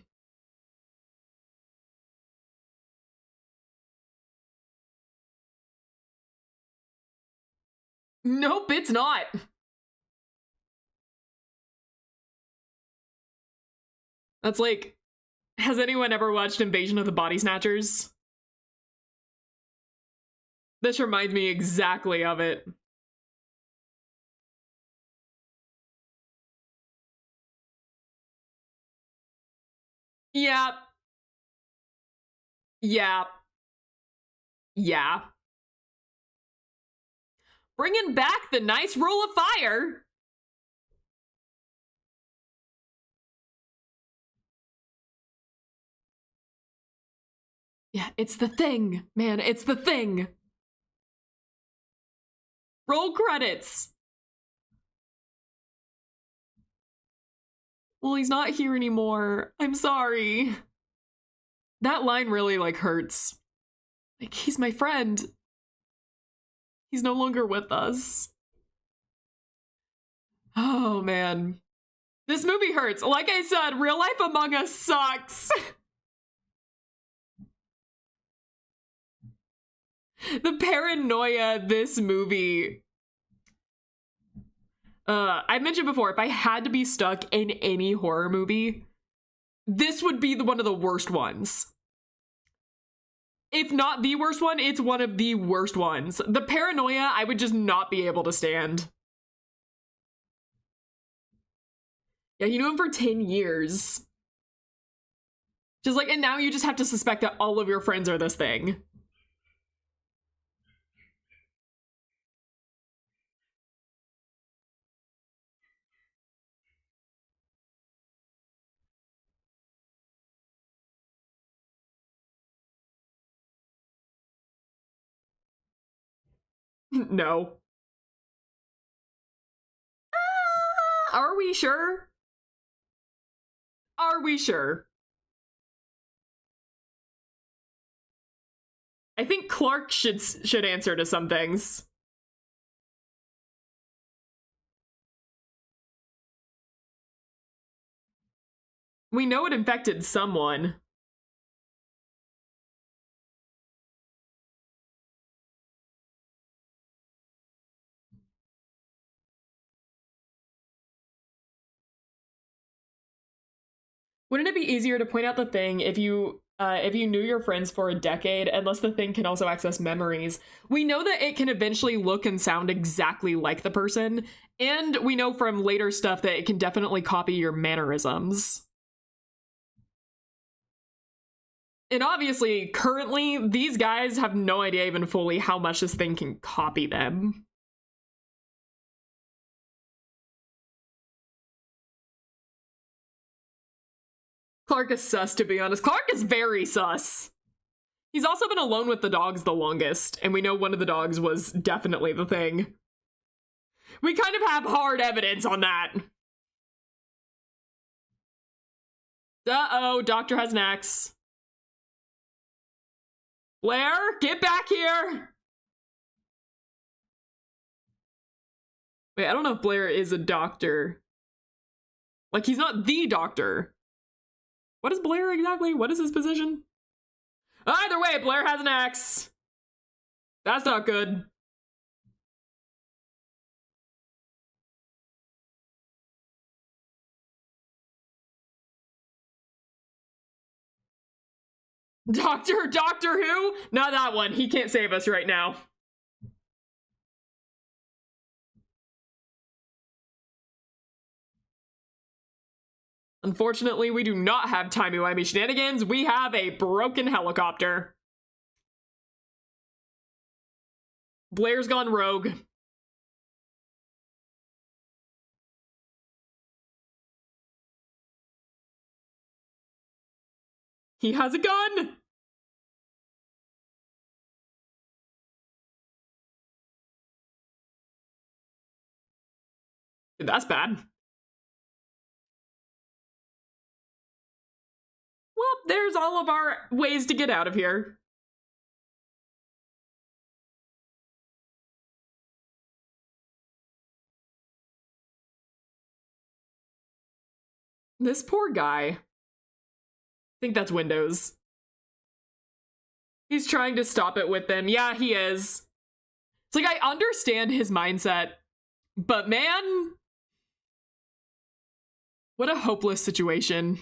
Nope, it's not. That's like, has anyone ever watched Invasion of the Body Snatchers? This reminds me exactly of it. Yeah. Yeah. Yeah. Bringing back the nice roll of fire. Yeah, it's the thing, man. It's the thing. Roll credits. Well, he's not here anymore. I'm sorry. That line really, like, hurts. Like, he's my friend. He's no longer with us. Oh, man. This movie hurts. Like I said, Real Life Among Us sucks. The paranoia this movie. I mentioned before, if I had to be stuck in any horror movie, this would be one of the worst ones. If not the worst one, it's one of the worst ones. The paranoia, I would just not be able to stand. Yeah, you knew him for 10 years. Just like, and now you just have to suspect that all of your friends are this thing. No. Are we sure? Are we sure? I think Clark should answer to some things. We know it infected someone. Wouldn't it be easier to point out the thing if you knew your friends for a decade, unless the thing can also access memories? We know that it can eventually look and sound exactly like the person, and we know from later stuff that it can definitely copy your mannerisms. And obviously, currently, these guys have no idea even fully how much this thing can copy them. Clark is sus, to be honest. Clark is very sus. He's also been alone with the dogs the longest, and we know one of the dogs was definitely the thing. We kind of have hard evidence on that. Uh-oh, Doctor has an axe. Blair, get back here! Wait, I don't know if Blair is a doctor. Like, he's not the doctor. What is Blair exactly? What is his position? Either way, Blair has an axe. That's not good. Doctor Who? Not that one. He can't save us right now. Unfortunately, we do not have timey-wimey shenanigans. We have a broken helicopter. Blair's gone rogue. He has a gun! That's bad. Well, there's all of our ways to get out of here. This poor guy. I think that's Windows. He's trying to stop it with them. Yeah, he is. It's like, I understand his mindset, but man, what a hopeless situation.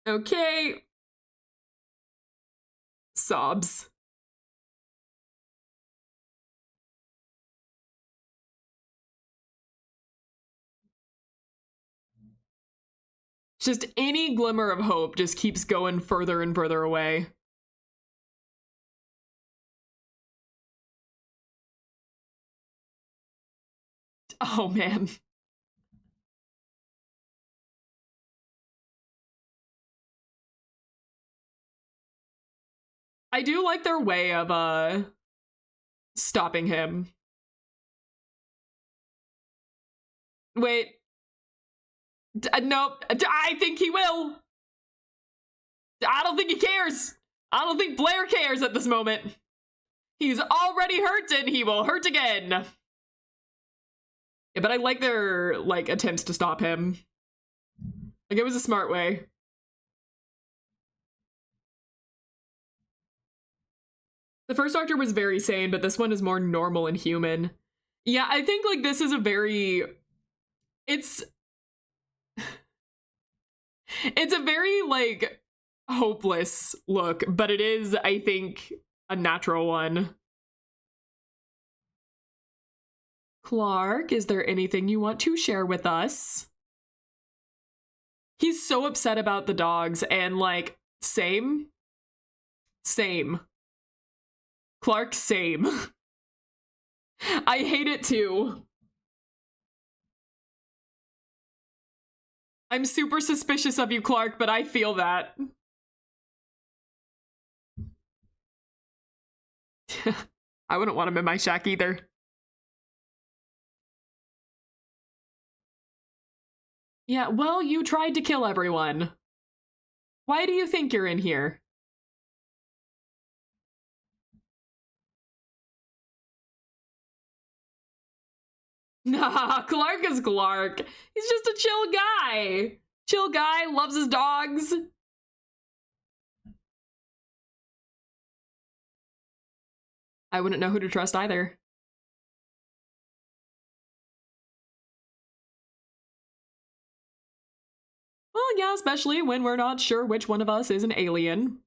Okay. Sobs. Just any glimmer of hope just keeps going further and further away. Oh man. I do like their way of stopping him. Wait. Nope. I think he will. I don't think he cares. I don't think Blair cares at this moment. He's already hurt and he will hurt again. Yeah, but I like their, like, attempts to stop him. Like, it was a smart way. The first Doctor was very sane, but this one is more normal and human. Yeah, I think, like, this is a very... It's a very, like, hopeless look, but it is, I think, a natural one. Clark, is there anything you want to share with us? He's so upset about the dogs, and, like, same. Clark, same. I hate it too. I'm super suspicious of you, Clark, but I feel that. I wouldn't want him in my shack either. Yeah, well, you tried to kill everyone. Why do you think you're in here? Nah, Clark is Clark. He's just a chill guy. Chill guy, loves his dogs. I wouldn't know who to trust either. Well, yeah, especially when we're not sure which one of us is an alien.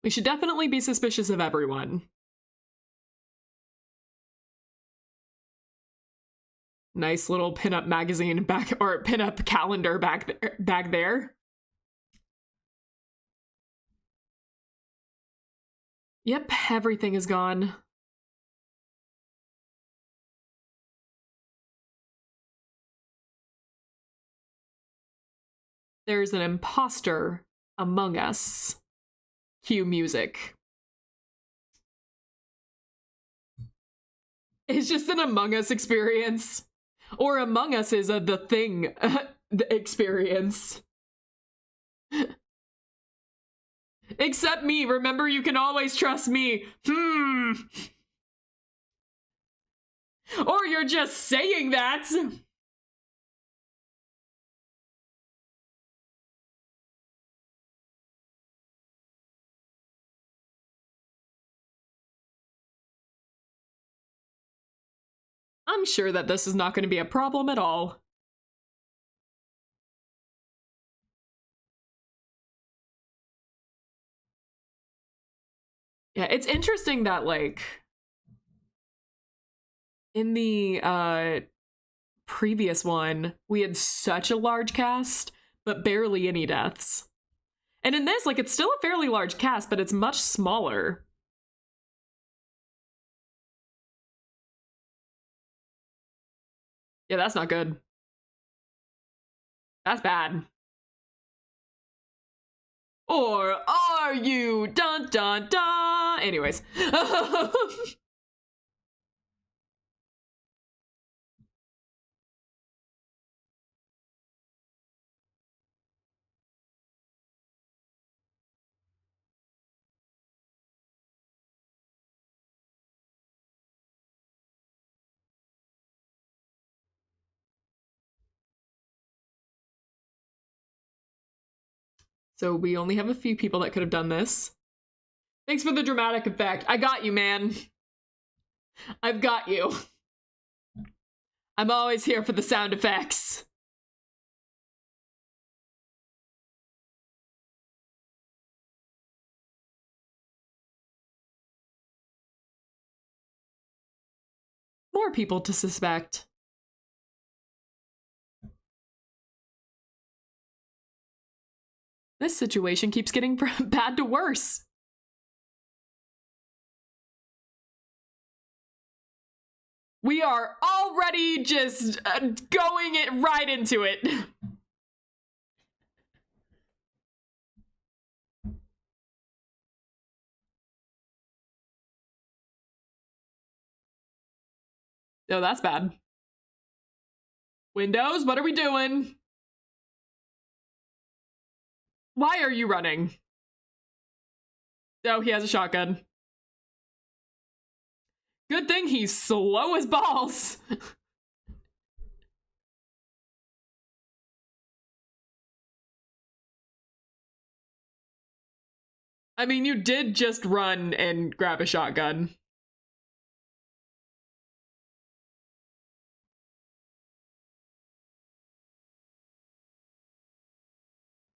We should definitely be suspicious of everyone. Nice little pinup magazine back, or pinup calendar back there. Yep, everything is gone. There's an imposter among us. Cue music. It's just an Among Us experience. Or Among Us is a The Thing experience. Except me. Remember, you can always trust me. Or you're just saying that. I'm sure that this is not going to be a problem at all. Yeah, it's interesting that, like, in the previous one, we had such a large cast, but barely any deaths. And in this, like, it's still a fairly large cast, but it's much smaller. Yeah, that's not good. That's bad. Or are you? Dun dun dun! Anyways. So we only have a few people that could have done this. Thanks for the dramatic effect. I got you, man. I've got you. I'm always here for the sound effects. More people to suspect. This situation keeps getting bad to worse. We are already just going it right into it. No, that's bad. Windows, what are we doing? Why are you running? Oh, he has a shotgun. Good thing he's slow as balls. I mean, you did just run and grab a shotgun.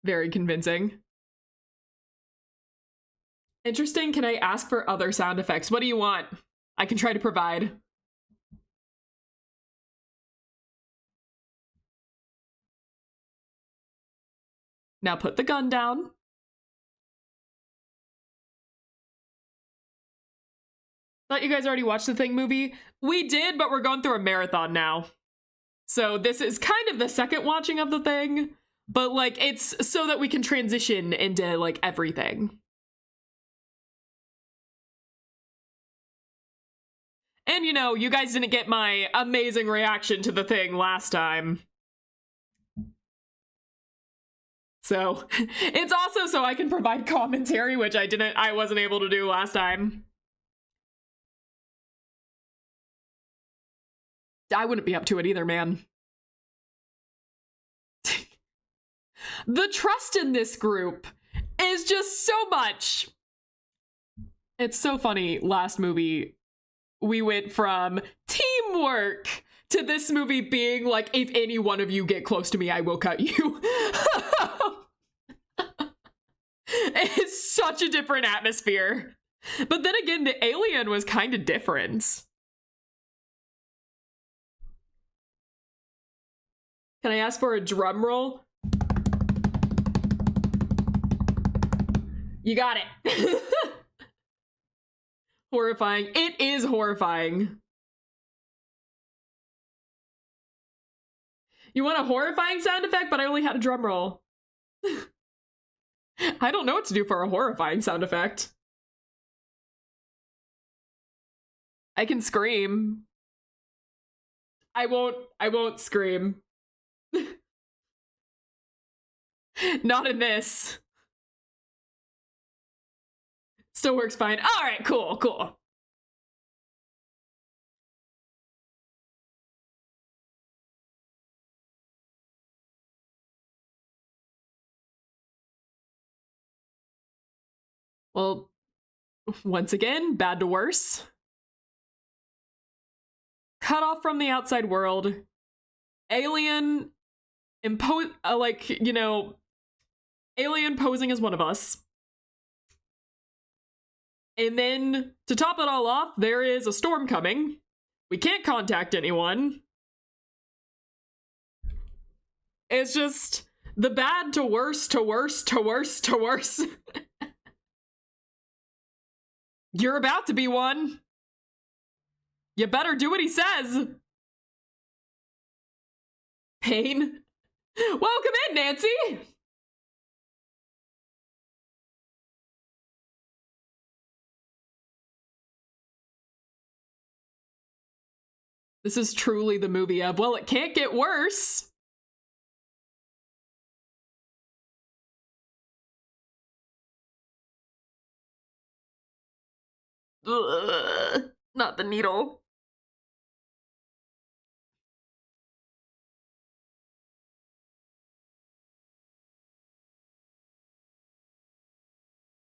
Very convincing. Interesting. Can I ask for other sound effects? What do you want? I can try to provide. Now put the gun down. Thought you guys already watched the Thing movie? We did, but we're going through a marathon now. So this is kind of the second watching of the Thing, but like it's so that we can transition into like everything. And you know, you guys didn't get my amazing reaction to the Thing last time. So it's also so I can provide commentary, which I wasn't able to do last time. I wouldn't be up to it either, man. The trust in this group is just so much. It's so funny. Last movie, we went from teamwork to this movie being like, if any one of you get close to me, I will cut you. It's such a different atmosphere. But then again, the alien was kind of different. Can I ask for a drum roll? You got it. Horrifying. It is horrifying. You want a horrifying sound effect, but I only had a drum roll. I don't know what to do for a horrifying sound effect. I can scream. I won't scream. Not in this. Still works fine. All right, cool. Well, once again, bad to worse. Cut off from the outside world. Alien alien posing as one of us. And then, to top it all off, there is a storm coming. We can't contact anyone. It's just the bad to worse to worse to worse to worse. You're about to be one. You better do what he says. Pain. Welcome in, Nancy. This is truly the movie of, well, it can't get worse. Ugh, not the needle.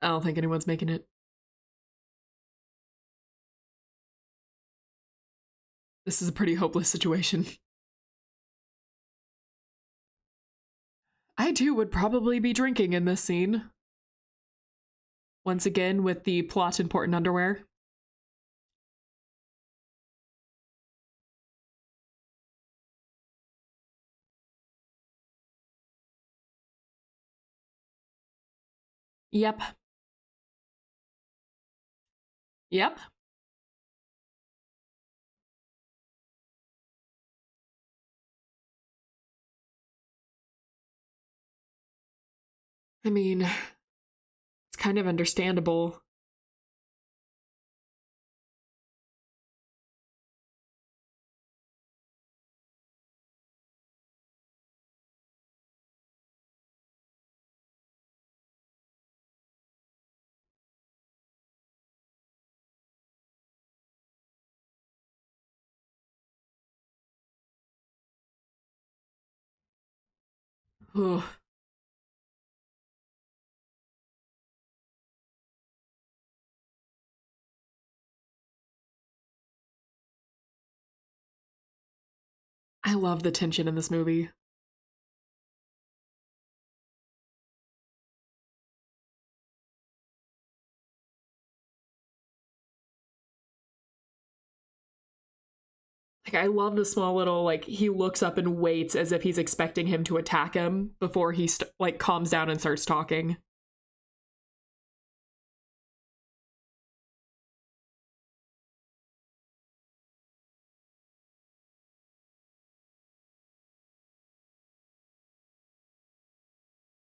I don't think anyone's making it. This is a pretty hopeless situation. I too would probably be drinking in this scene. Once again, with the plot important underwear. Yep. Yep. I mean, it's kind of understandable. Ugh. I love the tension in this movie. Like, I love the small little, like, he looks up and waits as if he's expecting him to attack him before he, like, calms down and starts talking.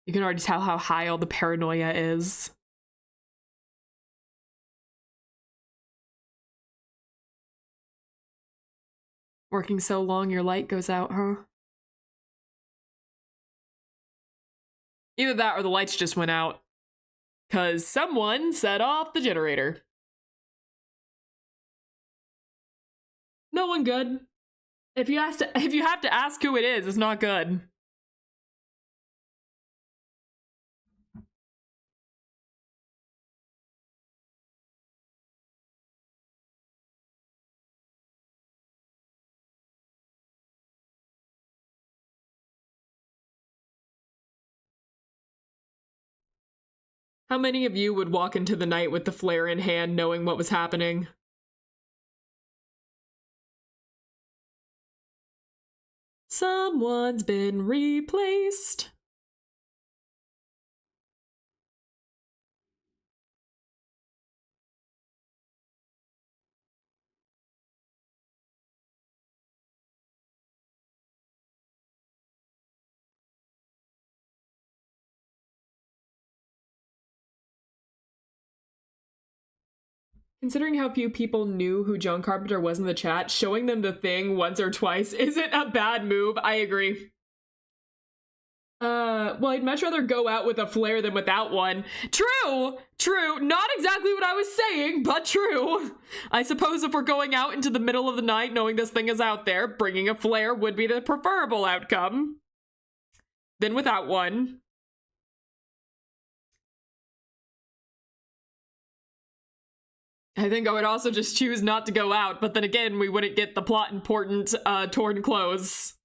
You can already tell how high all the paranoia is. Working so long, your light goes out, huh? Either that or the lights just went out. Because someone set off the generator. No one good. If you have to ask who it is, it's not good. How many of you would walk into the night with the flare in hand knowing what was happening? Someone's been replaced. Considering how few people knew who John Carpenter was in the chat, showing them the thing once or twice isn't a bad move. I agree. Well, I'd much rather go out with a flare than without one. True! True. Not exactly what I was saying, but true. I suppose if we're going out into the middle of the night knowing this thing is out there, bringing a flare would be the preferable outcome. Than without one. I think I would also just choose not to go out, but then again, we wouldn't get the plot important, torn clothes.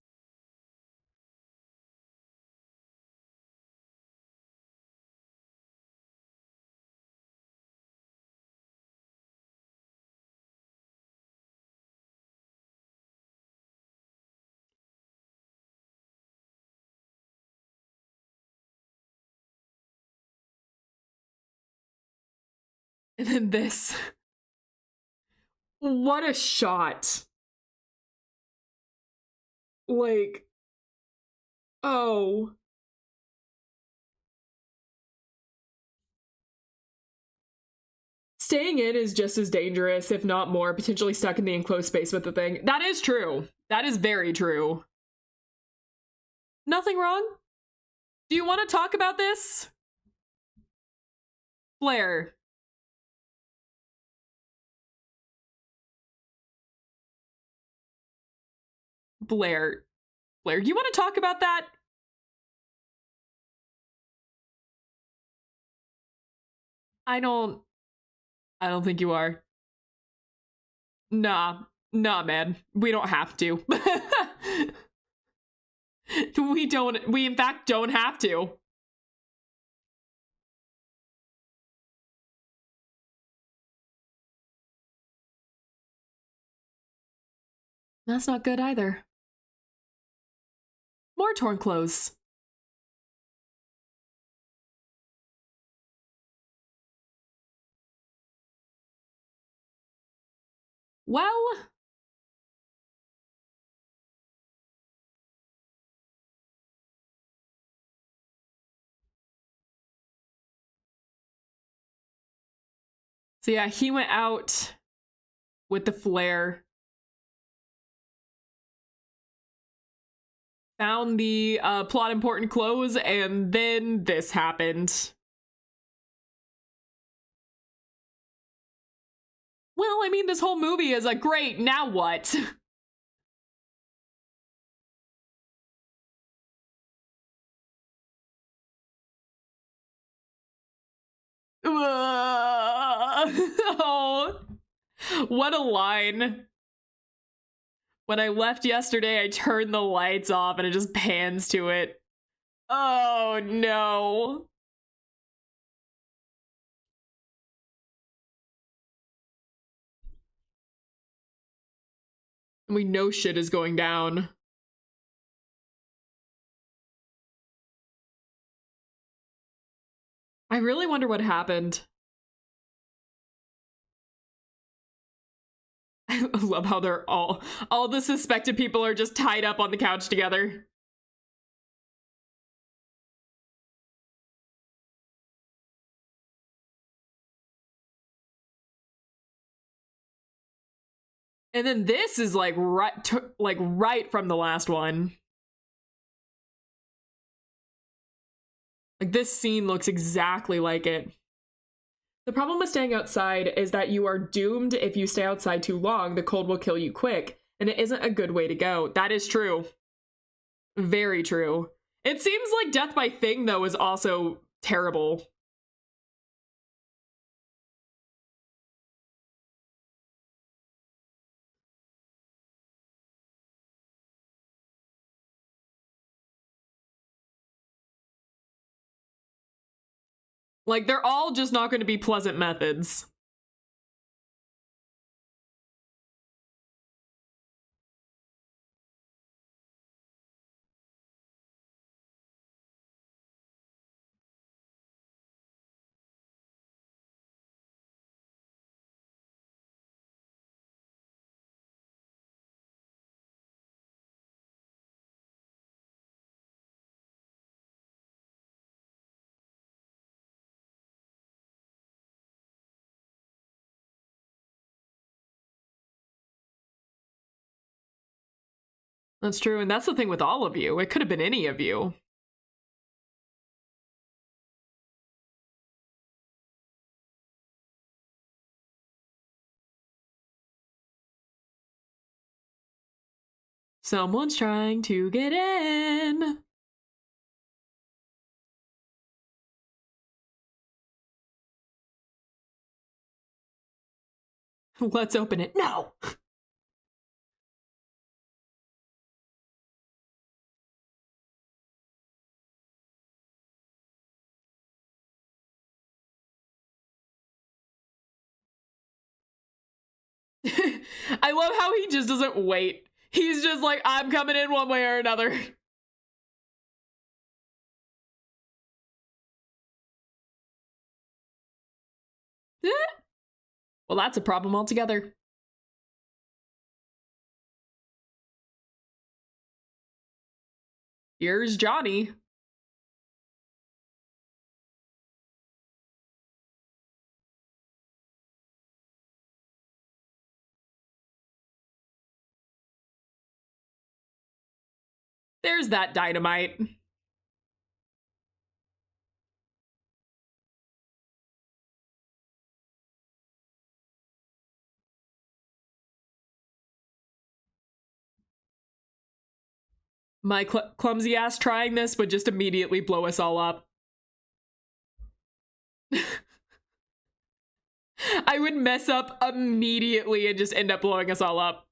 And then this. What a shot. Like, oh. Staying in is just as dangerous, if not more, potentially stuck in the enclosed space with the thing. That is true. That is very true. Nothing wrong? Do you want to talk about this? Blair. Blair. Blair, you want to talk about that? I don't I don't think you are. Nah. Nah, man. We don't have to. We in fact don't have to. That's not good either. More torn clothes. Well, so yeah, he went out with the flare, found the plot important clothes, and then this happened. Well, I mean, this whole movie is like, great, now what? Oh, what a line. When I left yesterday, I turned the lights off and it just pans to it. Oh no. We know shit is going down. I really wonder what happened. I love how they're all the suspected people are just tied up on the couch together. And then this is like right from the last one. Like this scene looks exactly like it. The problem with staying outside is that you are doomed if you stay outside too long. The cold will kill you quick, and it isn't a good way to go. That is true. Very true. It seems like death by thing, though, is also terrible. Like, they're all just not going to be pleasant methods. That's true, and that's the thing with all of you. It could have been any of you. Someone's trying to get in. Let's open it. No! I love how he just doesn't wait. He's just like, I'm coming in one way or another. Well, that's a problem altogether. Here's Johnny. There's that dynamite. My clumsy ass trying this would just immediately blow us all up. I would mess up immediately and just end up blowing us all up.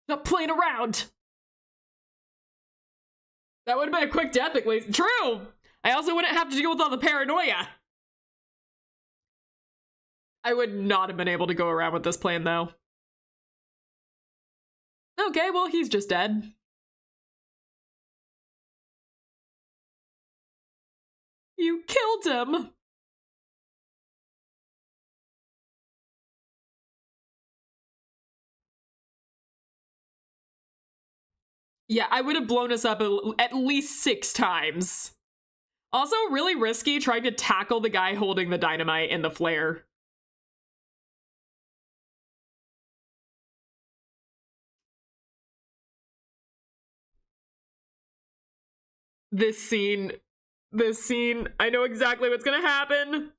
Not playing around. That would have been a quick death at least. True! I also wouldn't have to deal with all the paranoia. I would not have been able to go around with this plan, though. Okay, well, he's just dead. You killed him! Yeah, I would have blown us up at least 6 times. Also, really risky trying to tackle the guy holding the dynamite in the flare. This scene, I know exactly what's gonna happen.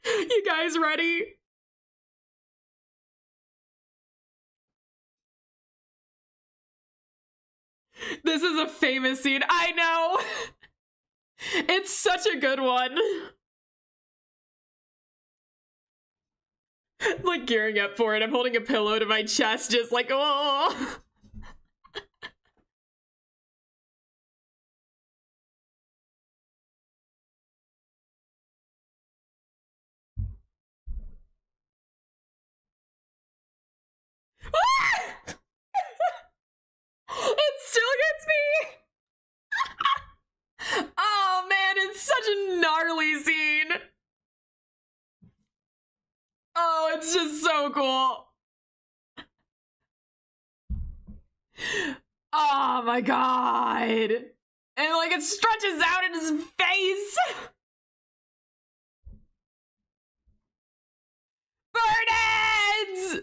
You guys ready? This is a famous scene. I know. It's such a good one. Like gearing up for it. I'm holding a pillow to my chest, just like, oh. It still gets me. Oh man, it's such a gnarly scene. Oh, it's just so cool. Oh my god. And like it stretches out in his face. Burnens!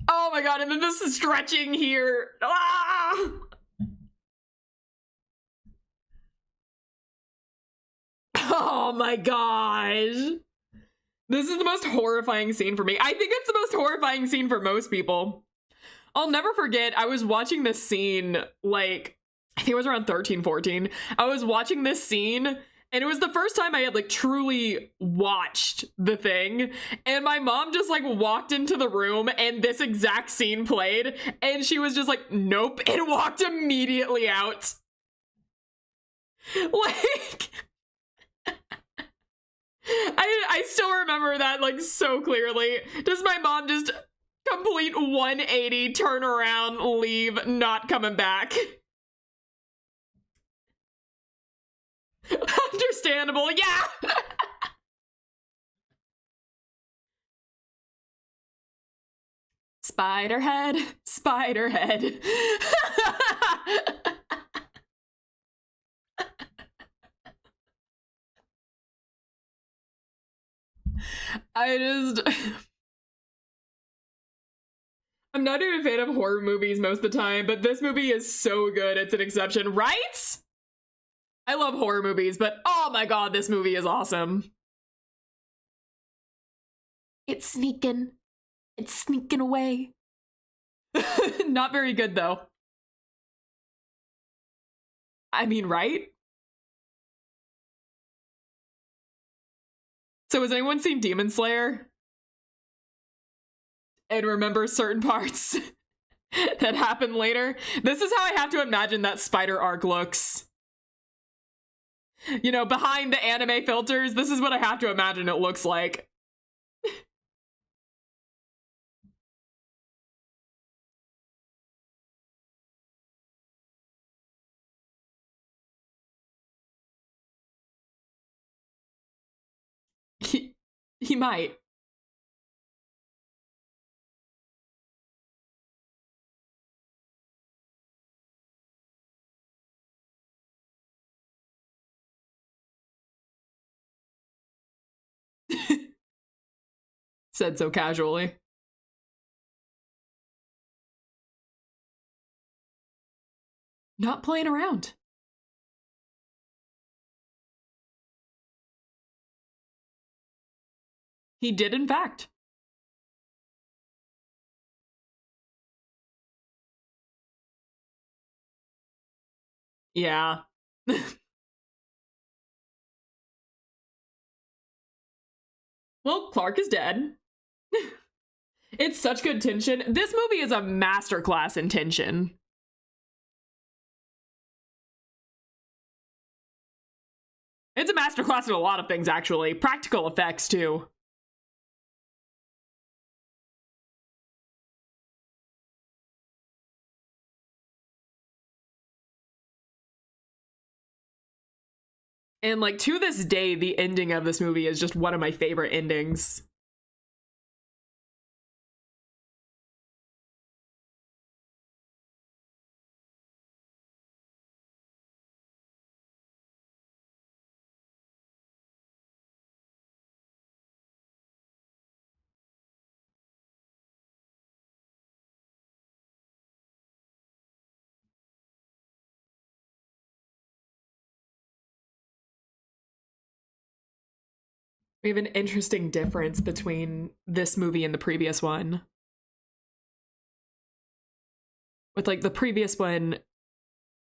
Oh my god, and then this is stretching here. Ah! Oh my gosh. This is the most horrifying scene for me. I think it's the most horrifying scene for most people. I'll never forget, I was watching this scene, like, I think it was around 13, 14. I was watching this scene, and it was the first time I had, like, truly watched The Thing. And my mom just, like, walked into the room, and this exact scene played. And she was just like, nope, and walked immediately out. Like... I still remember that, like, so clearly. Does my mom just complete 180, turn around, leave, not coming back? Understandable, yeah! Spiderhead, Spiderhead. I'm not even a fan of horror movies most of the time, but this movie is so good, it's an exception, right? I love horror movies, but oh my god, this movie is awesome. It's sneaking away. Not very good, though. I mean, right? So has anyone seen Demon Slayer? And remember certain parts that happen later? This is how I have to imagine that spider arc looks. You know, behind the anime filters, this is what I have to imagine it looks like. He might. Said so casually. Not playing around. He did, in fact. Yeah. Well, Clark is dead. It's such good tension. This movie is a masterclass in tension. It's a masterclass in a lot of things, actually. Practical effects, too. And, like, to this day, the ending of this movie is just one of my favorite endings. We have an interesting difference between this movie and the previous one. With, like, the previous one,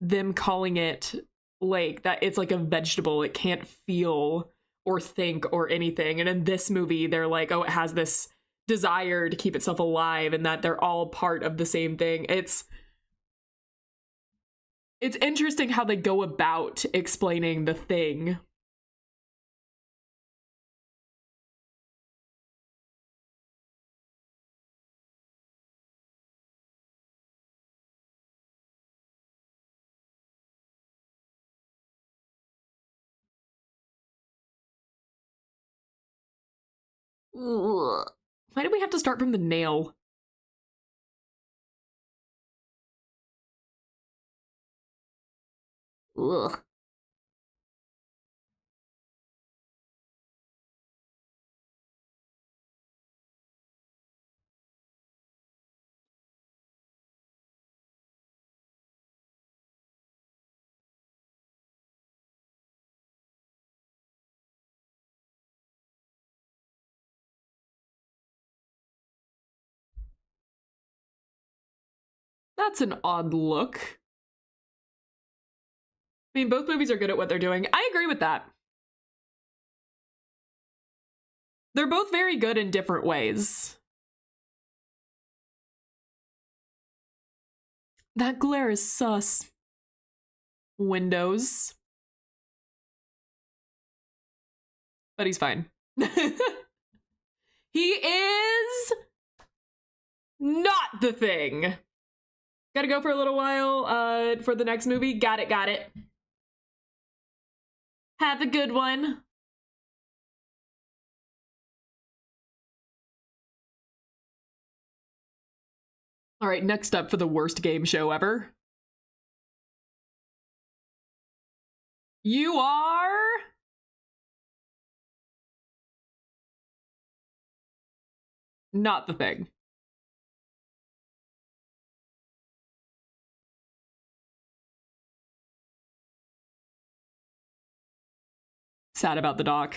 them calling it, like, that it's like a vegetable. It can't feel or think or anything. And in this movie, they're like, oh, it has this desire to keep itself alive and that they're all part of the same thing. It's interesting how they go about explaining the thing. Ugh. Why did we have to start from the nail? Ugh. That's an odd look. I mean, both movies are good at what they're doing. I agree with that. They're both very good in different ways. That glare is sus. Windows. But he's fine. He is not the thing. Gotta go for a little while for the next movie. Got it, got it. Have a good one. All right, next up for the worst game show ever. You are... not the thing. Sad about the doc.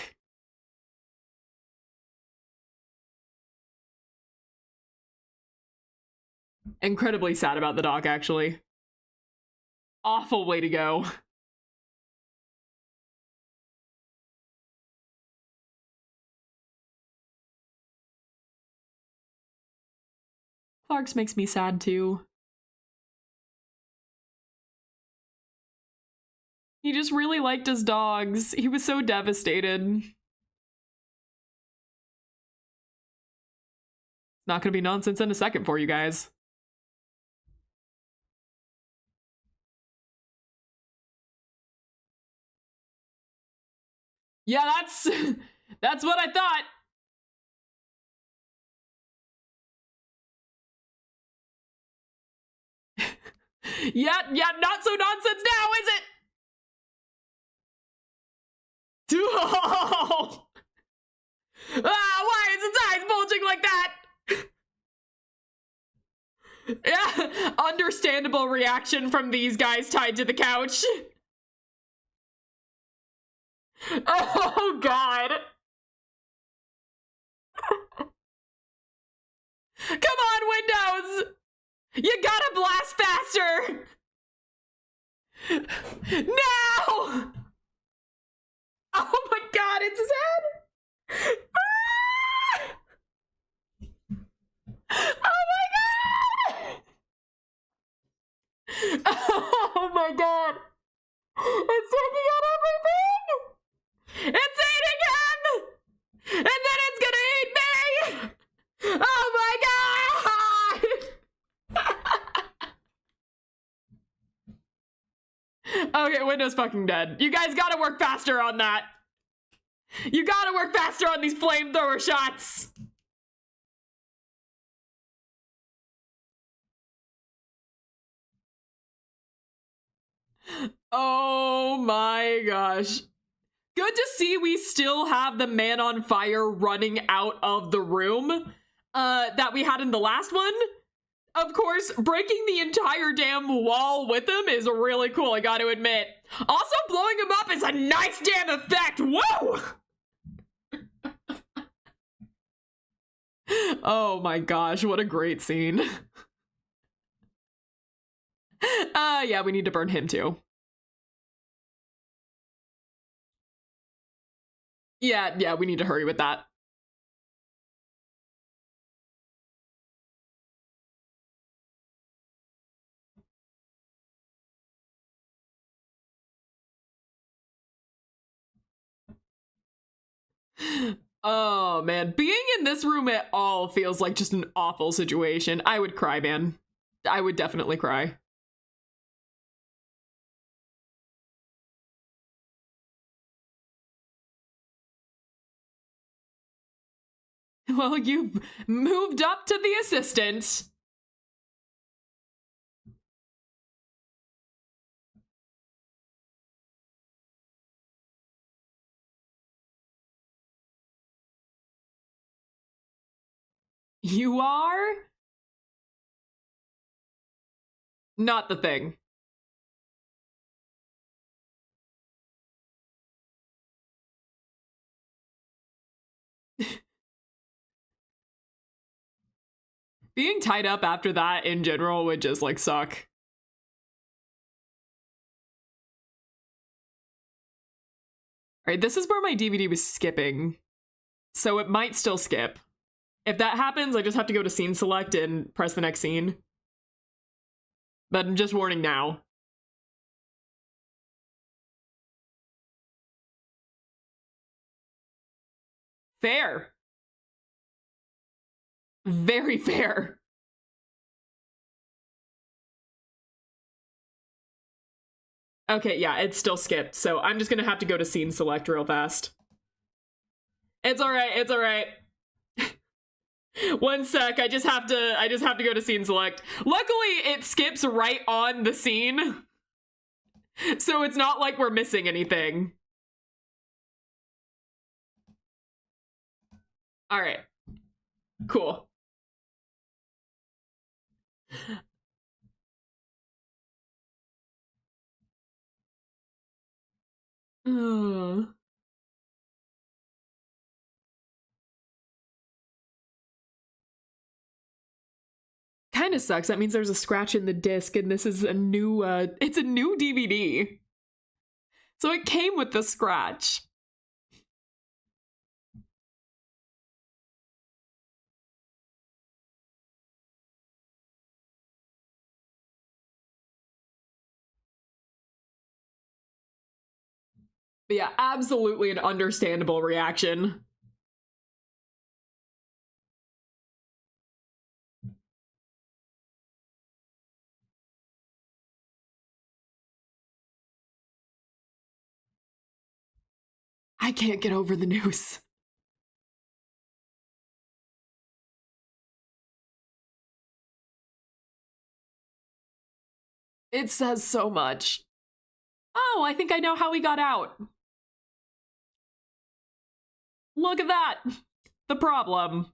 Incredibly sad about the doc, actually. Awful way to go. Clark's makes me sad too. He just really liked his dogs. He was so devastated. It's not gonna be nonsense in a second for you guys. Yeah, that's what I thought. Yeah, not so nonsense now, is it? Oh! Ah, why is its eyes bulging like that? Yeah, understandable reaction from these guys tied to the couch. Oh, God. Come on, Windows! You gotta blast faster! No! Oh my God, it's his head! Ah! Oh my God! Oh my God! It's taking out everything! It's eating him! And then it's gonna eat me! Oh my God! Okay, Windows fucking dead. You guys gotta work faster on that. You gotta work faster on these flamethrower shots. Oh my gosh. Good to see we still have the man on fire running out of the room that we had in the last one. Of course, breaking the entire damn wall with him is really cool, I gotta admit. Also, blowing him up is a nice damn effect. Whoa! Oh my gosh, what a great scene. Yeah, we need to burn him too. Yeah, we need to hurry with that. Oh man, being in this room at all feels like just an awful situation. I would cry, man. I would definitely cry. Well, you've moved up to the assistant. You are? Not the thing. Being tied up after that in general would just like suck. All right, this is where my DVD was skipping, so it might still skip. If that happens, I just have to go to scene select and press the next scene. But I'm just warning now. Fair. Very fair. Okay, yeah, it's still skipped, so I'm just gonna have to go to scene select real fast. It's alright, it's alright. One sec, I just have to go to scene select. Luckily, it skips right on the scene. So it's not like we're missing anything. Alright. Cool. Kind of sucks. That means there's a scratch in the disc, and this is a new, it's a new DVD. So it came with the scratch. But yeah, absolutely an understandable reaction. I can't get over the news. It says so much. Oh, I think I know how he got out. Look at that. The problem.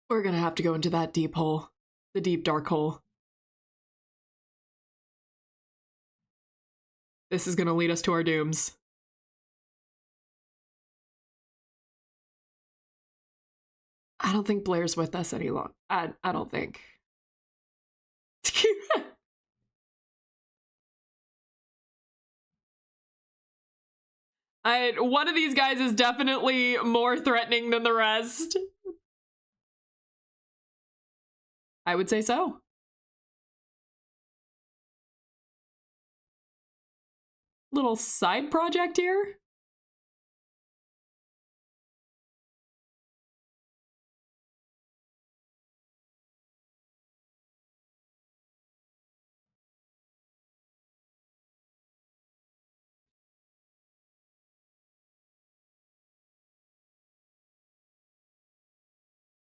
We're gonna have to go into that deep hole. The deep, dark hole. This is gonna lead us to our dooms. I don't think Blair's with us any longer. I don't think. One of these guys is definitely more threatening than the rest. I would say so. Little side project here.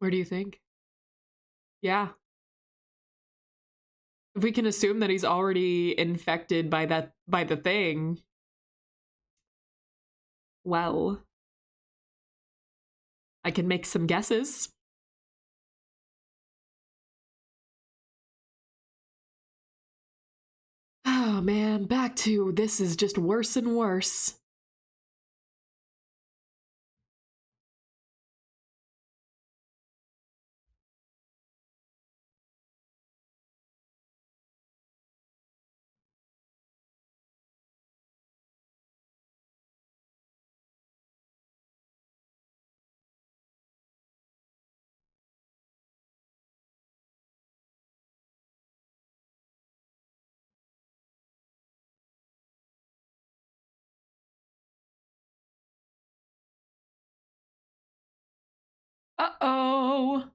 Where do you think? Yeah. If we can assume that he's already infected by the thing, well, I can make some guesses. Oh man, back to this is just worse and worse. Uh-oh.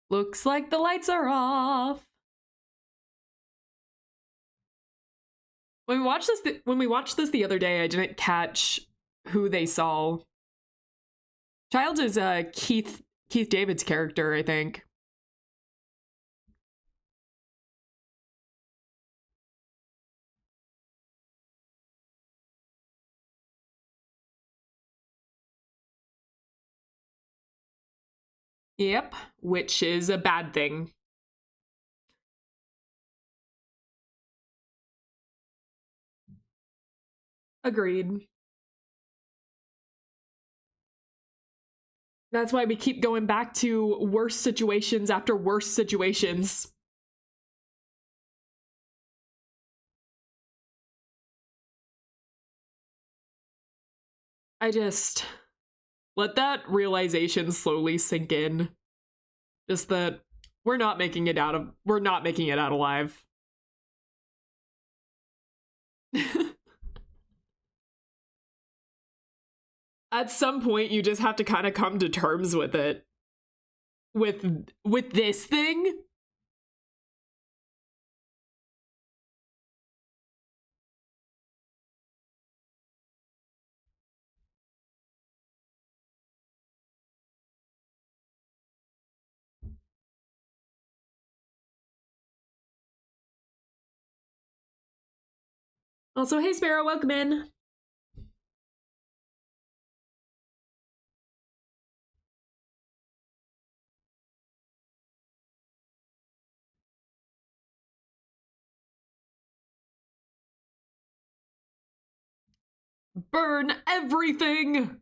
Looks like the lights are off. When we watched this the other day, I didn't catch who they saw. Childs is Keith David's character, I think. Yep, which is a bad thing. Agreed. That's why we keep going back to worse situations after worse situations. I just let that realization slowly sink in. Just that we're not making it out alive. At some point you just have to kind of come to terms with it. With this thing. Also, hey Sparrow, welcome in. Burn everything!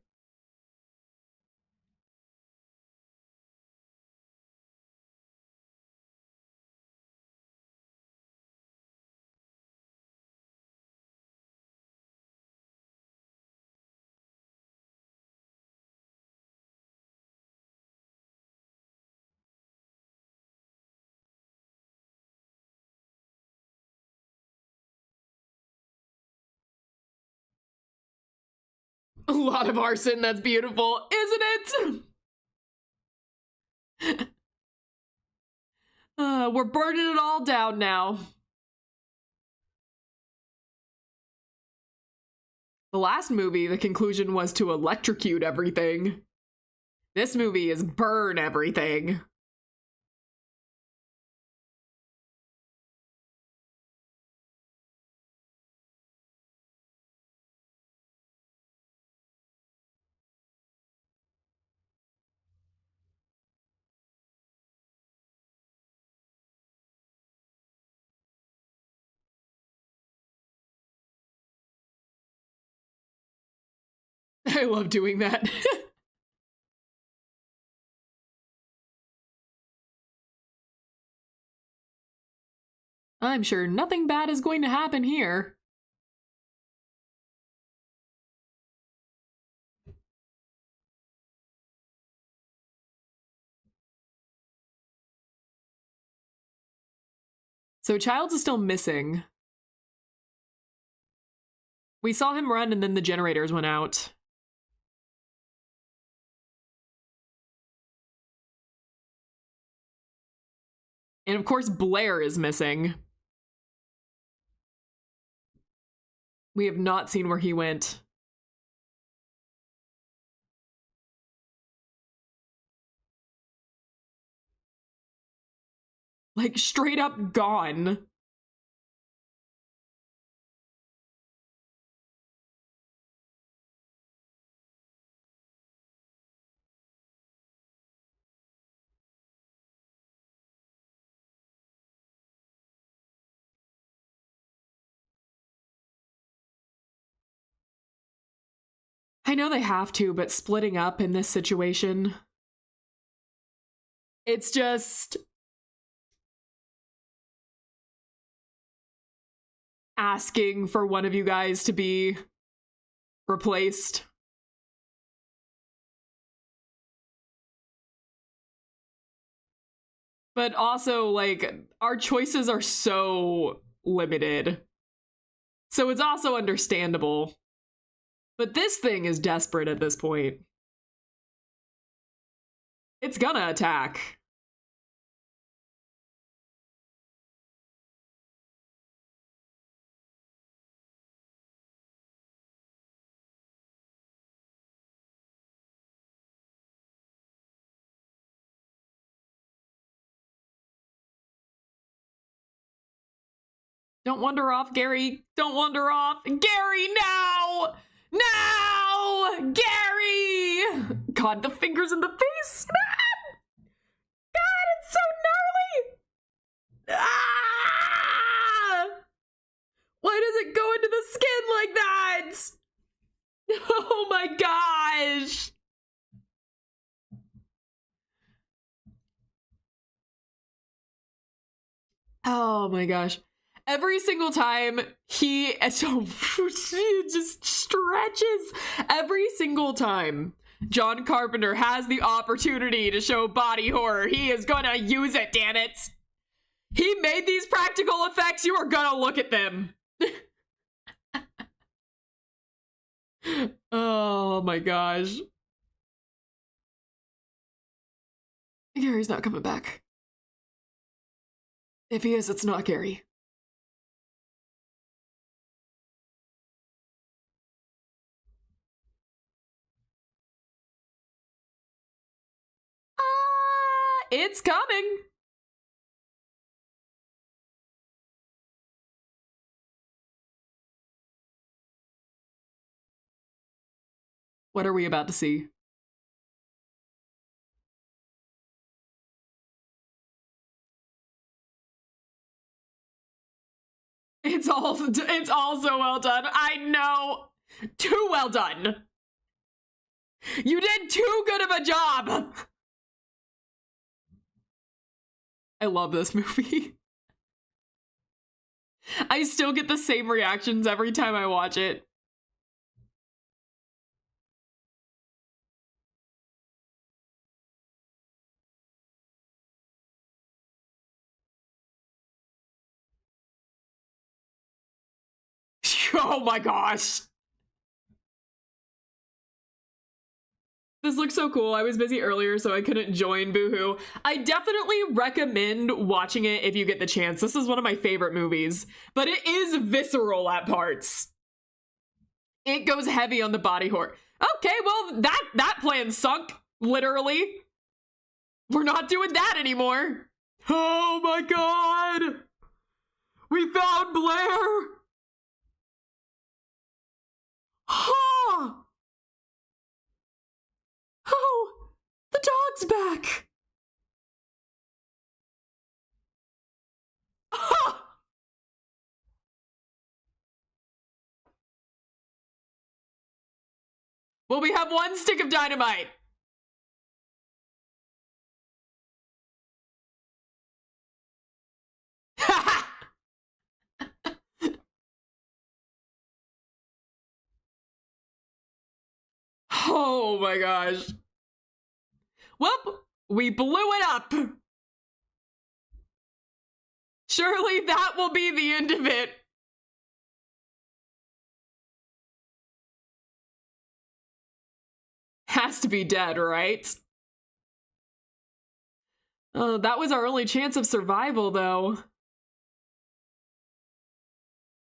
A lot of arson, that's beautiful, isn't it? We're burning it all down now. The last movie, the conclusion was to electrocute everything. This movie is burn everything. I love doing that. I'm sure nothing bad is going to happen here. So Childs is still missing. We saw him run and then the generators went out. And of course, Blair is missing. We have not seen where he went. Like, straight up gone. I know they have to, but splitting up in this situation, it's just asking for one of you guys to be replaced. But also, like, our choices are so limited. So it's also understandable. But this thing is desperate at this point. It's gonna attack. Don't wander off, Gary. Don't wander off. Gary, now! Now! Gary! God, the fingers in the face! God, it's so gnarly! Ah! Why does it go into the skin like that? Oh my gosh! Oh my gosh. Every single time he just stretches. Every single time John Carpenter has the opportunity to show body horror, he is gonna use it, damn it. He made these practical effects, you are gonna look at them. Oh my gosh. Gary's not coming back. If he is, it's not Gary. It's coming. What are we about to see? It's all so well done. I know. Too well done. You did too good of a job. I love this movie. I still get the same reactions every time I watch it. Oh my gosh. This looks so cool. I was busy earlier, so I couldn't join Boohoo. I definitely recommend watching it if you get the chance. This is one of my favorite movies, but it is visceral at parts. It goes heavy on the body horror. Okay, well, that plan sunk, literally. We're not doing that anymore. Oh my god! We found Blair! Huh! Oh, the dog's back! Huh! Well, we have one stick of dynamite. Oh my gosh. Well, we blew it up. Surely that will be the end of it. Has to be dead, right? Oh, that was our only chance of survival, though.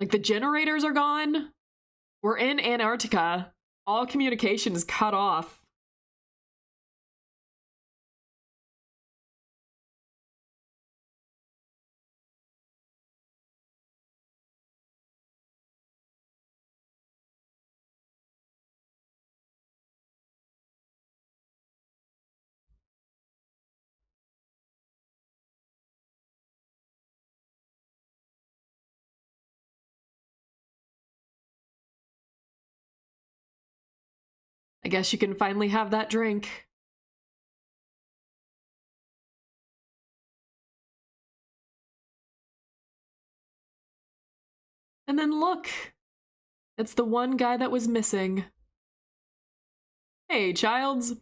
Like, the generators are gone. We're in Antarctica. All communication is cut off. I guess you can finally have that drink. And then look, it's the one guy that was missing. Hey, Childs.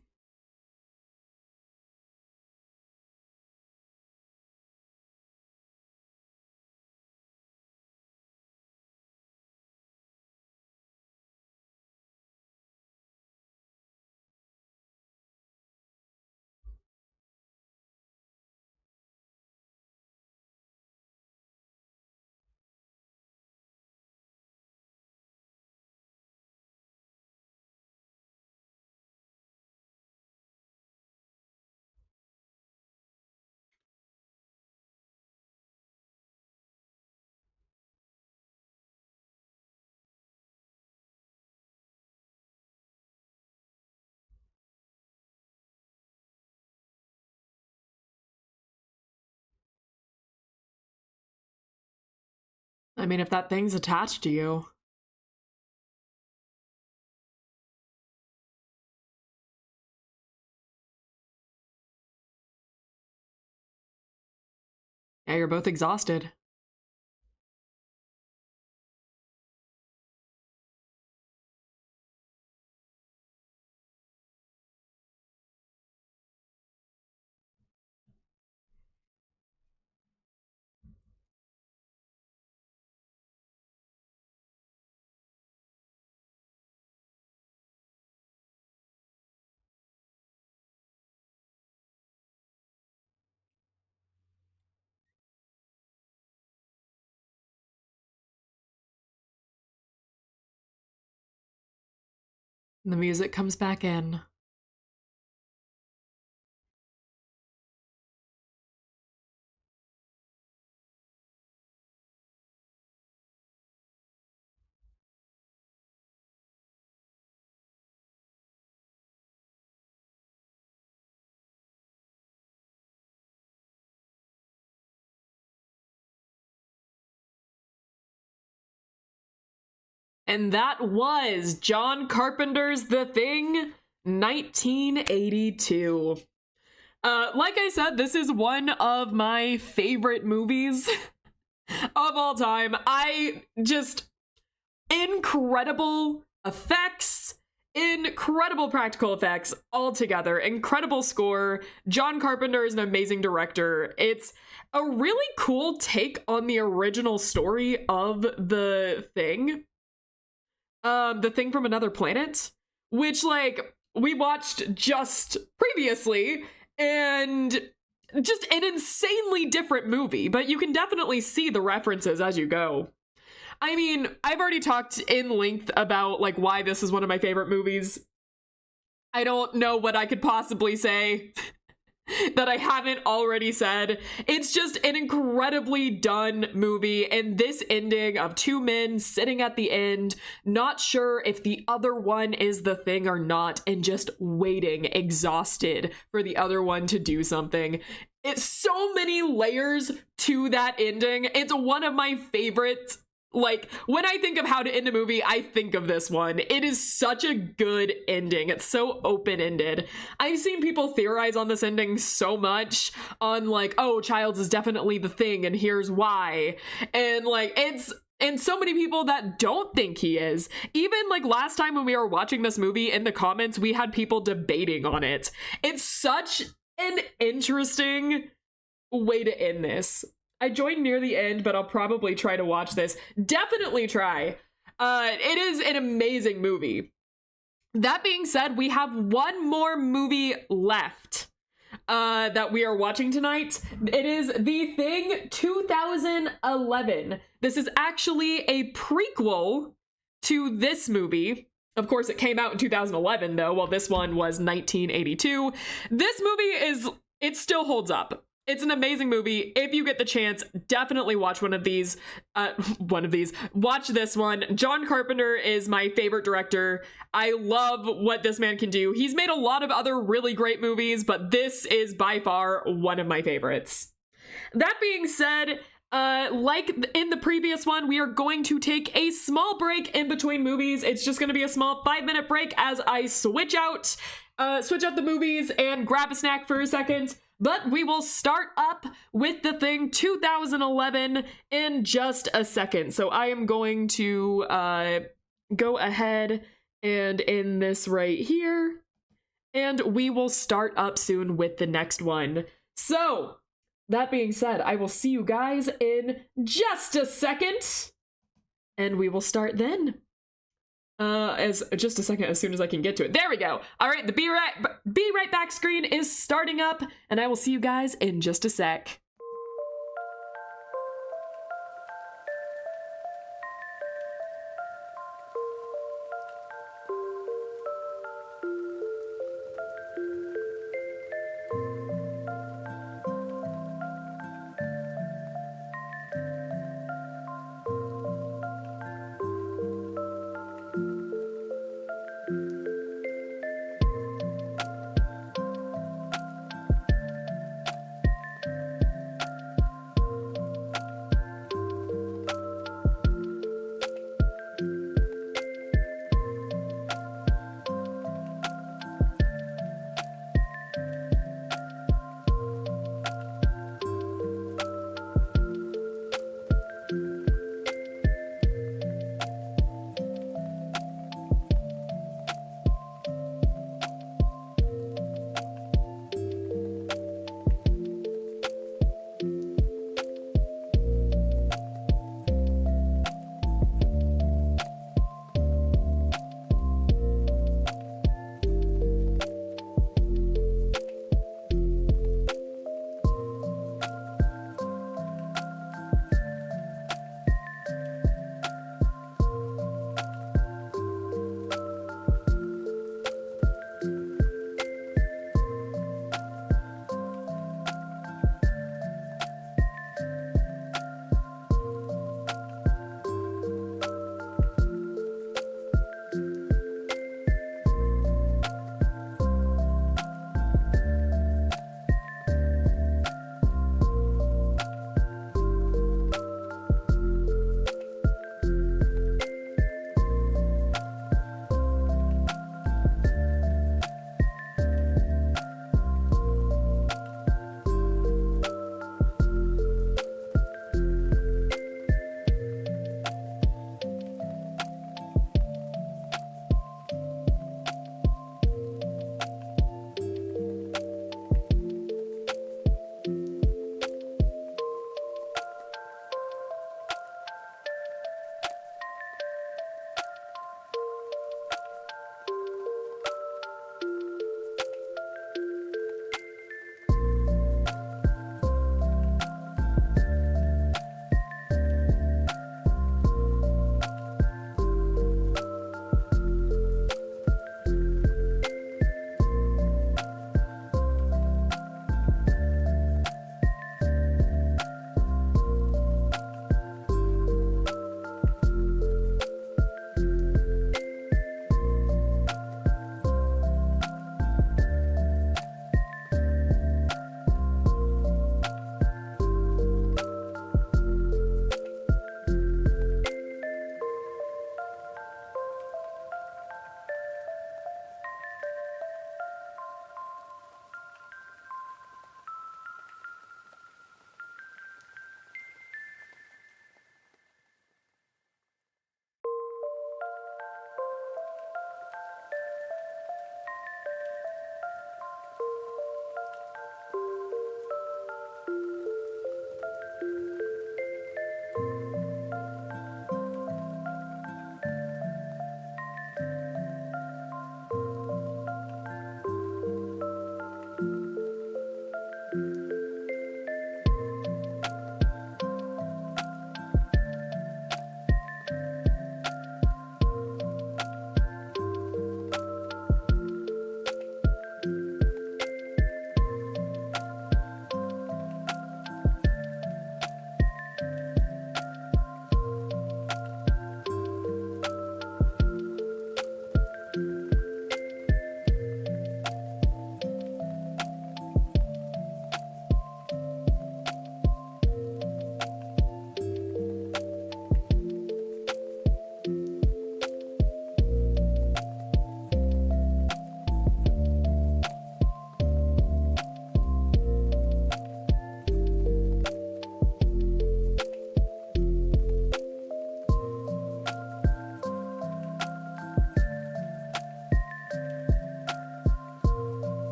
I mean, if that thing's attached to you. Yeah, you're both exhausted. And the music comes back in. And that was John Carpenter's The Thing, 1982. Like I said, this is one of my favorite movies of all time. Incredible effects, incredible practical effects altogether, incredible score. John Carpenter is an amazing director. It's a really cool take on the original story of The Thing. The Thing from Another Planet, which, like, we watched just previously, and just an insanely different movie, but you can definitely see the references as you go. I mean, I've already talked in length about, like, why this is one of my favorite movies. I don't know what I could possibly say that I haven't already said. It's just an incredibly done movie, and this ending of two men sitting at the end, not sure if the other one is the thing or not, and just waiting, exhausted, for the other one to do something. It's so many layers to that ending. It's one of my favorites Like, when I think of how to end a movie, I think of this one. It is such a good ending. It's so open-ended. I've seen people theorize on this ending so much on like, oh, Childs is definitely the thing and here's why. And like, and so many people that don't think he is. Even like last time when we were watching this movie, in the comments, we had people debating on it. It's such an interesting way to end this. I joined near the end, but I'll probably try to watch this. Definitely try. It is an amazing movie. That being said, we have one more movie left that we are watching tonight. It is The Thing 2011. This is actually a prequel to this movie. Of course, it came out in 2011, though, while this one was 1982. This movie it still holds up. It's an amazing movie. If you get the chance, definitely watch one of these. Watch this one. John Carpenter is my favorite director. I love what this man can do. He's made a lot of other really great movies, but this is by far one of my favorites. That being said, like in the previous one, we are going to take a small break in between movies. It's just going to be a small 5-minute break as I switch out the movies and grab a snack for a second. But we will start up with The Thing 2011 in just a second. So I am going to go ahead and end this right here. And we will start up soon with the next one. So, that being said, I will see you guys in just a second. And we will start then. As just a second, as soon as I can get to it. There we go. All right, the be right back screen is starting up, and I will see you guys in just a sec.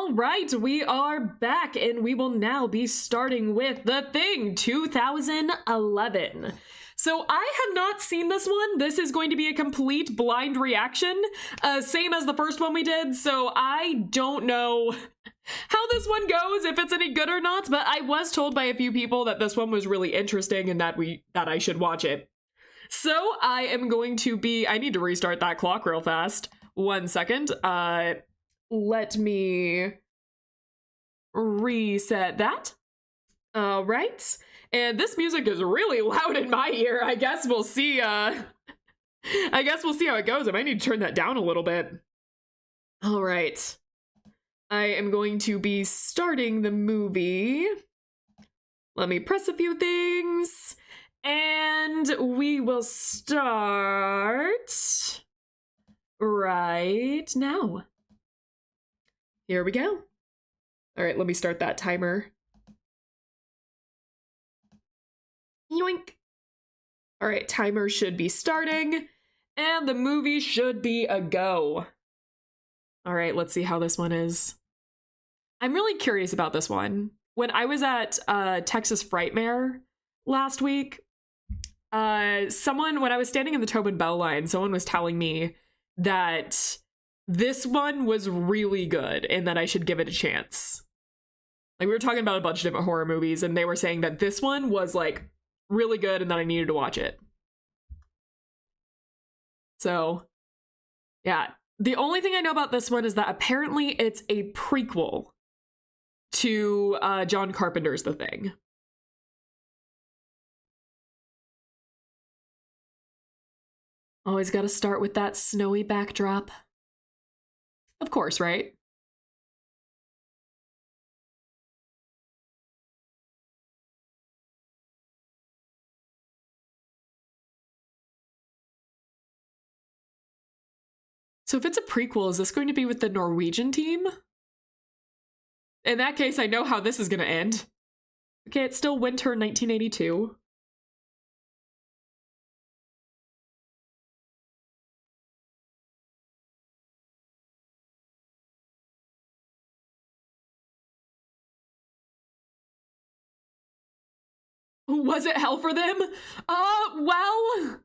All right, we are back, and we will now be starting with The Thing 2011. So I have not seen this one. This is going to be a complete blind reaction, same as the first one we did, so I don't know how this one goes, if it's any good or not, but I was told by a few people that this one was really interesting and that I should watch it. So I am going to be, I need to restart that clock real fast. 1 second. Let me reset that. All right. And this music is really loud in my ear. I guess we'll see, I guess we'll see how it goes. I might need to turn that down a little bit. All right. I am going to be starting the movie. Let me press a few things. And we will start right now. Here we go. All right, let me start that timer. Yoink. All right, timer should be starting, and the movie should be a go. All right, let's see how this one is. I'm really curious about this one. When I was at Texas Frightmare last week, when I was standing in the Tobin Bell line, someone was telling me that this one was really good and that I should give it a chance. Like, we were talking about a bunch of different horror movies, and they were saying that this one was, like, really good and that I needed to watch it. So, yeah. The only thing I know about this one is that apparently it's a prequel to John Carpenter's The Thing. Always gotta start with that snowy backdrop. Of course, right? So if it's a prequel, is this going to be with the Norwegian team? In that case, I know how this is gonna end. Okay, it's still winter 1982. Was it hell for them? Well,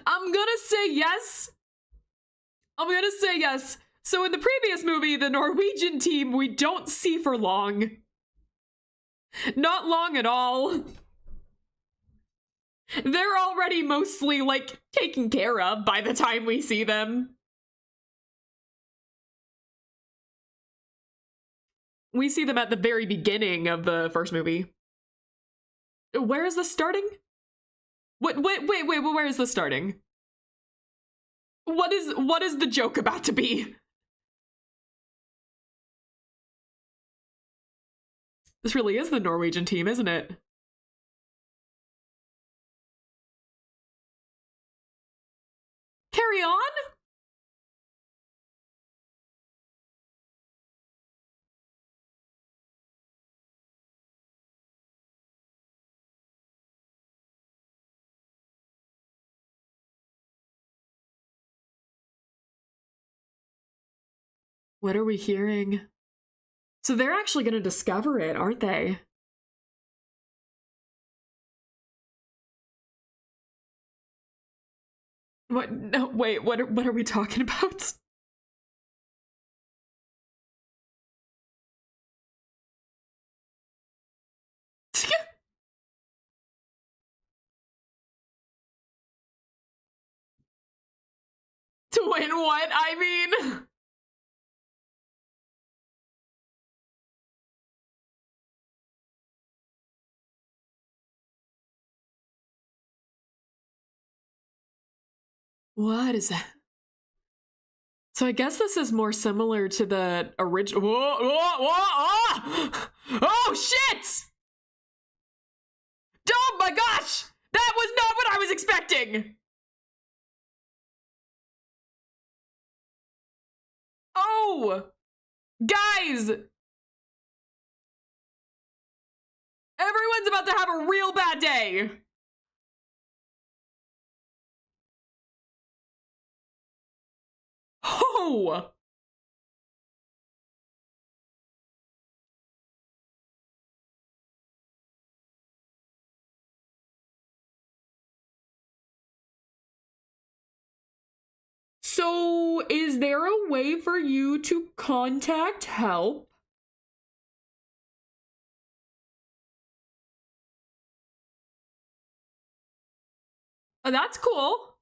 I'm gonna say yes. So in the previous movie, the Norwegian team, we don't see for long. Not long at all. They're already mostly, like, taken care of by the time we see them. We see them at the very beginning of the first movie. Where is this starting? Wait, where is this starting? What is the joke about to be? This really is the Norwegian team, isn't it? Carry on? What are we hearing? So they're actually going to discover it, aren't they? What? No, wait, what are we talking about? To win what? I mean... What is that? So I guess this is more similar to the original. Whoa, whoa, whoa, oh shit! Oh my gosh! That was not what I was expecting! Oh! Guys! Everyone's about to have a real bad day! Oh! So, is there a way for you to contact help? Oh, that's cool.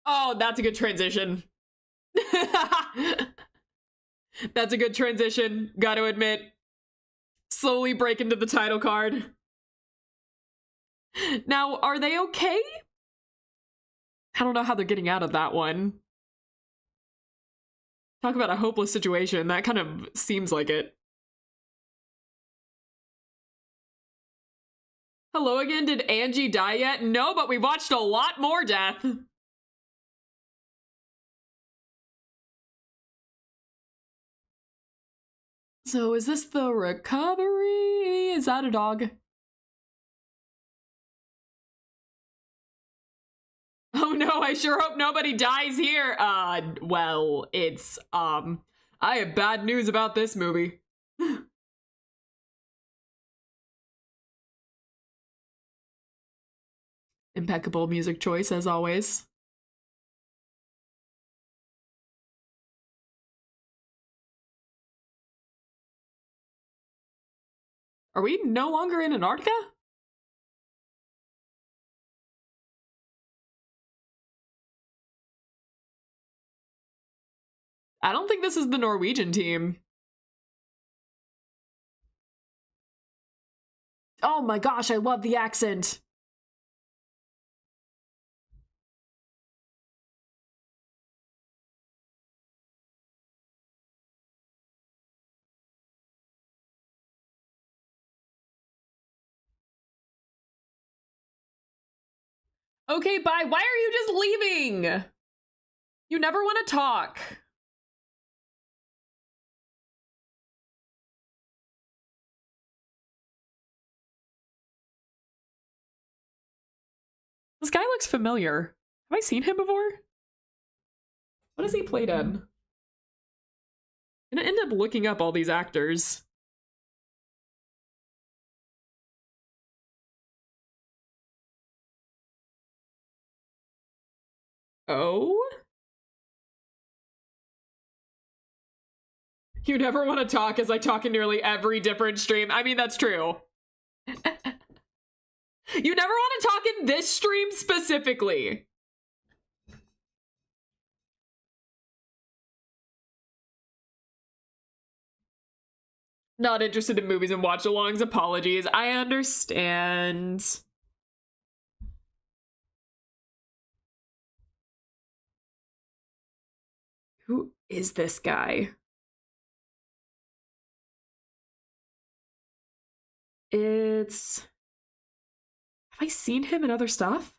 Oh, that's a good transition. That's a good transition, gotta admit. Slowly break into the title card. Now, are they okay? I don't know how they're getting out of that one. Talk about a hopeless situation. That kind of seems like it. Hello again, did Angie die yet? No, but we watched a lot more death. So is this the recovery? Is that a dog? Oh no, I sure hope nobody dies here. Well, it's, I have bad news about this movie. Impeccable music choice, as always. Are we no longer in Antarctica? I don't think this is the Norwegian team. Oh my gosh, I love the accent. Okay, bye. Why are you just leaving? You never want to talk. This guy looks familiar. Have I seen him before? What has he played in? I'm gonna end up looking up all these actors. Oh? You never want to talk, as I talk in nearly every different stream. I mean, that's true. You never want to talk in this stream specifically. Not interested in movies and watch-alongs. Apologies. I understand. Who is this guy? It's... Have I seen him in other stuff?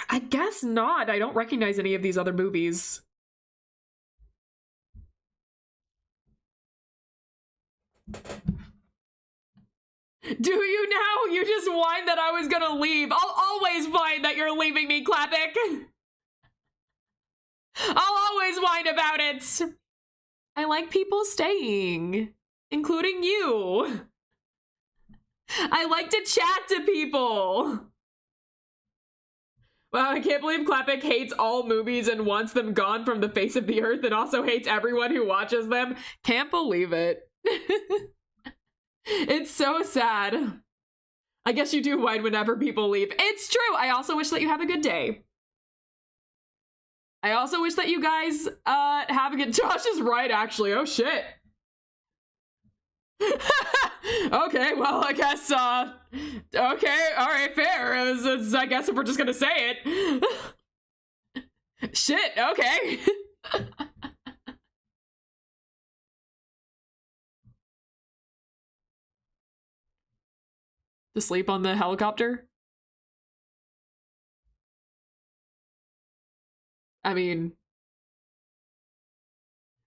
I guess not. I don't recognize any of these other movies. Do you now? You just whined that I was gonna leave. I'll always whine that you're leaving me, Clapic. I'll always whine about it. I like people staying, including you. I like to chat to people. Wow, I can't believe Clapic hates all movies and wants them gone from the face of the earth and also hates everyone who watches them. Can't believe it. It's so sad. I guess you do whine whenever people leave. It's true. I also wish that you have a good day. I also wish that you guys have a good... Josh is right, actually. Oh, shit. Okay, well, I guess, okay, alright, fair. I guess if we're just gonna say it. Shit, okay. To sleep on the helicopter? I mean...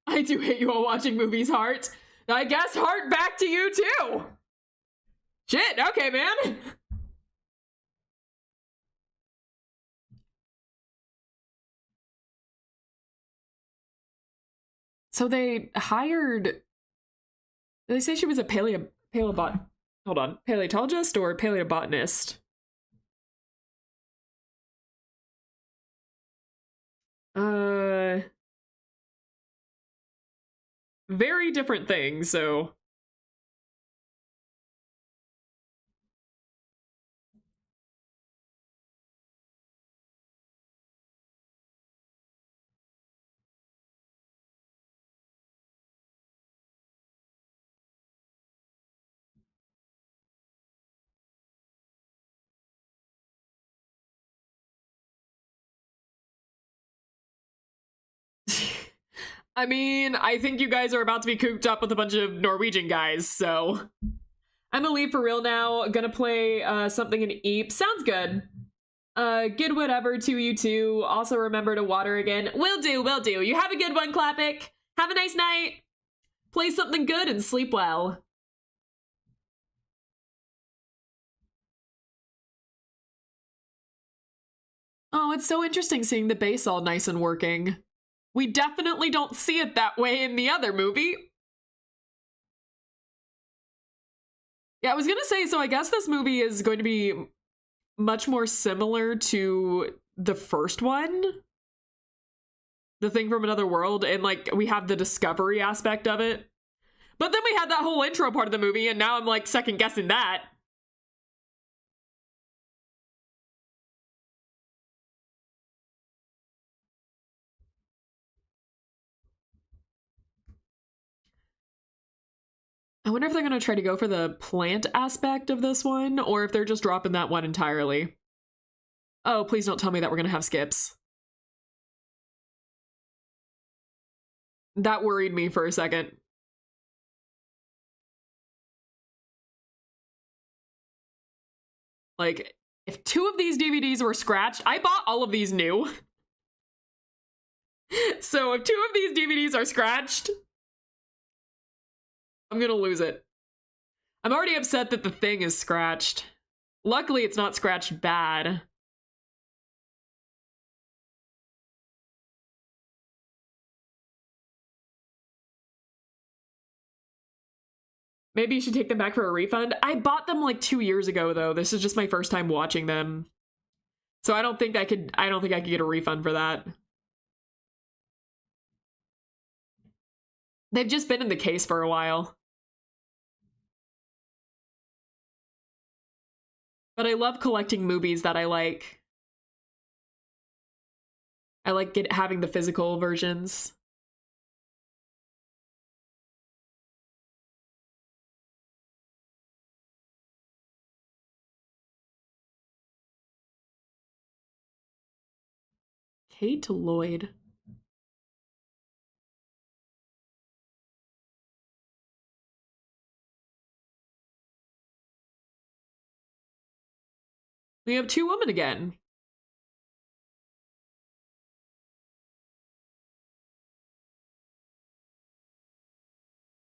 I do hate you all watching movies, Heart. I guess Heart back to you too. Shit, okay, man. So they hired... They say she was a paleo bot. Hold on. Paleontologist or paleobotanist? Very different things, so. I mean, I think you guys are about to be cooped up with a bunch of Norwegian guys, so. I'm gonna leave for real now. Gonna play something in Eep. Sounds good. Good whatever to you too. Also remember to water again. Will do, will do. You have a good one, Clapic. Have a nice night. Play something good and sleep well. Oh, it's so interesting seeing the bass all nice and working. We definitely don't see it that way in the other movie. Yeah, I was gonna say, so I guess this movie is going to be much more similar to the first one. The Thing from Another World, and like we have the discovery aspect of it. But then we had that whole intro part of the movie, and now I'm like second guessing that. I wonder if they're gonna try to go for the plant aspect of this one, or if they're just dropping that one entirely. Oh, please don't tell me that we're gonna have skips. That worried me for a second. Like, if 2 of these DVDs were scratched, I bought all of these new. So if 2 of these DVDs are scratched, I'm gonna lose it. I'm already upset that The Thing is scratched. Luckily, it's not scratched bad. Maybe you should take them back for a refund. I bought them like 2 years ago, though. This is just my first time watching them. So I don't think I could get a refund for that. They've just been in the case for a while. But I love collecting movies that I like. I like having the physical versions. Kate Lloyd. We have 2 women again.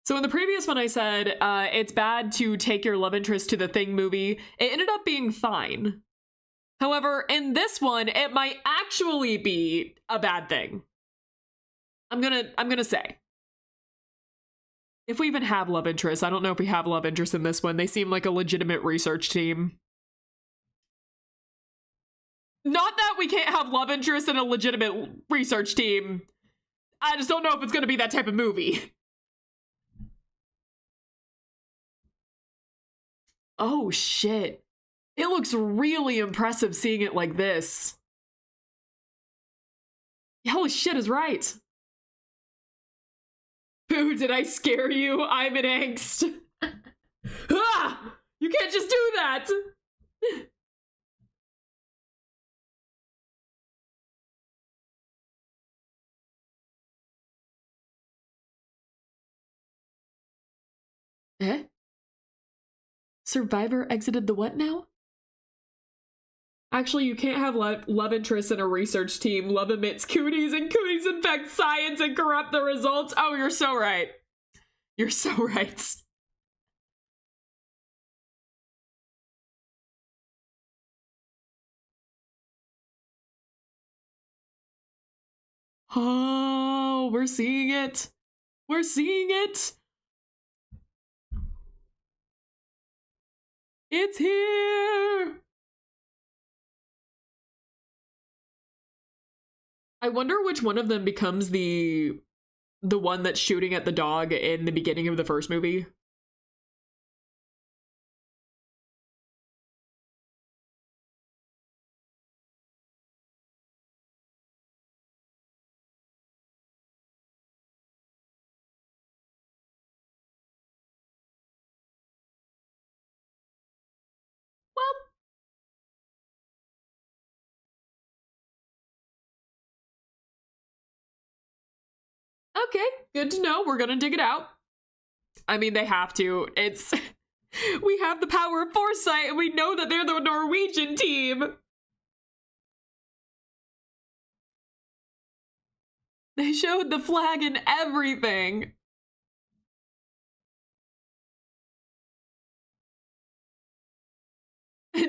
So in the previous one I said, it's bad to take your love interest to the Thing movie. It ended up being fine. However, in this one, it might actually be a bad thing. I'm gonna say. If we even have love interests, I don't know if we have love interests in this one. They seem like a legitimate research team. Not that we can't have love interests in a legitimate research team. I just don't know if it's gonna be that type of movie. Oh shit. It looks really impressive seeing it like this. Holy shit is right. Boo, did I scare you? I'm in angst. Ah! You can't just do that! Eh? Survivor exited the what now? Actually, you can't have love interests in a research team. Love emits cooties, and cooties infect science and corrupt the results. Oh, you're so right. You're so right. Oh, we're seeing it. We're seeing it. It's here! I wonder which one of them becomes the one that's shooting at the dog in the beginning of the first movie. Well, okay, good to know. We're gonna dig it out. I mean, they have to. It's we have the power of foresight, and we know that they're the Norwegian team. They showed the flag and everything.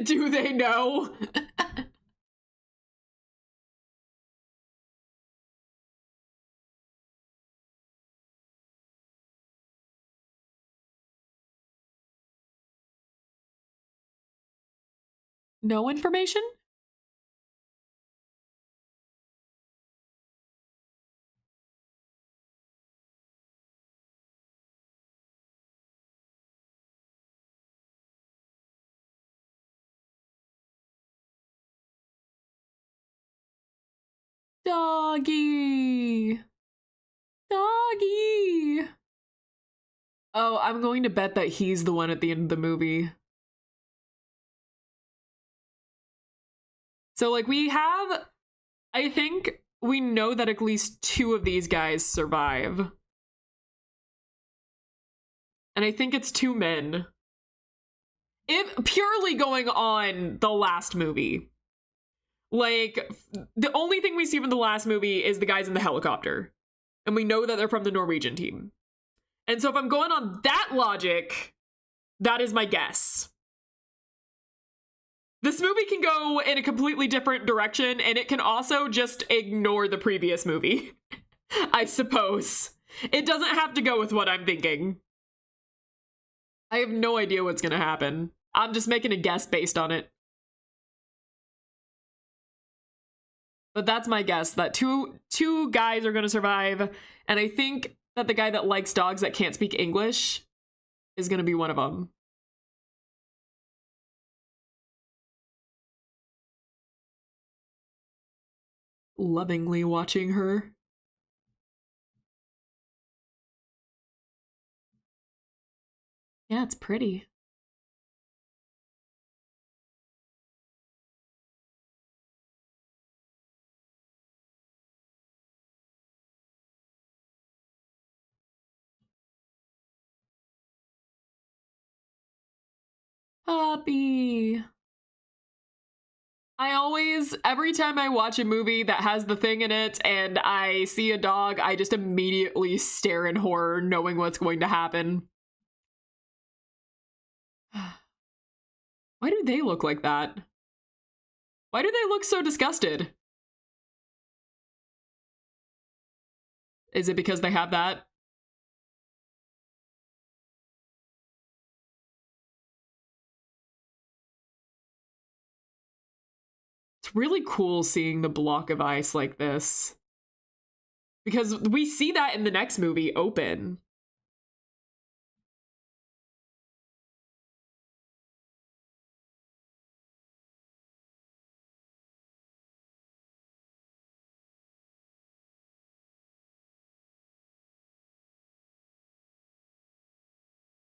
Do they know? No information? Doggy. Doggy. Oh, I'm going to bet that he's the one at the end of the movie. So, like, we have, I think we know that at least two of these guys survive. And I think it's two men. If purely going on the last movie. Like, the only thing we see from the last movie is the guys in the helicopter. And we know that they're from the Norwegian team. And so if I'm going on that logic, that is my guess. This movie can go in a completely different direction, and it can also just ignore the previous movie, I suppose. It doesn't have to go with what I'm thinking. I have no idea what's gonna happen. I'm just making a guess based on it. But that's my guess, that two guys are gonna survive, and I think that the guy that likes dogs that can't speak English is gonna be one of them. Lovingly watching her. Yeah, it's pretty. Puppy. I always, every time I watch a movie that has the thing in it and I see a dog, I just immediately stare in horror, knowing what's going to happen. Why do they look like that? Why do they look so disgusted? Is it because they have that? It's really cool seeing the block of ice like this. Because we see that in the next movie, Open.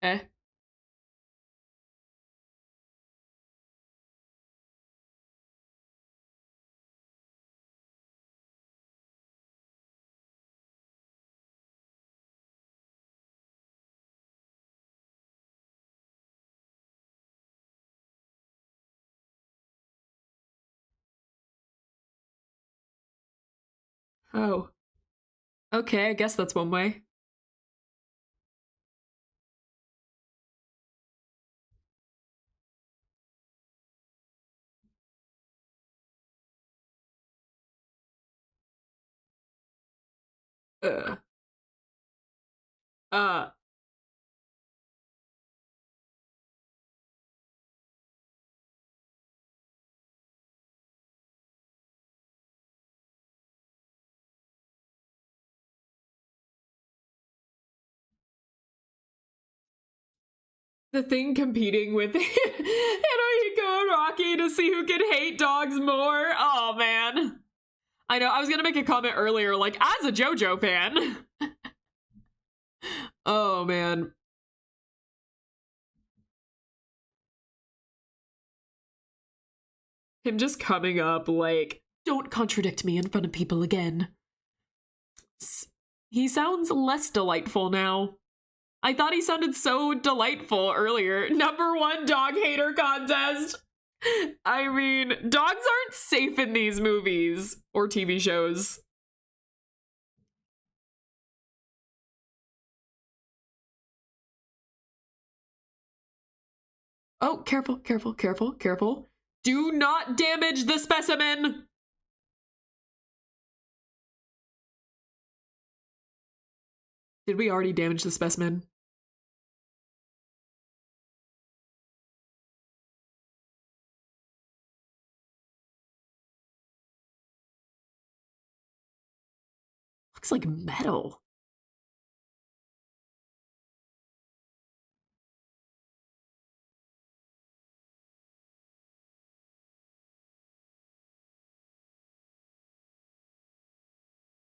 Eh. Oh. Okay, I guess that's one way. Uh. Uh. The Thing competing with Hirohiko and Rocky to see who can hate dogs more. Oh, man. I know, I was gonna make a comment earlier, like, as a JoJo fan. Oh, man. Him just coming up like, don't contradict me in front of people again. He sounds less delightful now. I thought he sounded so delightful earlier. #1 dog hater contest. I mean, dogs aren't safe in these movies or TV shows. Oh, careful, careful, careful, careful. Do not damage the specimen. Did we already damage the specimen? Looks like metal.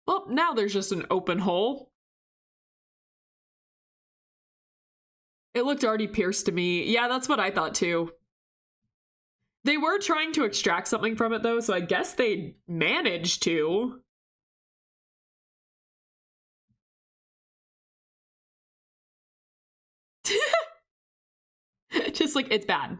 Well, now there's just an open hole. It looked already pierced to me. Yeah, that's what I thought too. They were trying to extract something from it though, so I guess they managed to. Just like, it's bad.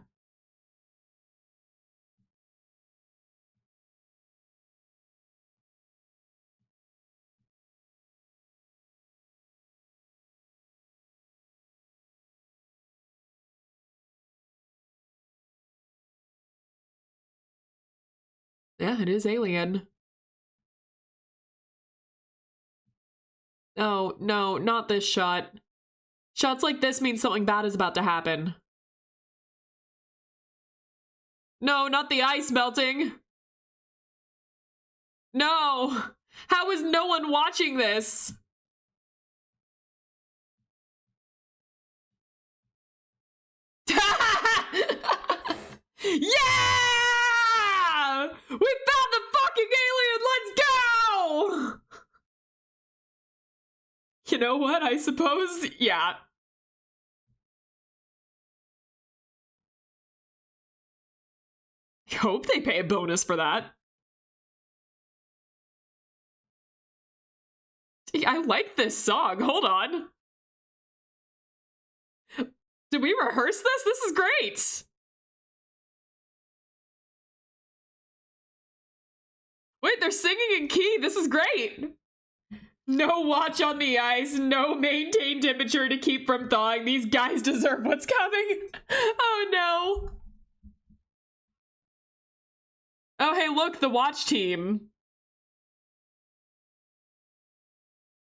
Yeah, it is alien. Oh, no, not this shot. Shots like this mean something bad is about to happen. No, not the ice melting. No! How is no one watching this? Yeah! We found the fucking alien! Let's go! You know what? I suppose, yeah. I hope they pay a bonus for that. I like this song. Hold on. Did we rehearse this? This is great. Wait, they're singing in key. This is great. No watch on the ice. No maintain temperature to keep from thawing. These guys deserve what's coming. Oh no. Oh, hey, look, the watch team.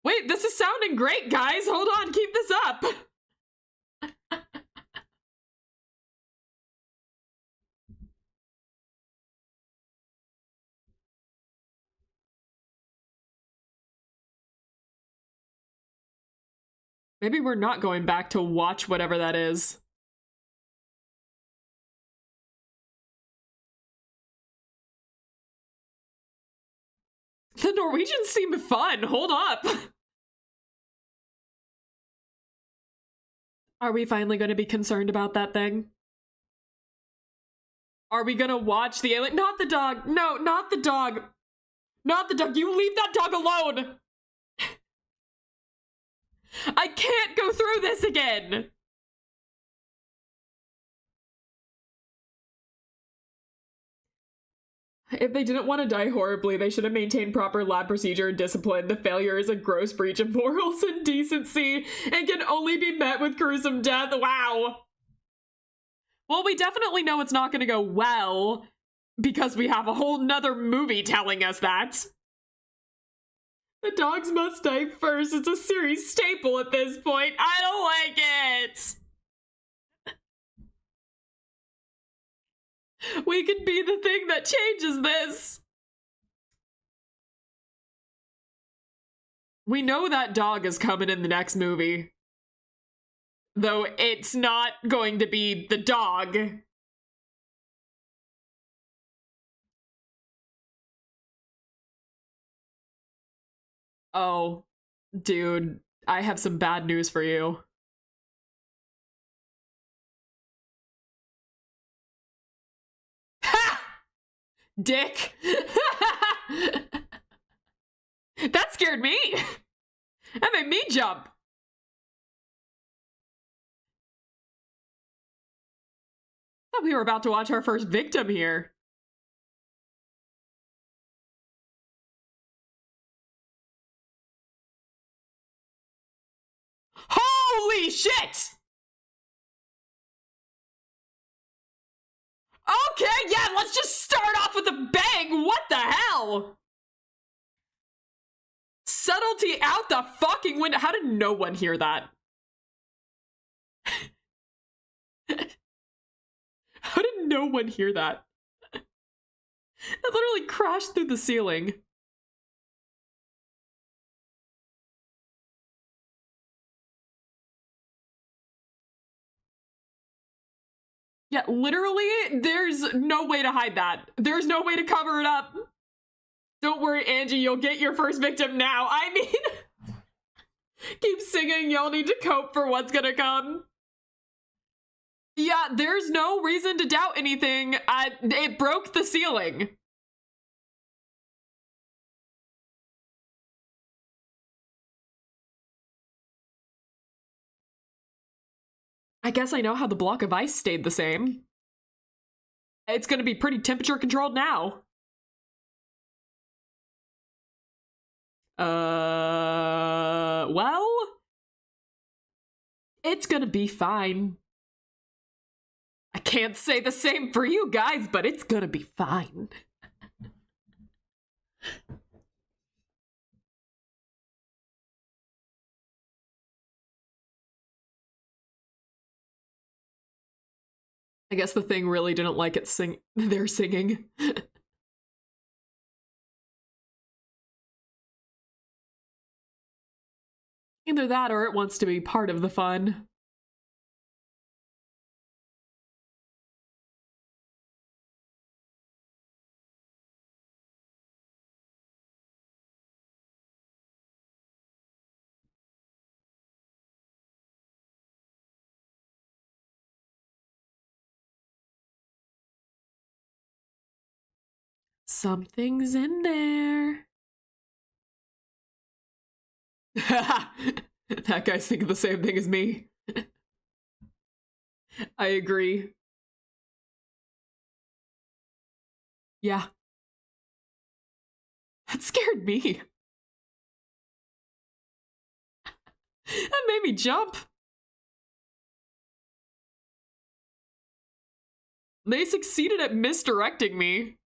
Wait, this is sounding great, guys. Hold on, keep this up. Maybe we're not going back to watch whatever that is. The Norwegians seem fun. Hold up. Are we finally going to be concerned about that thing? Are we going to watch the alien? Not the dog. No, not the dog. Not the dog. You leave that dog alone. I can't go through this again. If they didn't want to die horribly, they should have maintained proper lab procedure and discipline. The failure is a gross breach of morals and decency and can only be met with gruesome death. Wow. Well, we definitely know it's not going to go well because we have a whole nother movie telling us that. The dogs must die first. It's a series staple at this point. I don't like it. We could be the thing that changes this. We know that dog is coming in the next movie. Though it's not going to be the dog. Oh, dude, I have some bad news for you. Ha! Dick. That scared me. That made me jump. I thought we were about to watch our first victim here. Holy shit! Okay, yeah, let's just start off with a bang. What the hell? Subtlety out the fucking window. How did no one hear that? How did no one hear that? It literally crashed through the ceiling. Yeah, literally, there's no way to hide that. There's no way to cover it up. Don't worry, Angie, you'll get your first victim now. I mean, keep singing, y'all need to cope for what's gonna come. Yeah, there's no reason to doubt anything. It broke the ceiling. I guess I know how the block of ice stayed the same. It's gonna be pretty temperature controlled now. Well, it's gonna be fine. I can't say the same for you guys, but it's gonna be fine. I guess the thing really didn't like it they're singing. Either that or it wants to be part of the fun. Something's in there. That guy's thinking the same thing as me. I agree. Yeah. That scared me. That made me jump. They succeeded at misdirecting me.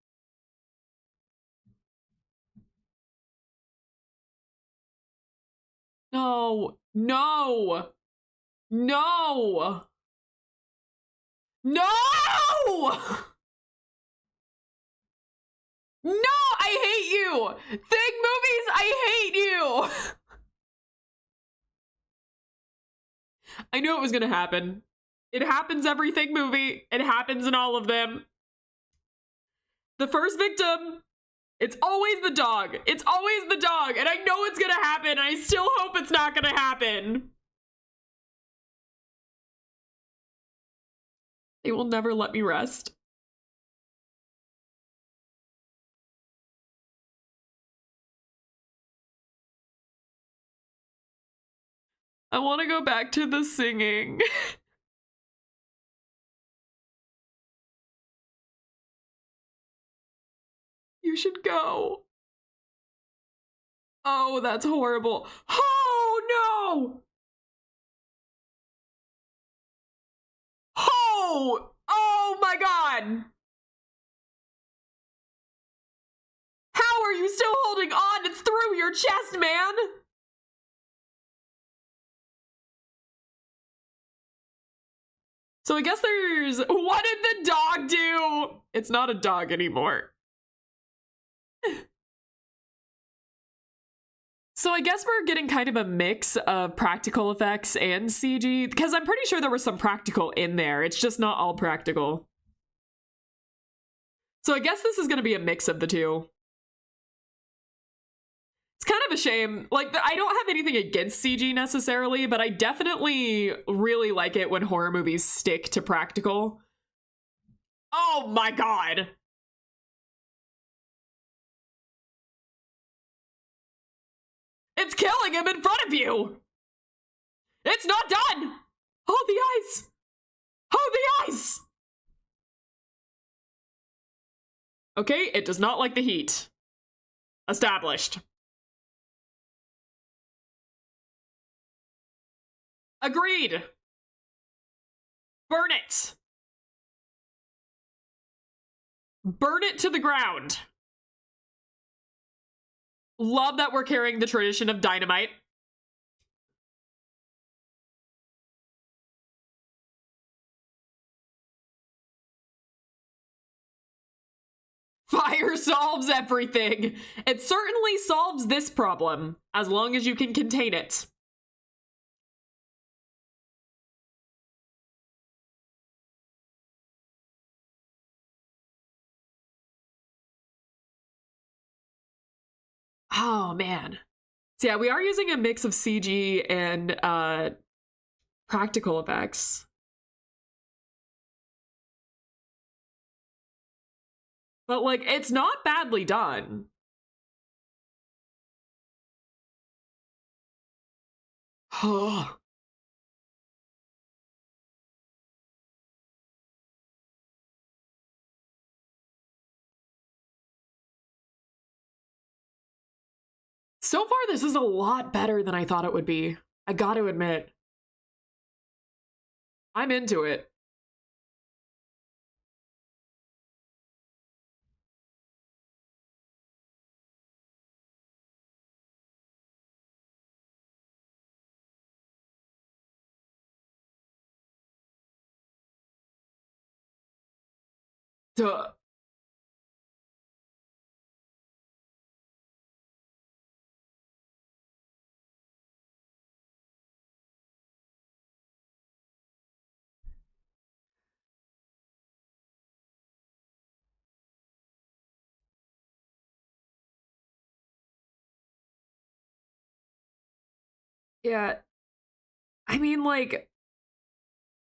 No, no, no, no! No, I hate you! Thing movies, I hate you! I knew it was gonna happen. It happens every Thing movie. It happens in all of them. The first victim, it's always the dog. It's always the dog, and I know it's gonna happen, and I still hope it's not gonna happen. They will never let me rest. I want to go back to the singing. You should go. Oh, that's horrible. Oh, no! Oh! Oh my god! How are you still holding on? It's through your chest, man! So I guess there's... What did the dog do? It's not a dog anymore. So I guess we're getting kind of a mix of practical effects and CG, because I'm pretty sure there was some practical in there. It's just not all practical. So I guess this is going to be a mix of the two. It's kind of a shame. Like, I don't have anything against CG necessarily, but I definitely really like it when horror movies stick to practical. Oh my god. It's killing him in front of you! It's not done! Oh, the eyes! Oh, the eyes! Okay, it does not like the heat. Established. Agreed! Burn it! Burn it to the ground. Love that we're carrying the tradition of dynamite. Fire solves everything. It certainly solves this problem, as long as you can contain it. Oh, man. So yeah, we are using a mix of CG and practical effects. But, like, it's not badly done. Oh. So far, this is a lot better than I thought it would be. I gotta admit. I'm into it. Duh. Yeah. I mean, like,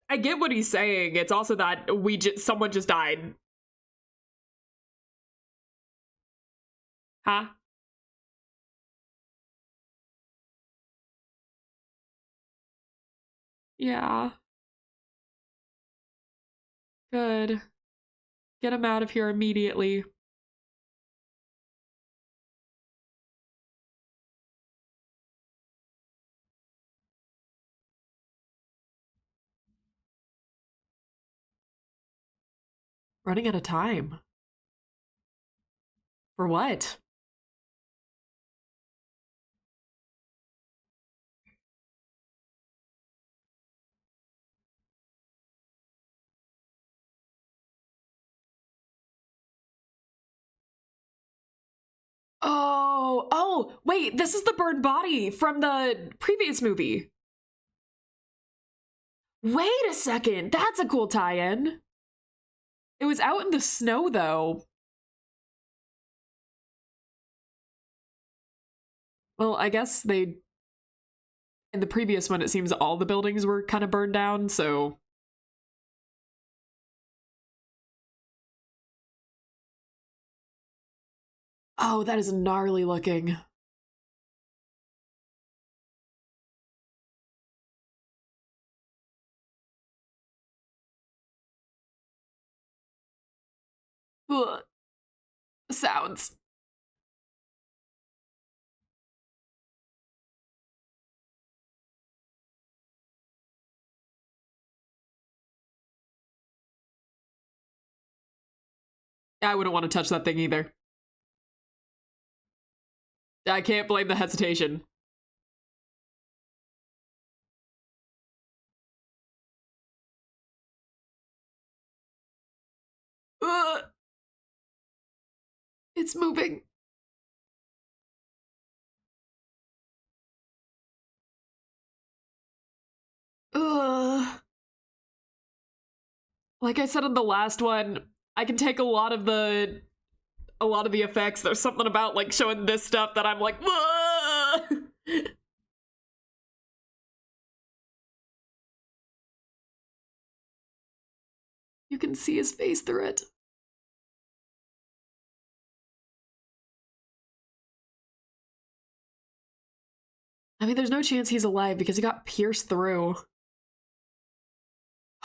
I get what he's saying. It's also that someone just died. Huh? Yeah. Good. Get him out of here immediately. Running out of time. For what? Oh, wait, this is the burned body from the previous movie. Wait a second, that's a cool tie-in. It was out in the snow, though. Well, I guess in the previous one, it seems all the buildings were kind of burned down, so. Oh, that is gnarly looking. Ugh. Sounds. I wouldn't want to touch that thing either. I can't blame the hesitation. Ugh. It's moving. Like I said in the last one, I can take a lot of the effects. There's something about like showing this stuff that I'm like, whoa! You can see his face through it. I mean, there's no chance he's alive because he got pierced through.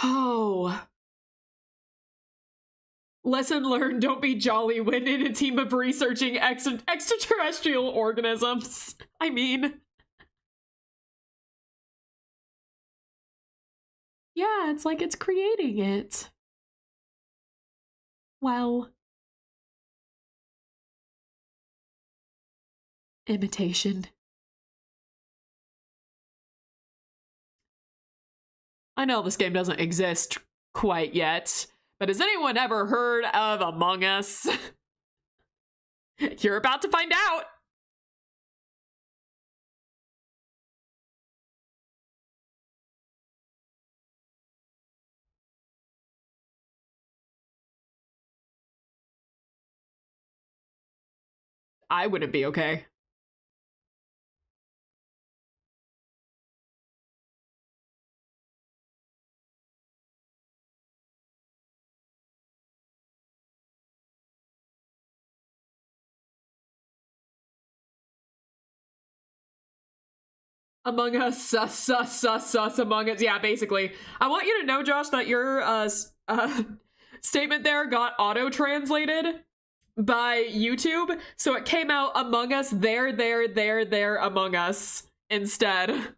Oh. Lesson learned, don't be jolly when in a team of researching extraterrestrial organisms. I mean... Yeah, it's like it's creating it. Well... Imitation. I know this game doesn't exist quite yet, but has anyone ever heard of Among Us? You're about to find out! I wouldn't be okay. Among Us, sus, Among Us. Yeah, basically. I want you to know, Josh, that your statement there got auto-translated by YouTube, so it came out Among Us, there, Among Us instead.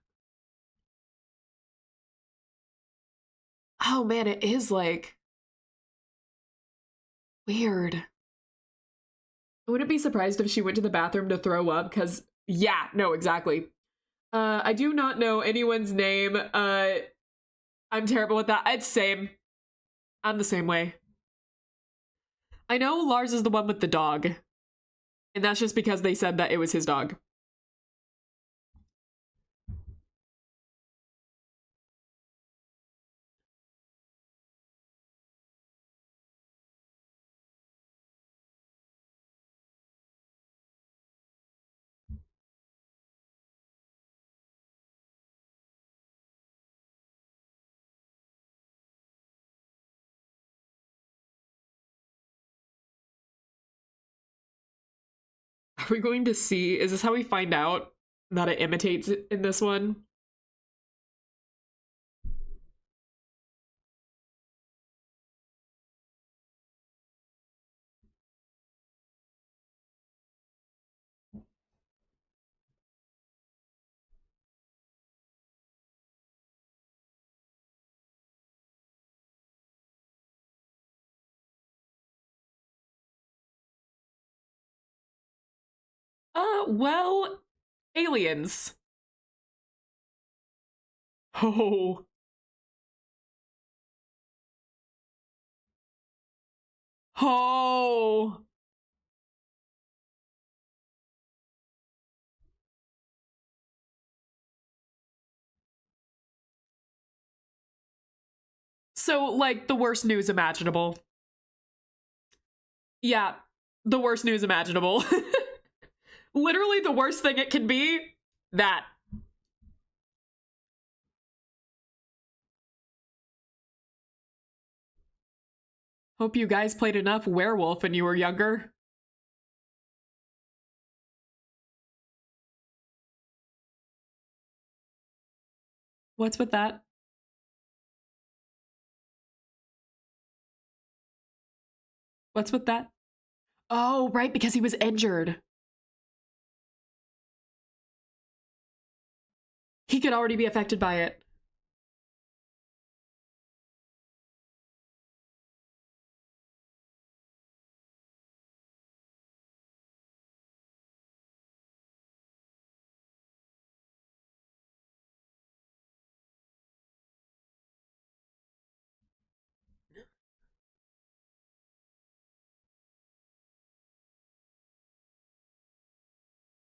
Oh man, it is like... weird. I wouldn't be surprised if she went to the bathroom to throw up, because, yeah, no, exactly. I do not know anyone's name. I'm terrible with that. It's same. I'm the same way. I know Lars is the one with the dog. And that's just because they said that it was his dog. Are we going to see? Is this how we find out that it imitates it in this one? Well, aliens. Oh. Oh. So, like, the worst news imaginable. Yeah, the worst news imaginable. Literally the worst thing it can be, that. Hope you guys played enough werewolf when you were younger. What's with that? What's with that? Oh, right, because he was injured. He could already be affected by it.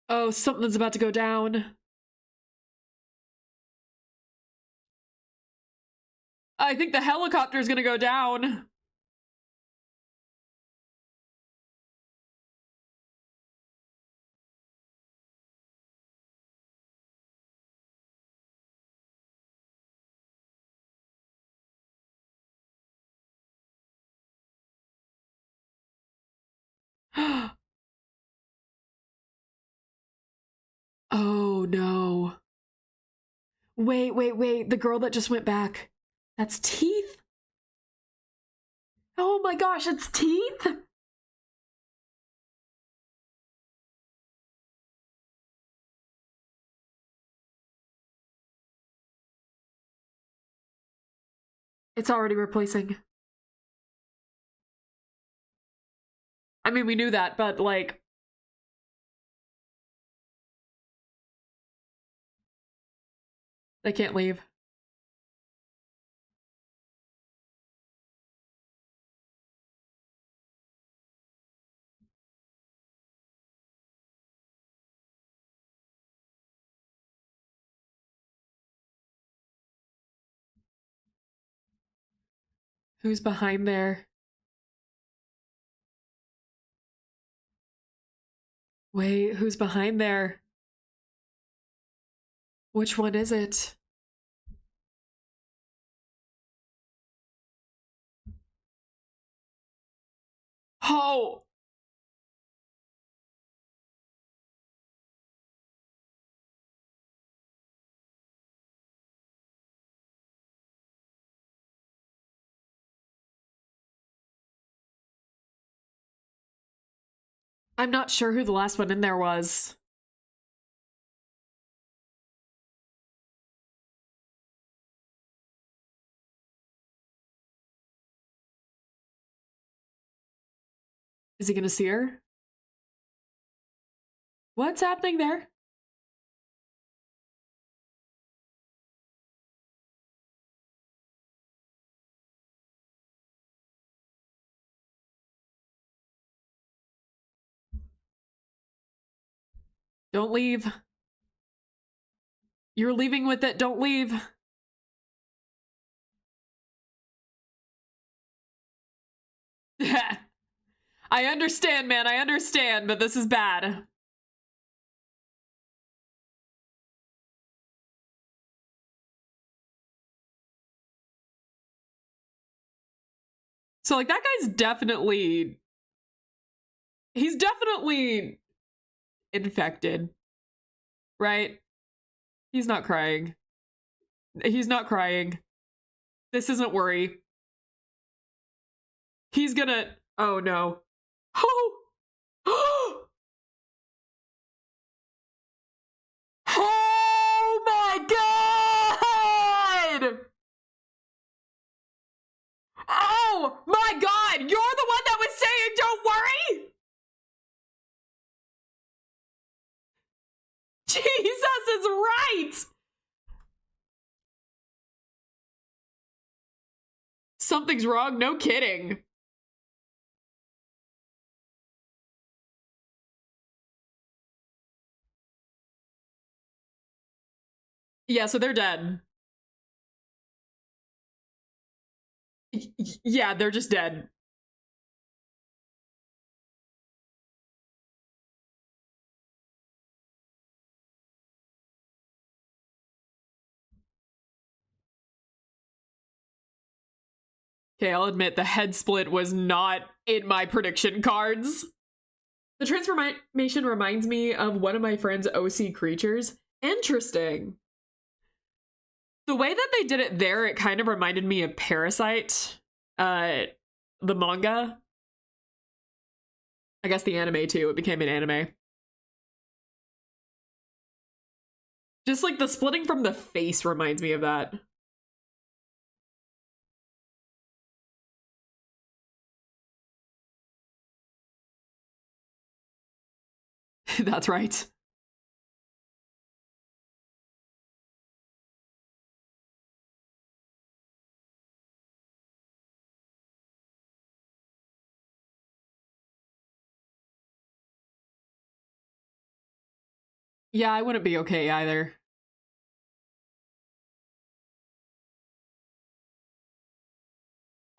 Oh, something's about to go down. I think the helicopter's gonna go down. Oh no. Wait, wait, wait. The girl that just went back. That's teeth? Oh my gosh, it's teeth? It's already replacing. I mean, we knew that, but like... They can't leave. Who's behind there? Wait, who's behind there? Which one is it? Oh! I'm not sure who the last one in there was. Is he gonna see her? What's happening there? Don't leave. You're leaving with it, don't leave. I understand, man, I understand, but this is bad. So, like, that guy's definitely... He's definitely infected, right? He's not crying. He's not crying. This isn't worry. He's gonna... Oh, no. Oh! Oh my god! Oh my god! You're the one that was saying don't worry? Jesus is right! Something's wrong, no kidding. Yeah, so they're dead. Yeah, they're just dead. Okay, I'll admit the head split was not in my prediction cards. The transformation reminds me of one of my friend's OC creatures. Interesting. The way that they did it there, it kind of reminded me of Parasite, the manga. I guess the anime too, it became an anime. Just like the splitting from the face reminds me of that. That's right. Yeah, I wouldn't be okay either.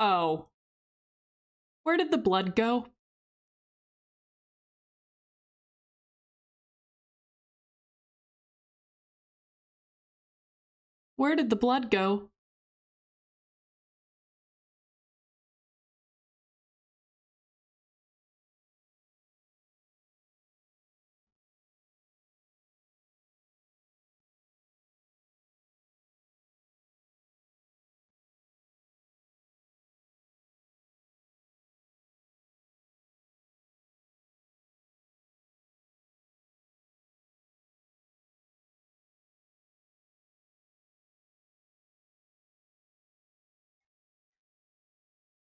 Oh. Where did the blood go? Where did the blood go?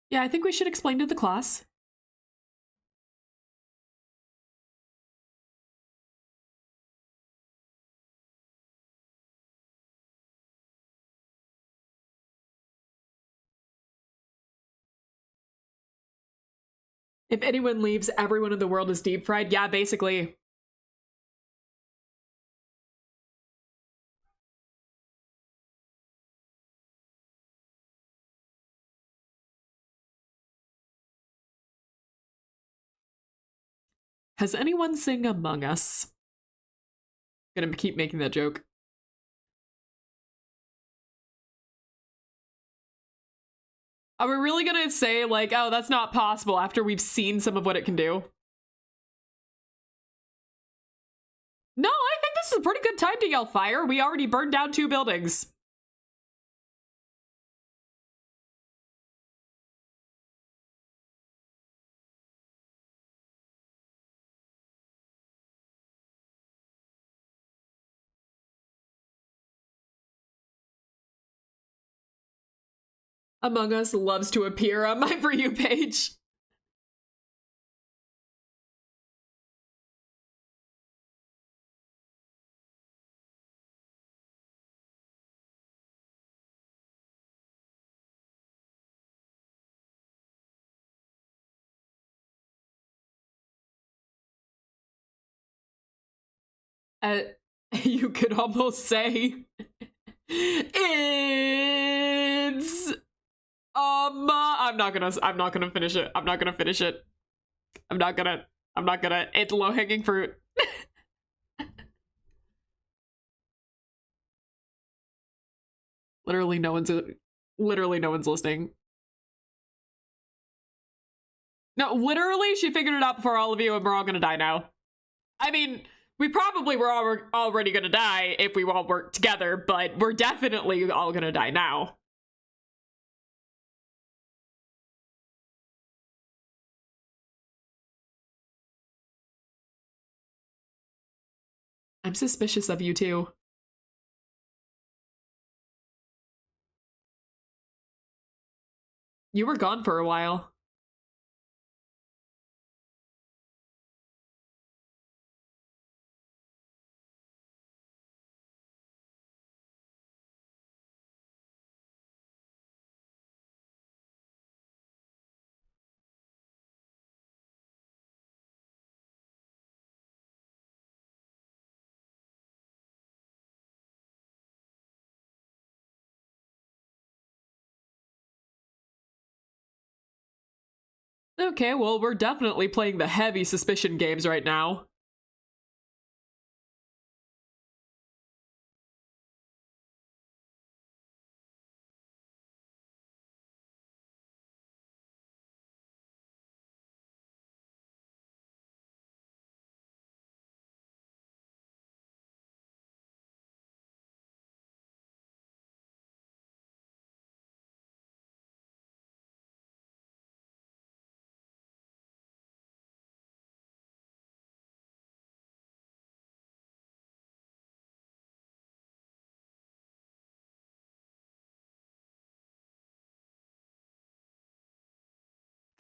Yeah, I think we should explain to the class. If anyone leaves, everyone in the world is deep fried. Yeah, basically. Has anyone sing Among Us? Gonna keep making that joke. Are we really gonna say, like, oh, that's not possible after we've seen some of what it can do? No, I think this is a pretty good time to yell fire. We already burned down 2 buildings. Among Us loves to appear on my For You page. You could almost say it's I'm not gonna finish it. I'm not gonna, it's low-hanging fruit. Literally no one's listening. No, literally she figured it out before all of you and we're all gonna die now. I mean, we probably were already gonna die if we all worked together, but we're definitely all gonna die now. I'm suspicious of you too. You were gone for a while. Okay, well, we're definitely playing the heavy suspicion games right now.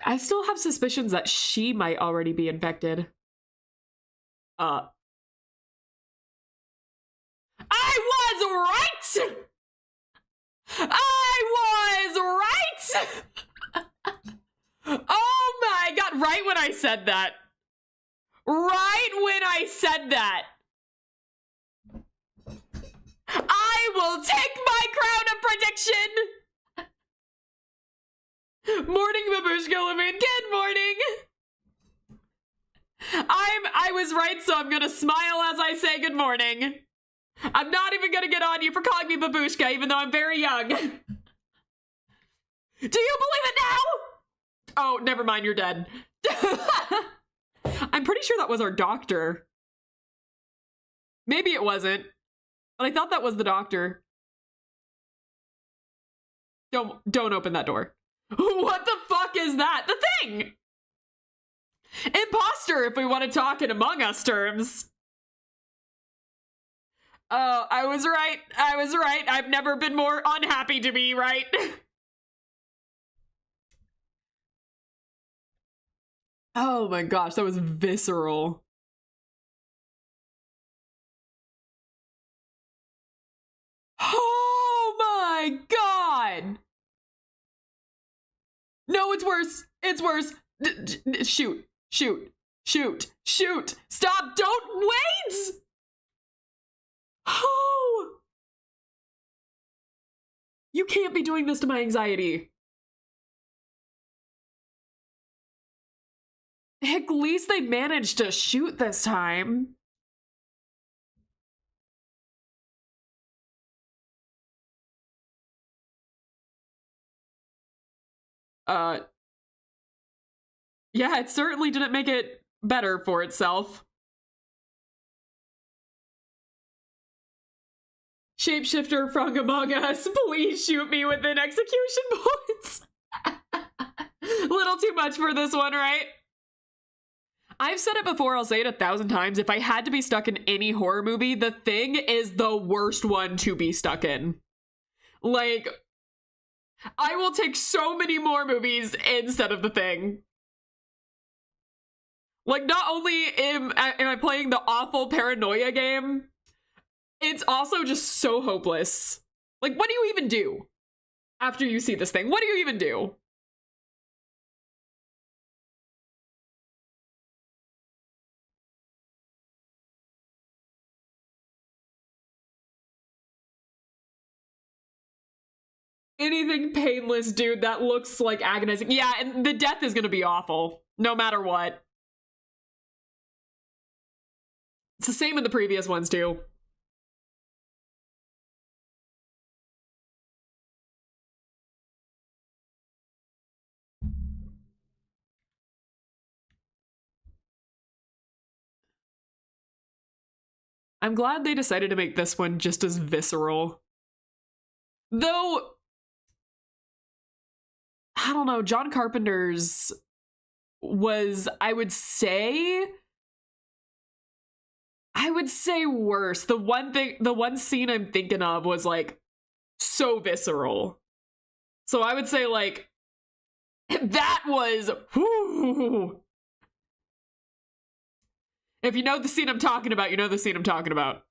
I still have suspicions that she might already be infected. I was right! I was right! Oh my god, right when I said that. Right when I said that. I will take my crown of prediction! Morning, Babushka Levine. Good morning. I was right, so I'm gonna smile as I say good morning. I'm not even gonna get on you for calling me Babushka, even though I'm very young. Do you believe it now? Oh, never mind, you're dead. I'm pretty sure that was our doctor. Maybe it wasn't, but I thought that was the doctor. Don't open that door. What the fuck is that? The thing! Imposter, if we want to talk in Among Us terms. Oh, I was right. I was right. I've never been more unhappy to be right. Oh my gosh, that was visceral. Oh my god! No, it's worse. It's worse. Shoot. Shoot. Shoot. Shoot. Stop. Don't wait! Oh! You can't be doing this to my anxiety. At least they managed to shoot this time. Yeah, it certainly didn't make it better for itself. Shapeshifter from Among Us, please shoot me within execution points. Little too much for this one, right? I've said it before, I'll say it 1,000 times. If I had to be stuck in any horror movie, The Thing is the worst one to be stuck in. Like, I will take so many more movies instead of The Thing. Like, not only am I playing the awful paranoia game, it's also just so hopeless. Like, what do you even do after you see this thing? What do you even do? Anything painless, dude, that looks like agonizing. Yeah, and the death is gonna be awful, no matter what. It's the same in the previous ones, too. I'm glad they decided to make this one just as visceral. Though, I don't know, John Carpenter's was, I would say worse. The one scene I'm thinking of was like so visceral. So I would say like that was whoo. If you know the scene I'm talking about, you know the scene I'm talking about.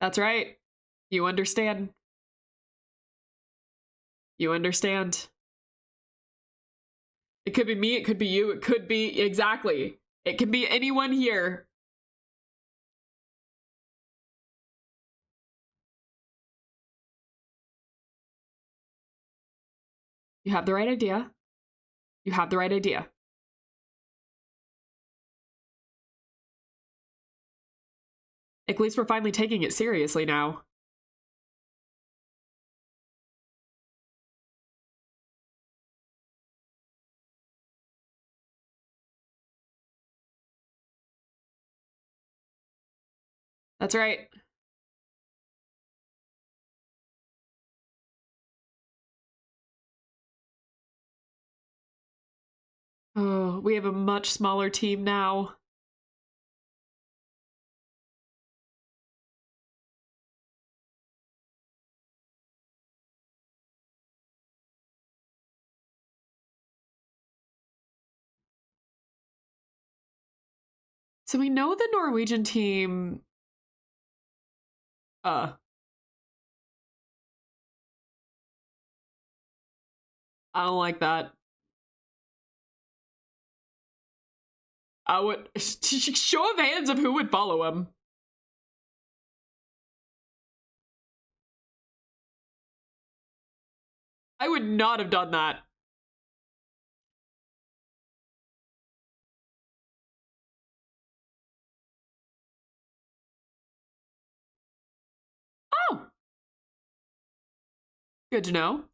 That's right. You understand. You understand. It could be me, it could be you, it could be exactly. It can be anyone here. You have the right idea. You have the right idea. At least we're finally taking it seriously now. That's right. Oh, we have a much smaller team now. So we know the Norwegian team. I don't like that. I would show of hands of who would follow him. I would not have done that. Oh, good to know.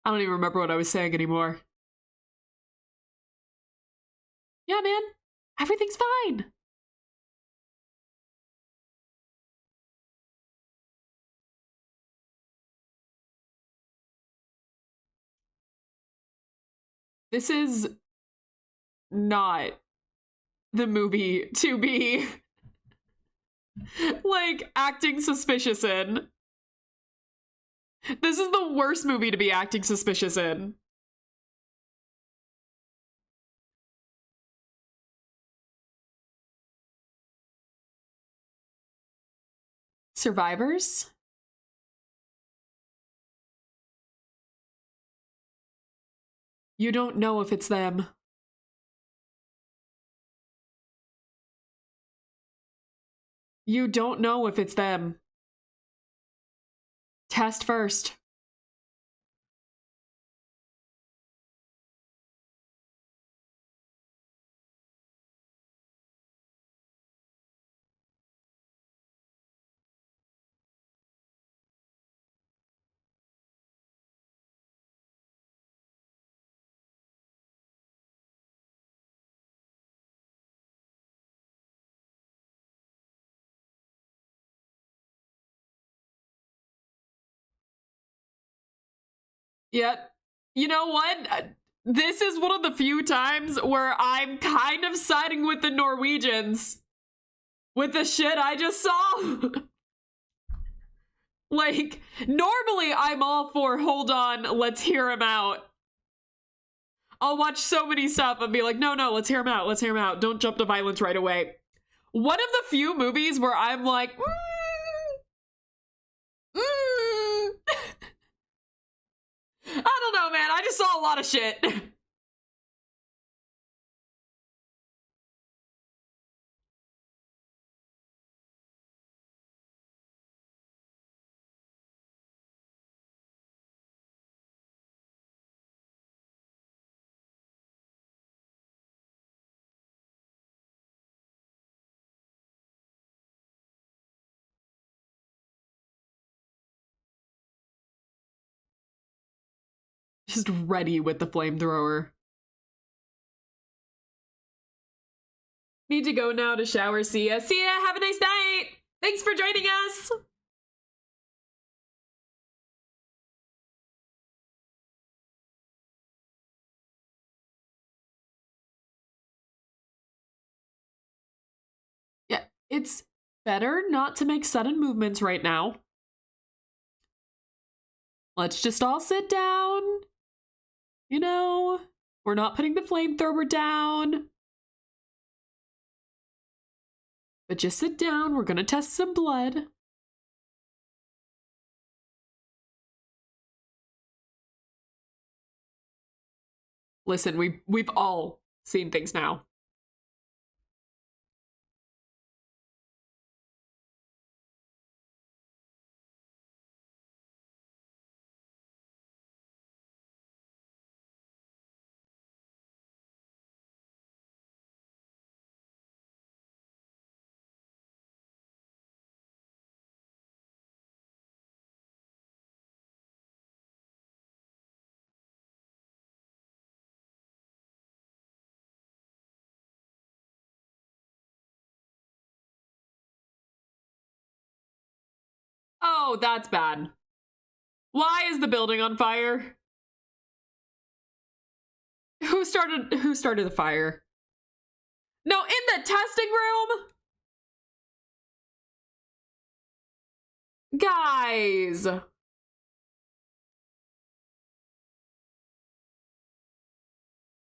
I don't even remember what I was saying anymore. Yeah, man, everything's fine. This is not the movie to be like acting suspicious in. This is the worst movie to be acting suspicious in. Survivors? You don't know if it's them. You don't know if it's them. Test first. Yep. You know what? This is one of the few times where I'm kind of siding with the Norwegians. With the shit I just saw. Like, normally I'm all for, hold on, let's hear him out. I'll watch so many stuff and be like, no, let's hear him out, let's hear him out. Don't jump to violence right away. One of the few movies where I'm like, I don't know, man. I just saw a lot of shit. Just ready with the flamethrower. Need to go now to shower. See ya. See ya. Have a nice night. Thanks for joining us. Yeah, it's better not to make sudden movements right now. Let's just all sit down. You know, we're not putting the flamethrower down. But just sit down. We're gonna test some blood. Listen, we've all seen things now. Oh, that's bad. Why is the building on fire? Who started the fire? No, in the testing room? Guys.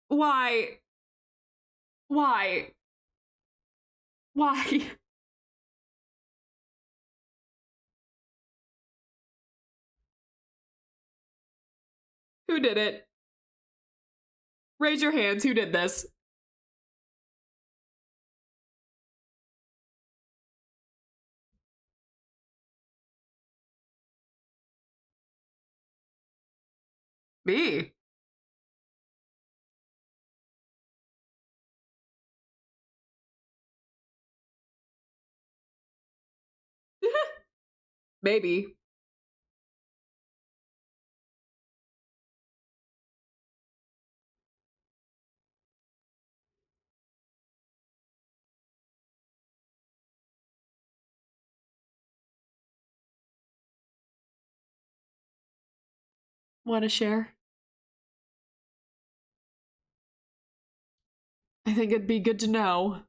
Why? Why? Why? Who did it? Raise your hands. Who did this? Me. Maybe. Want to share? I think it'd be good to know.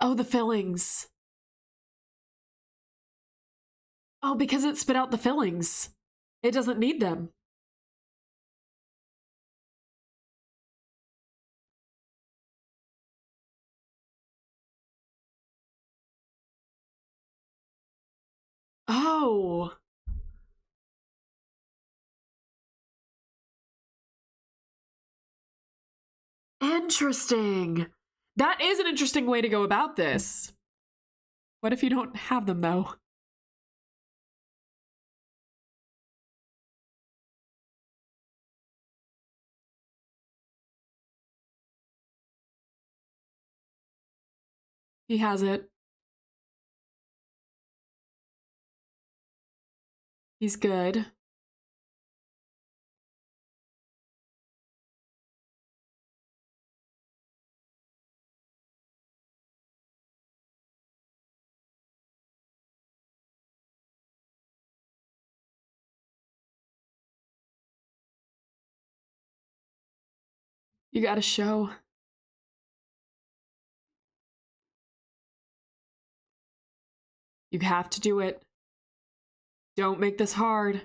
Oh, the fillings. Oh, because it spit out the fillings. It doesn't need them. Oh. Interesting. That is an interesting way to go about this. What if you don't have them, though? He has it. He's good. You gotta show. You have to do it. Don't make this hard.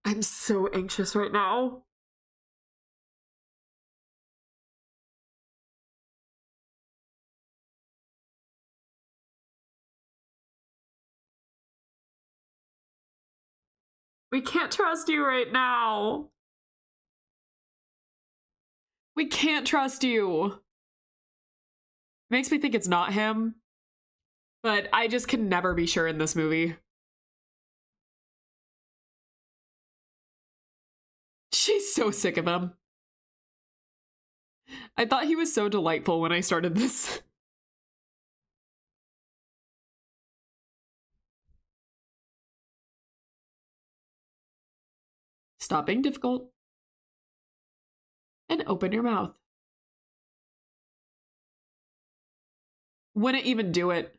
I'm so anxious right now. We can't trust you right now. We can't trust you. Makes me think it's not him, but I just can never be sure in this movie. She's so sick of him. I thought he was so delightful when I started this. Stop being difficult. And open your mouth. Wouldn't even do it.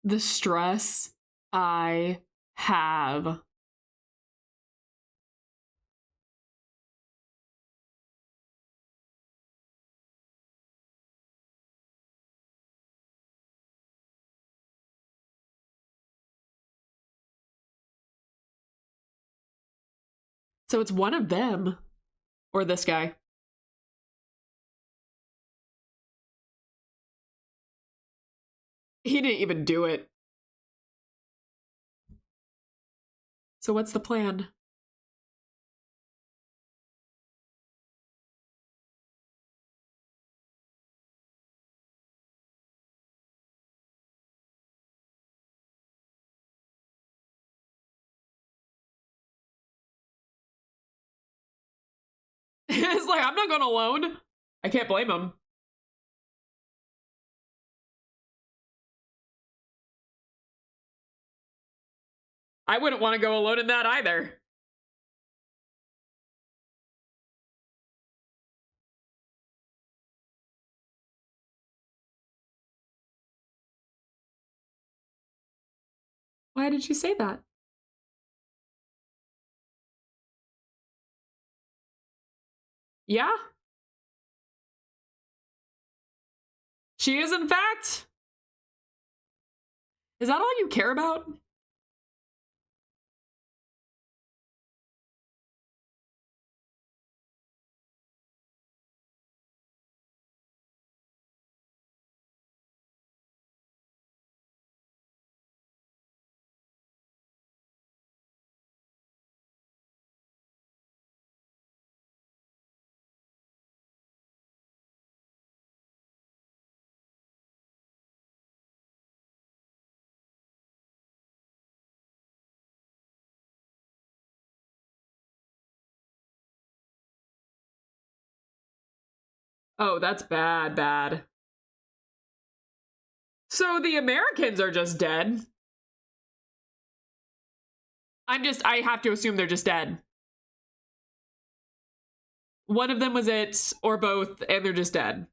The stress I have. So it's one of them. Or this guy. He didn't even do it. So what's the plan? It's like, I'm not going alone. I can't blame him. I wouldn't want to go alone in that either. Why did she say that? Yeah? She is, in fact? Is that all you care about? Oh, that's bad, bad. So the Americans are just dead. I have to assume they're just dead. One of them was it, or both, and they're just dead.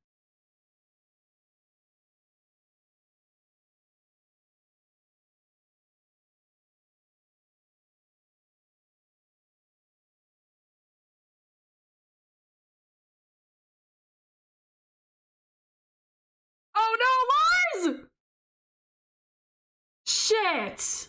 Oh no, Lars! Shit!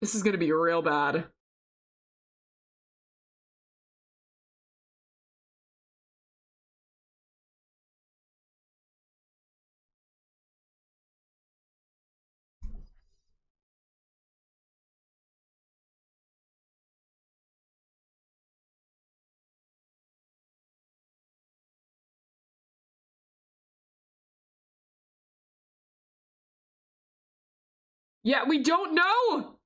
This is gonna be real bad. Yeah, we don't know!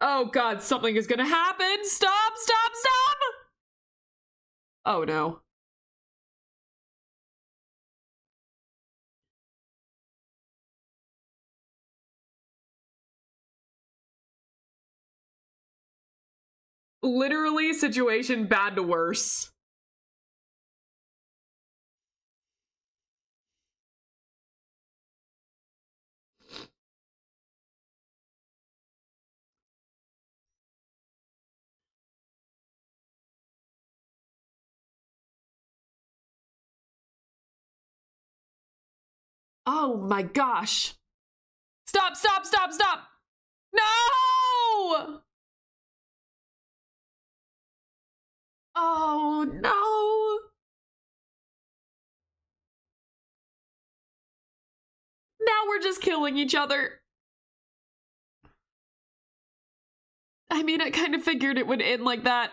Oh god, something is gonna happen! Stop, stop, stop! Oh no. Literally, situation bad to worse. Oh my gosh. Stop, stop, stop, stop! No! Oh no! Now we're just killing each other. I mean, I kind of figured it would end like that.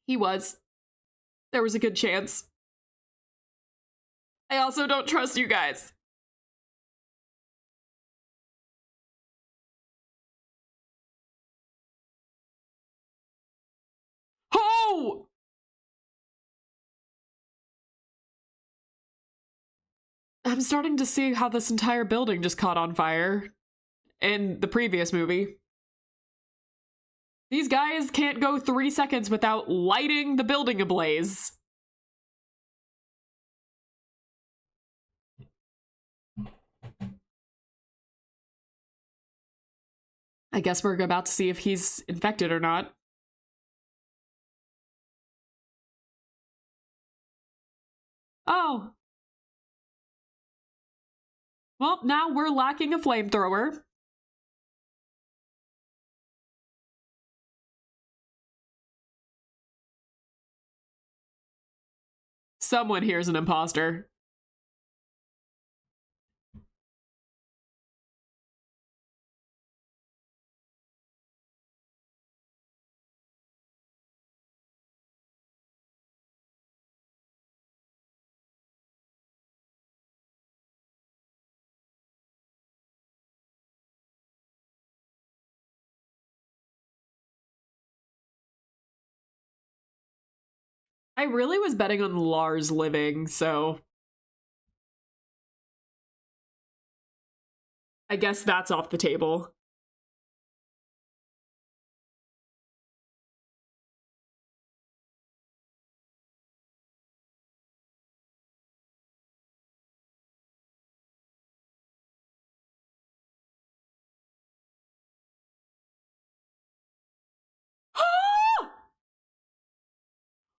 He was. There was a good chance. I also don't trust you guys. Oh! I'm starting to see how this entire building just caught on fire in the previous movie. These guys can't go 3 seconds without lighting the building ablaze. I guess we're about to see if he's infected or not. Oh. Well, now we're lacking a flamethrower. Someone here's an imposter. I really was betting on Lars living, so I guess that's off the table.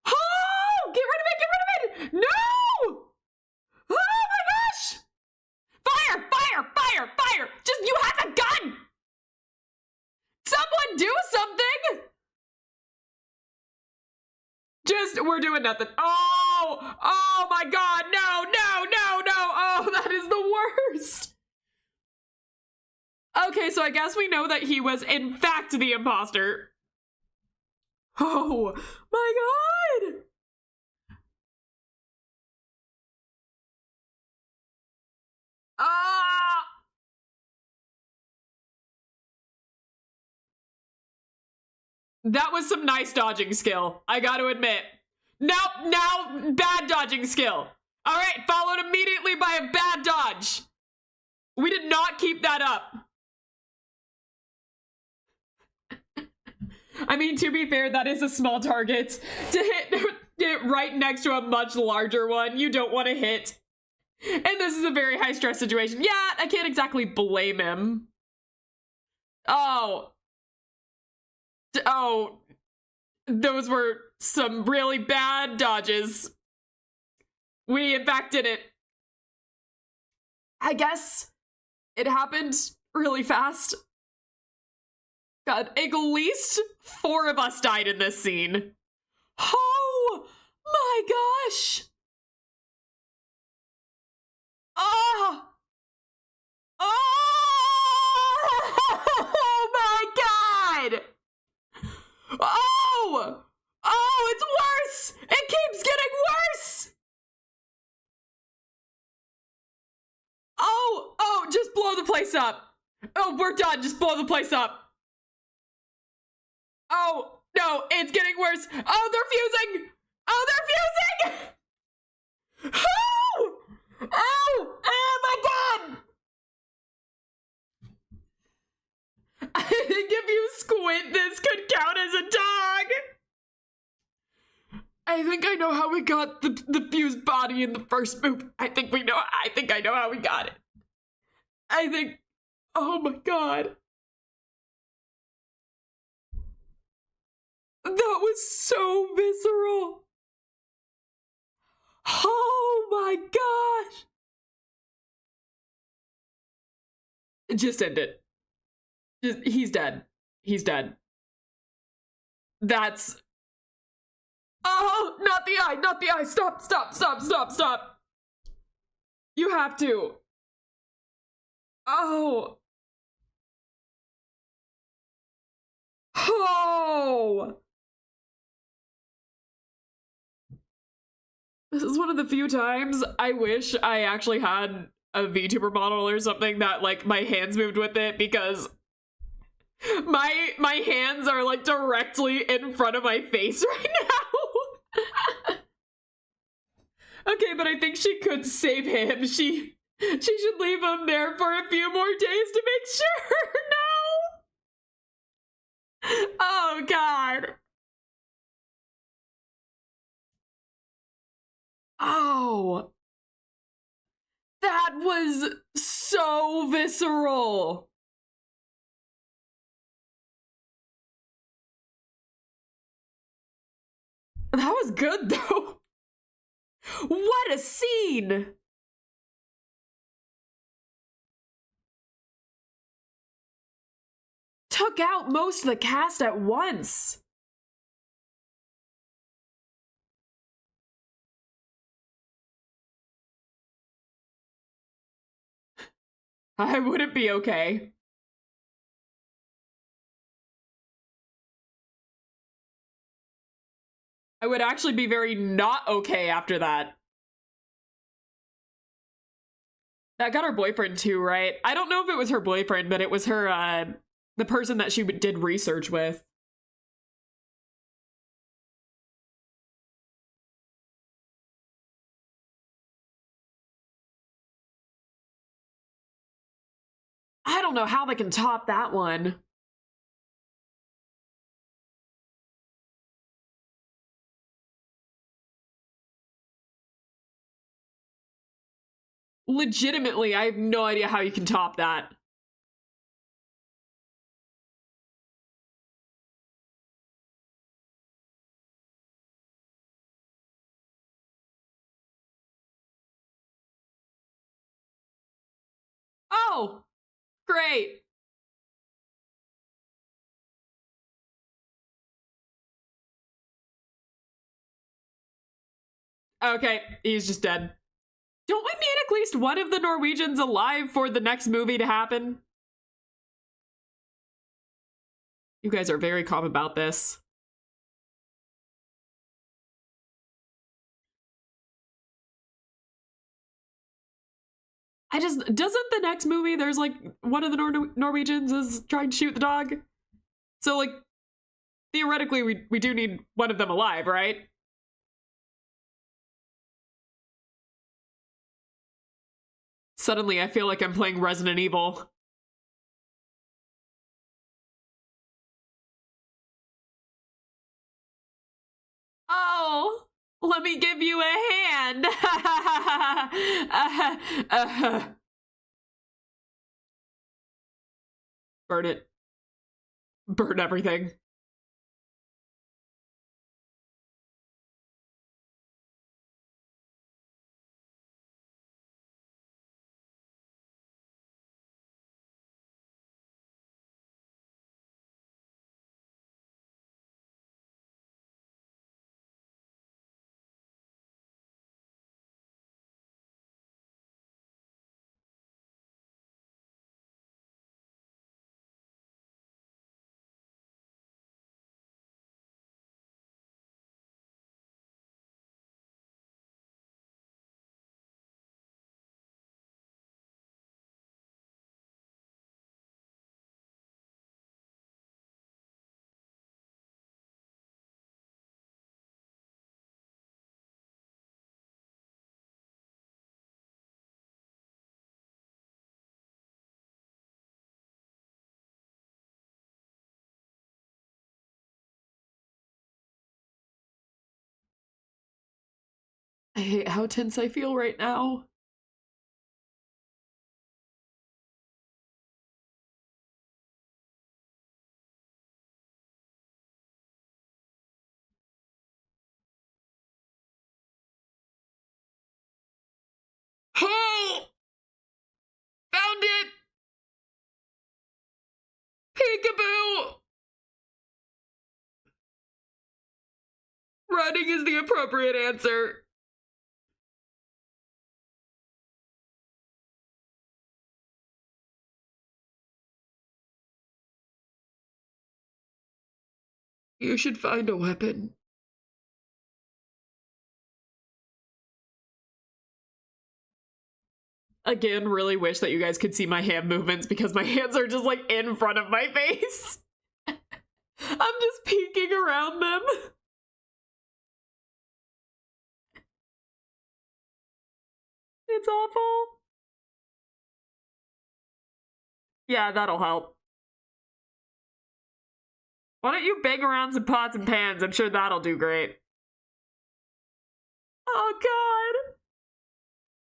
Oh! Get rid of it! Get rid of it! No! Oh my gosh! Fire! Fire! Fire! Fire! Just, you have a gun! Someone do something! Just, we're doing nothing. Oh! Oh my god! No! No! No! No! Oh, that is the worst! Okay, so I guess we know that he was, in fact, the imposter. Oh my god! Ah! That was some nice dodging skill, I gotta admit. Now, bad dodging skill. All right, followed immediately by a bad dodge. We did not keep that up. I mean, to be fair, that is a small target. To hit right next to a much larger one, you don't want to hit. And this is a very high stress situation. Yeah, I can't exactly blame him. Oh. Oh. Those were some really bad dodges. We, in fact, did it. I guess it happened really fast. God, at least 4 of us died in this scene. Oh my gosh! Oh! Oh my god! Oh! Oh, it's worse! It keeps getting worse! Oh, just blow the place up. Oh, we're done. Just blow the place up. Oh, no, it's getting worse. Oh, they're fusing. Oh, they're fusing. Oh, oh my god. I think if you squint, this could count as a dog. I think I know how we got the fused body in the first move. I think I know how we got it. Oh my god. That was so visceral. Oh my gosh. Just end it. He's dead. He's dead. That's... Oh, not the eye, not the eye. Stop. You have to. Oh. Oh. This is one of the few times I wish I actually had a VTuber model or something that, like, my hands moved with it, because my hands are, like, directly in front of my face right now. Okay, but I think she could save him. She should leave him there for a few more days to make sure. No. Oh god. Oh. That was so visceral. That was good though. What a scene! took out most of the cast at once. I wouldn't be okay. I would actually be very not okay after that. That got her boyfriend too, right? I don't know if it was her boyfriend, but it was her, the person that she did research with. I don't know how they can top that one. Legitimately, I have no idea how you can top that. Oh, great. Okay, he's just dead. Don't we need at least one of the Norwegians alive for the next movie to happen? You guys are very calm about this. Doesn't the next movie, there's like one of the Norwegians is trying to shoot the dog? So like, theoretically, we do need one of them alive, right? Suddenly, I feel like I'm playing Resident Evil. Oh, let me give you a hand. Burn it. Burn everything. I hate how tense I feel right now. Oh! Found it! Peekaboo! Running is the appropriate answer. You should find a weapon. Again, really wish that you guys could see my hand movements because my hands are just like in front of my face. I'm just peeking around them. It's awful. Yeah, that'll help. Why don't you bang around some pots and pans? I'm sure that'll do great. Oh god.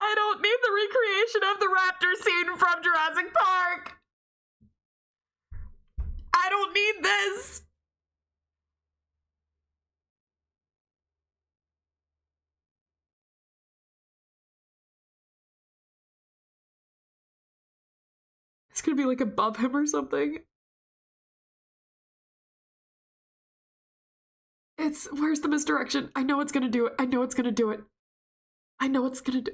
I don't need the recreation of the raptor scene from Jurassic Park. I don't need this. It's gonna be like above him or something. Where's the misdirection? I know it's gonna do it. I know it's gonna do it. I know it's gonna do.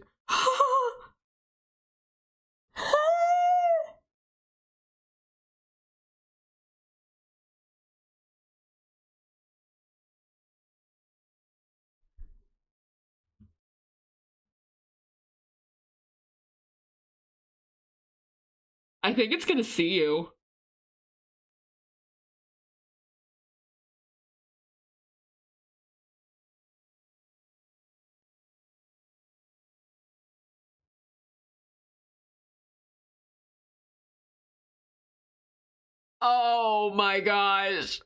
I think it's gonna see you. Oh my gosh.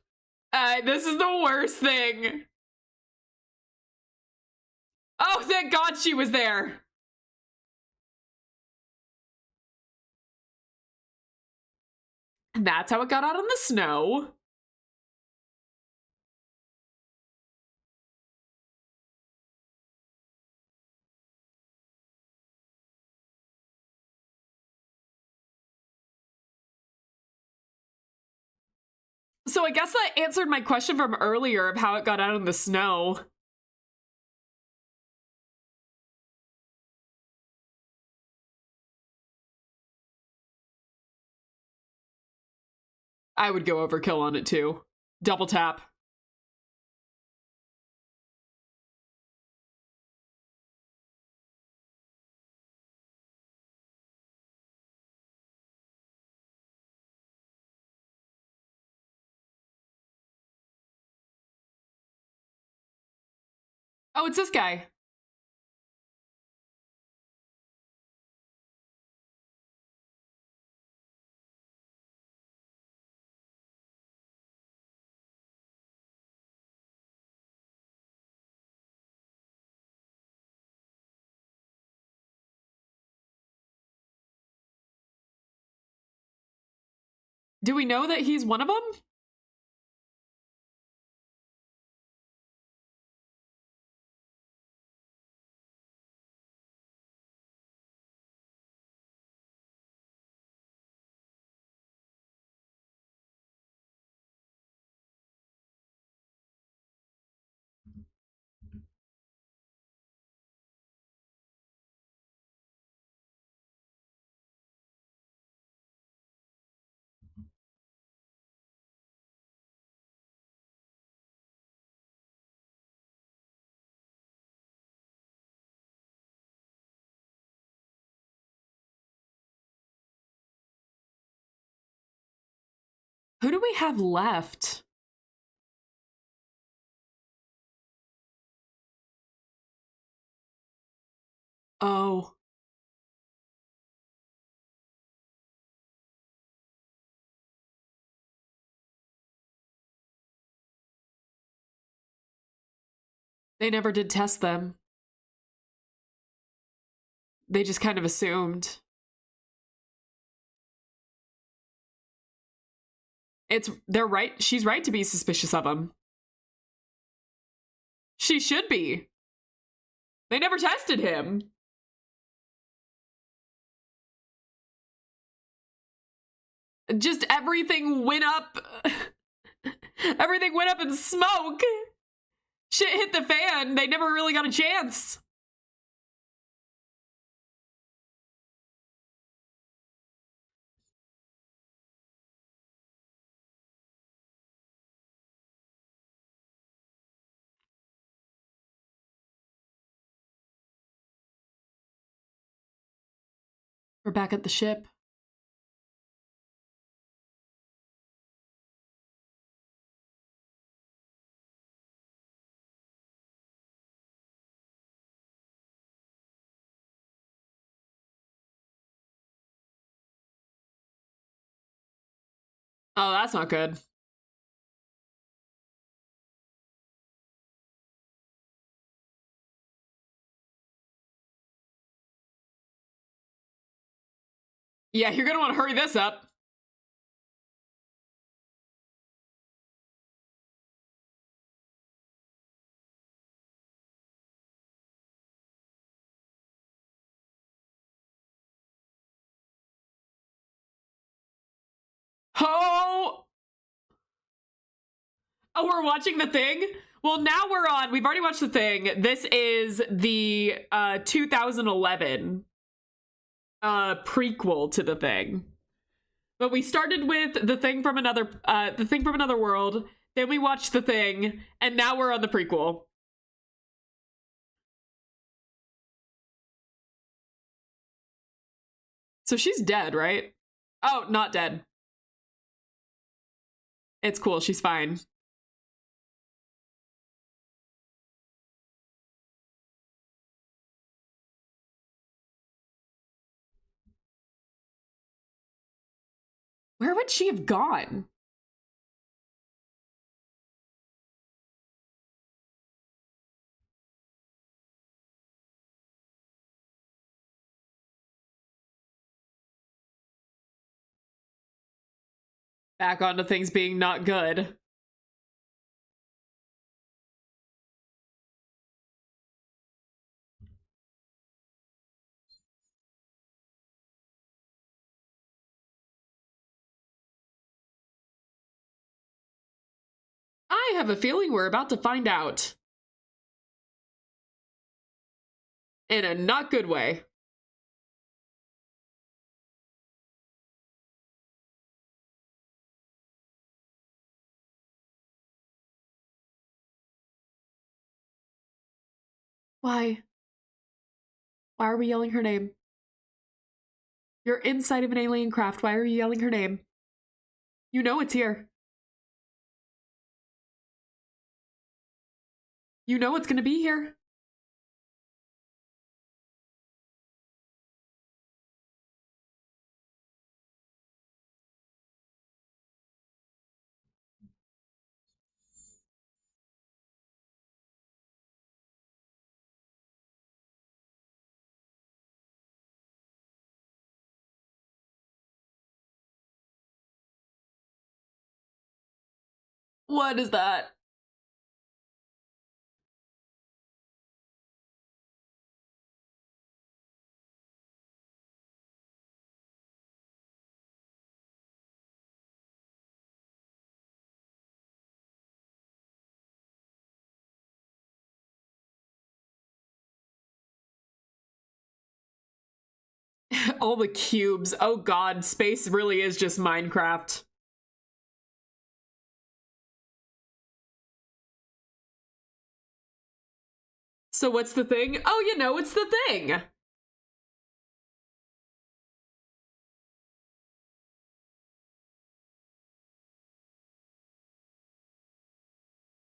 This is the worst thing. Oh, thank God she was there. And that's how it got out in the snow. So I guess that answered my question from earlier of how it got out in the snow. I would go overkill on it too. Double tap. Oh, it's this guy. Do we know that he's one of them? Who do we have left? Oh. They never did test them. They just kind of assumed. They're right. She's right to be suspicious of him. She should be. They never tested him. Just everything went up. Everything went up in smoke. Shit hit the fan. They never really got a chance. We're back at the ship. Oh, that's not good. Yeah, you're gonna want to hurry this up. Oh! Oh, we're watching the thing? Well, now we've already watched The Thing. This is the 2011 prequel to The Thing. But we started with The Thing from Another World, then we watched The Thing, and now we're on the prequel. So she's dead, right? Oh, not dead. It's cool, she's fine. Where would she have gone? Back onto things being not good. I have a feeling we're about to find out. In a not good way. Why? Why are we yelling her name? You're inside of an alien craft. Why are you yelling her name? You know it's here. You know it's gonna be here. What is that? All the cubes. Oh god, space really is just Minecraft. So what's the thing? Oh, you know, it's the thing.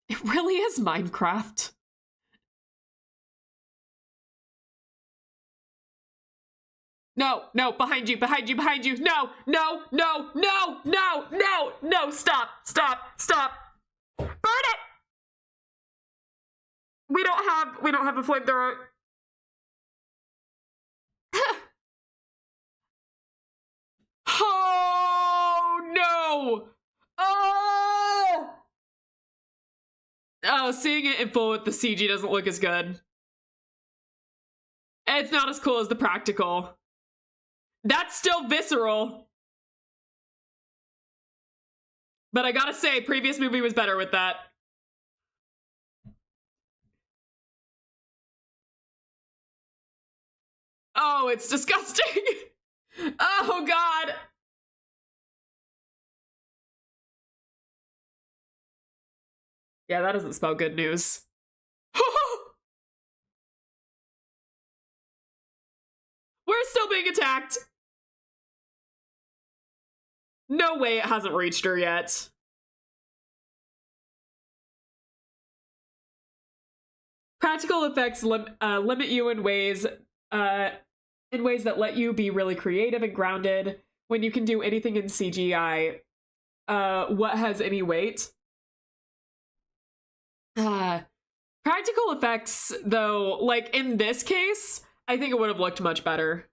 It really is Minecraft. No, no, behind you, behind you, behind you. No, no, no, no, no, no, no, stop, stop, stop. Burn it! We don't have a flamethrower. Oh no! Oh! Oh, seeing it in full with the CG doesn't look as good. It's not as cool as the practical. That's still visceral. But I gotta say, previous movie was better with that. Oh, it's disgusting. Oh, God. Yeah, that doesn't spell good news. We're still being attacked. No way it hasn't reached her yet. Practical effects limit you in ways that let you be really creative and grounded. When you can do anything in CGI, what has any weight? Practical effects, though, like in this case, I think it would have looked much better.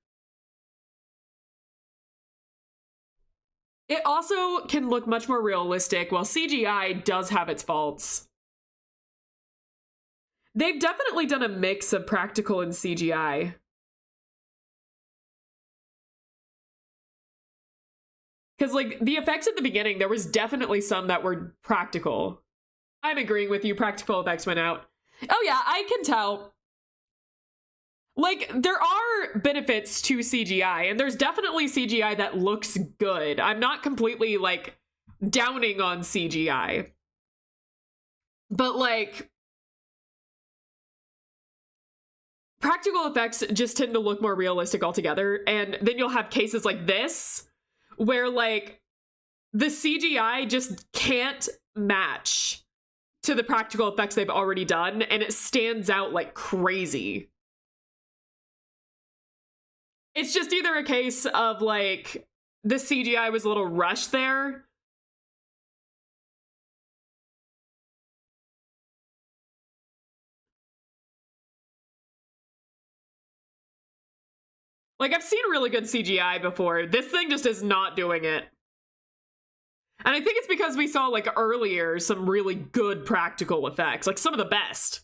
It also can look much more realistic, while CGI does have its faults. They've definitely done a mix of practical and CGI. Because, like, the effects at the beginning, there was definitely some that were practical. I'm agreeing with you. Practical effects went out. Oh yeah, I can tell. Like, there are benefits to CGI, and there's definitely CGI that looks good. I'm not completely, like, downing on CGI. But, like, practical effects just tend to look more realistic altogether, and then you'll have cases like this, where, like, the CGI just can't match to the practical effects they've already done, and it stands out like crazy. It's just either a case of, like, the CGI was a little rushed there. Like, I've seen really good CGI before. This thing just is not doing it. And I think it's because we saw, like, earlier some really good practical effects, like some of the best.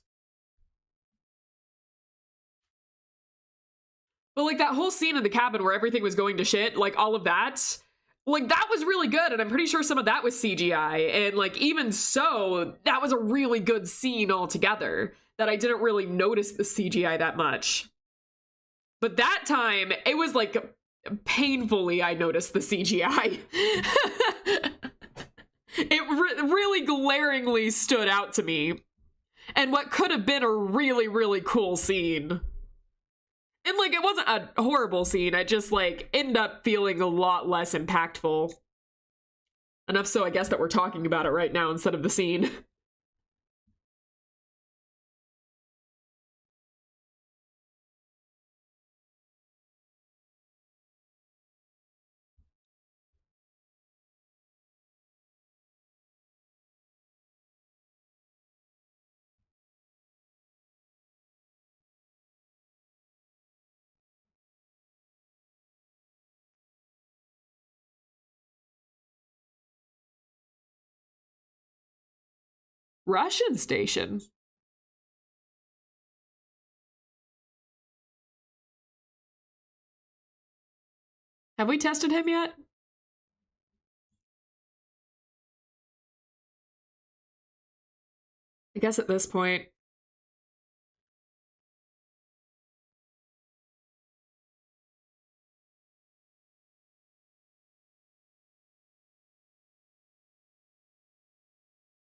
But, like, that whole scene in the cabin where everything was going to shit, like, all of that, like, that was really good, and I'm pretty sure some of that was CGI, and, like, even so, that was a really good scene altogether, that I didn't really notice the CGI that much. But that time, it was, like, painfully I noticed the CGI. It really glaringly stood out to me. And what could have been a really, really cool scene. And, like, it wasn't a horrible scene. I just, like, ended up feeling a lot less impactful. Enough so, I guess, that we're talking about it right now instead of the scene. Russian station? Have we tested him yet? I guess at this point.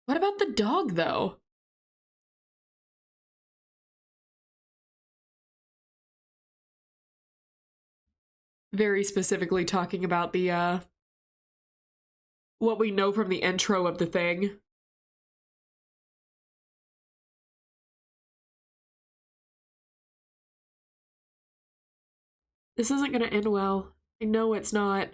What about the dog, though? Very specifically talking about the, what we know from the intro of the thing. This isn't gonna end well. I know it's not.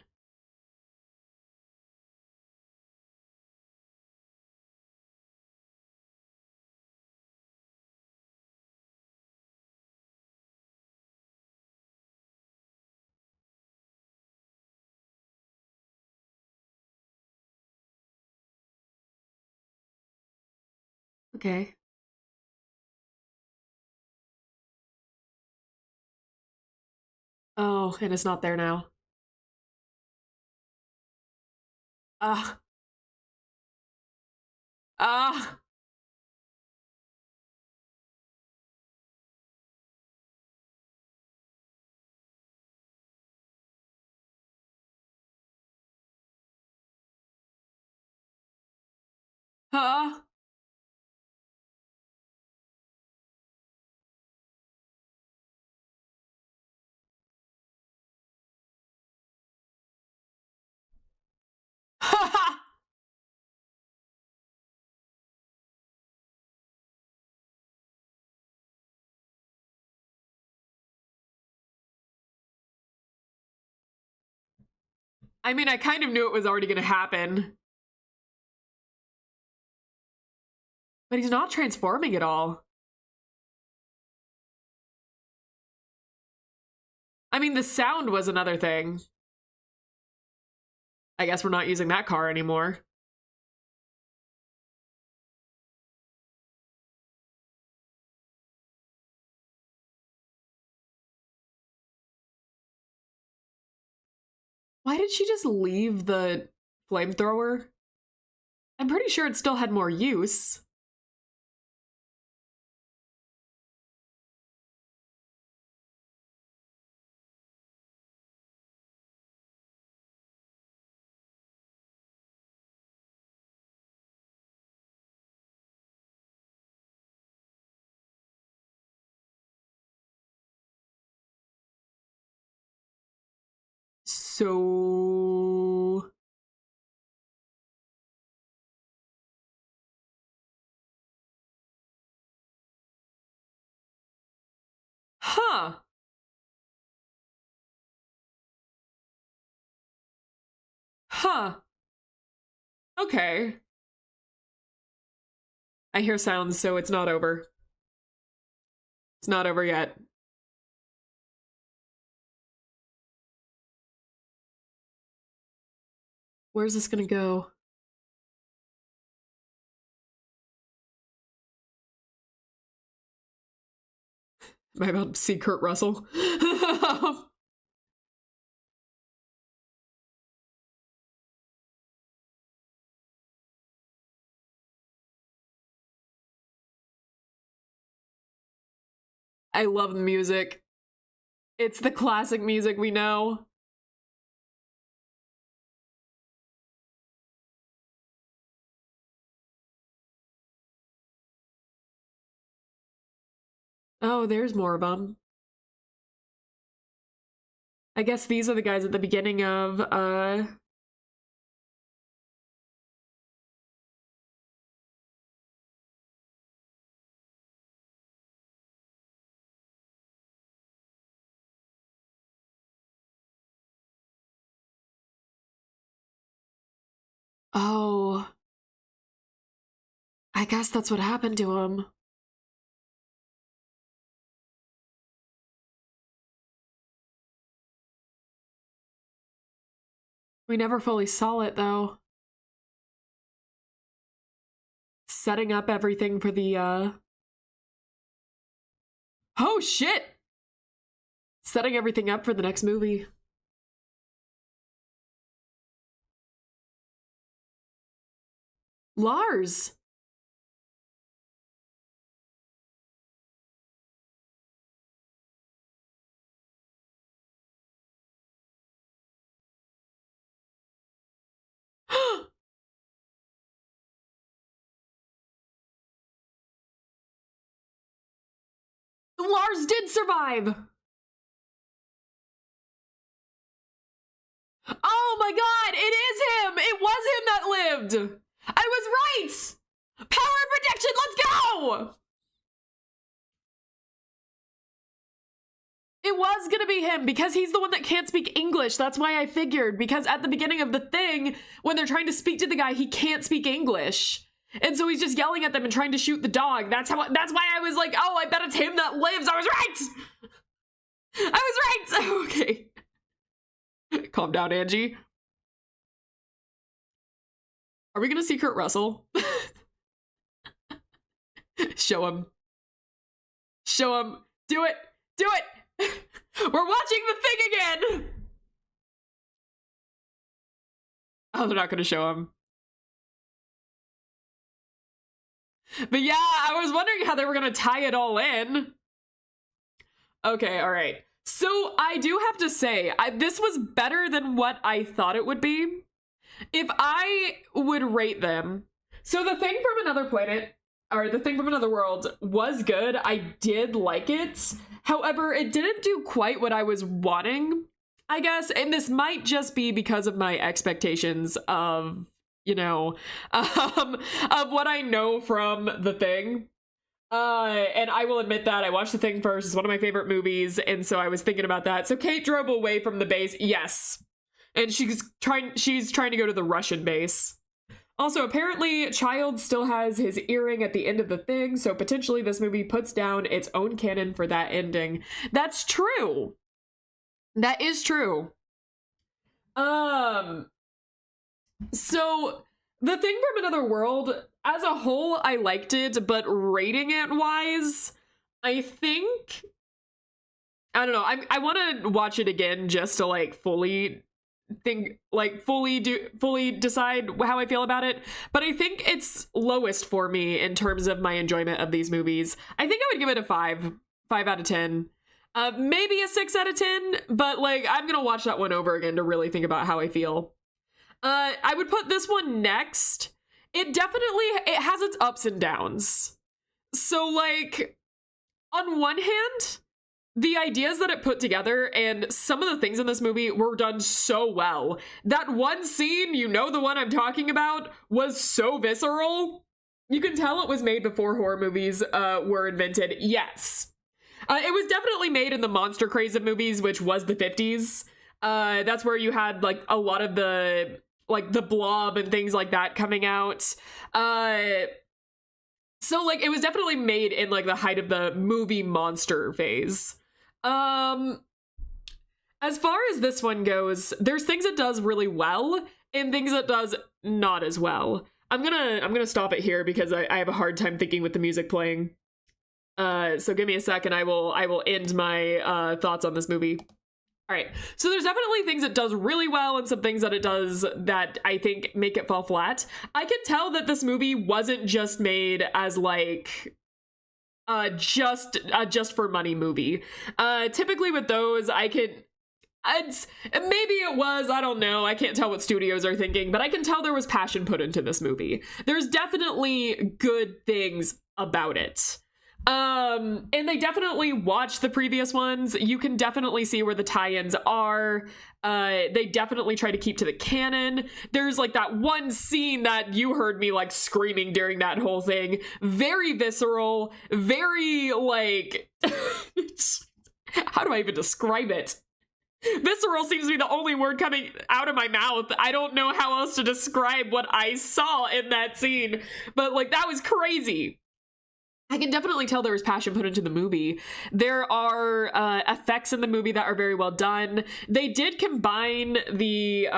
Okay. Oh, and it's not there now. Ah. Ah. Ah. Ha ha! I mean, I kind of knew it was already gonna happen. But he's not transforming at all. I mean, the sound was another thing. I guess we're not using that car anymore. Why did she just leave the flamethrower? I'm pretty sure it still had more use. So... Huh. Huh. Okay. I hear sounds, so it's not over. It's not over yet. Where's this gonna go? Am I about to see Kurt Russell? I love the music. It's the classic music we know. Oh, there's more of them. I guess these are the guys at the beginning of, Oh. I guess that's what happened to him. We never fully saw it, though. Setting up everything for the, Oh, shit! Setting everything up for the next movie. Lars! Lars did survive! Oh my god, it is him! It was him that lived! I was right! Power of protection, let's go! It was gonna be him because he's the one that can't speak English. That's why I figured, because at the beginning of the thing, when they're trying to speak to the guy, he can't speak English. And so he's just yelling at them and trying to shoot the dog. That's why I was like, oh, I bet it's him that lives. I was right! I was right! Okay. Calm down, Angie. Are we gonna see Kurt Russell? Show him. Show him. Do it! Do it! We're watching the thing again! Oh, they're not gonna show him. But yeah, I was wondering how they were gonna tie it all in. Okay, alright. So I do have to say, this was better than what I thought it would be. If I would rate them, so The Thing from Another Planet, or The Thing from Another World, was good. I did like it. However, it didn't do quite what I was wanting, I guess. And this might just be because of my expectations of, you know, of what I know from The Thing. And I will admit that I watched The Thing first. It's one of my favorite movies, and so I was thinking about that. So Kate drove away from the base, yes. And she's trying to go to the Russian base. Also, apparently, Child still has his earring at the end of The Thing, so potentially this movie puts down its own canon for that ending. That's true. That is true. So, The Thing from Another World, as a whole, I liked it, but rating it wise, I think, I don't know, I want to watch it again just to, like, fully fully decide how I feel about it, but I think it's lowest for me in terms of my enjoyment of these movies. I think I would give it a 5 out of 10. Maybe a 6 out of 10, but like I'm gonna watch that one over again to really think about how I feel. I would put this one next. It has its ups and downs. So like on one hand, the ideas that it put together and some of the things in this movie were done so well. That one scene, you know, the one I'm talking about, was so visceral. You can tell it was made before horror movies were invented. Yes. It was definitely made in the monster craze of movies, which was the 50s. That's where you had like a lot of the Blob and things like that coming out. So like it was definitely made in like the height of the movie monster phase. As far as this one goes, there's things it does really well and things it does not as well. I'm gonna stop it here because I have a hard time thinking with the music playing. So give me a second. I will end my thoughts on this movie. All right. So there's definitely things it does really well and some things that it does that I think make it fall flat. I can tell that this movie wasn't just made as like just for money movie. Typically with those, maybe it was, I don't know. I can't tell what studios are thinking, but I can tell there was passion put into this movie. There's definitely good things about it. And they definitely watched the previous ones. You can definitely see where the tie-ins are. They definitely try to keep to the canon. There's like that one scene that you heard me like screaming during that whole thing. Very visceral, very like, how do I even describe it? Visceral seems to be the only word coming out of my mouth. I don't know how else to describe what I saw in that scene, but like that was crazy. I can definitely tell there was passion put into the movie. There are effects in the movie that are very well done. They did combine the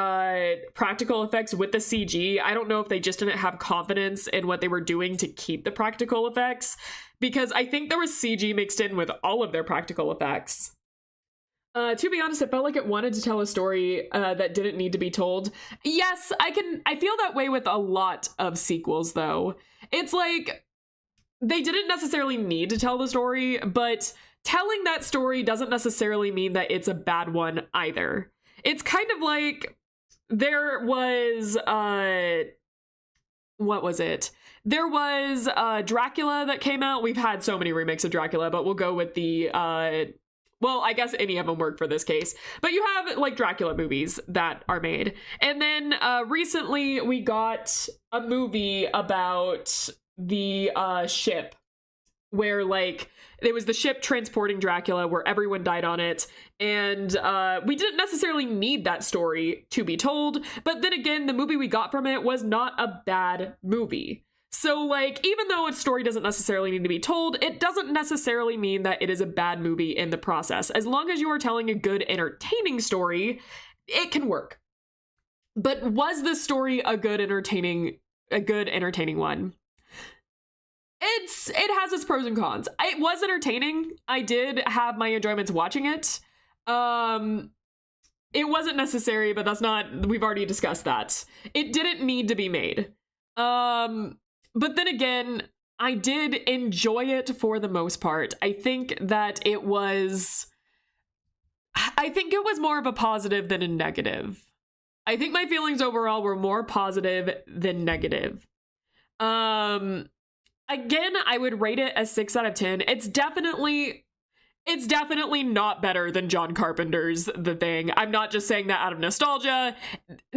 practical effects with the CG. I don't know if they just didn't have confidence in what they were doing to keep the practical effects, because I think there was CG mixed in with all of their practical effects. To be honest, it felt like it wanted to tell a story that didn't need to be told. Yes, I feel that way with a lot of sequels, though. It's like, they didn't necessarily need to tell the story, but telling that story doesn't necessarily mean that it's a bad one either. It's kind of like there was, what was it? There was Dracula that came out. We've had so many remakes of Dracula, but we'll go with the, well, I guess any of them work for this case. But you have like Dracula movies that are made. And then recently we got a movie about the ship where like it was the ship transporting Dracula where everyone died on it, and we didn't necessarily need that story to be told, but then again the movie we got from it was not a bad movie. So like even though its story doesn't necessarily need to be told, it doesn't necessarily mean that it is a bad movie in the process. As long as you are telling a good entertaining story, it can work. But was this story a good entertaining one? It has its pros and cons. It was entertaining. I did have my enjoyments watching it. It wasn't necessary, but we've already discussed that. It didn't need to be made. But then again, I did enjoy it for the most part. I think it was more of a positive than a negative. I think my feelings overall were more positive than negative. Again, I would rate it a 6 out of 10. It's definitely not better than John Carpenter's The Thing. I'm not just saying that out of nostalgia.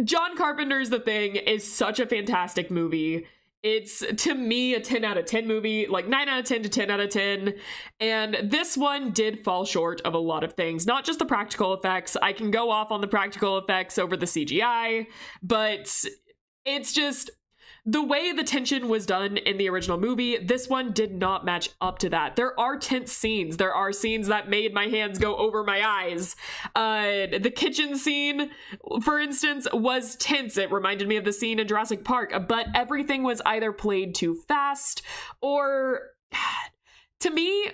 John Carpenter's The Thing is such a fantastic movie. It's, to me, a 10 out of 10 movie, like 9 out of 10 to 10 out of 10. And this one did fall short of a lot of things, not just the practical effects. I can go off on the practical effects over the CGI, but it's just the way the tension was done in the original movie. This one did not match up to that. There are tense scenes. There are scenes that made my hands go over my eyes. The kitchen scene, for instance, was tense. It reminded me of the scene in Jurassic Park, but everything was either played too fast or, to me,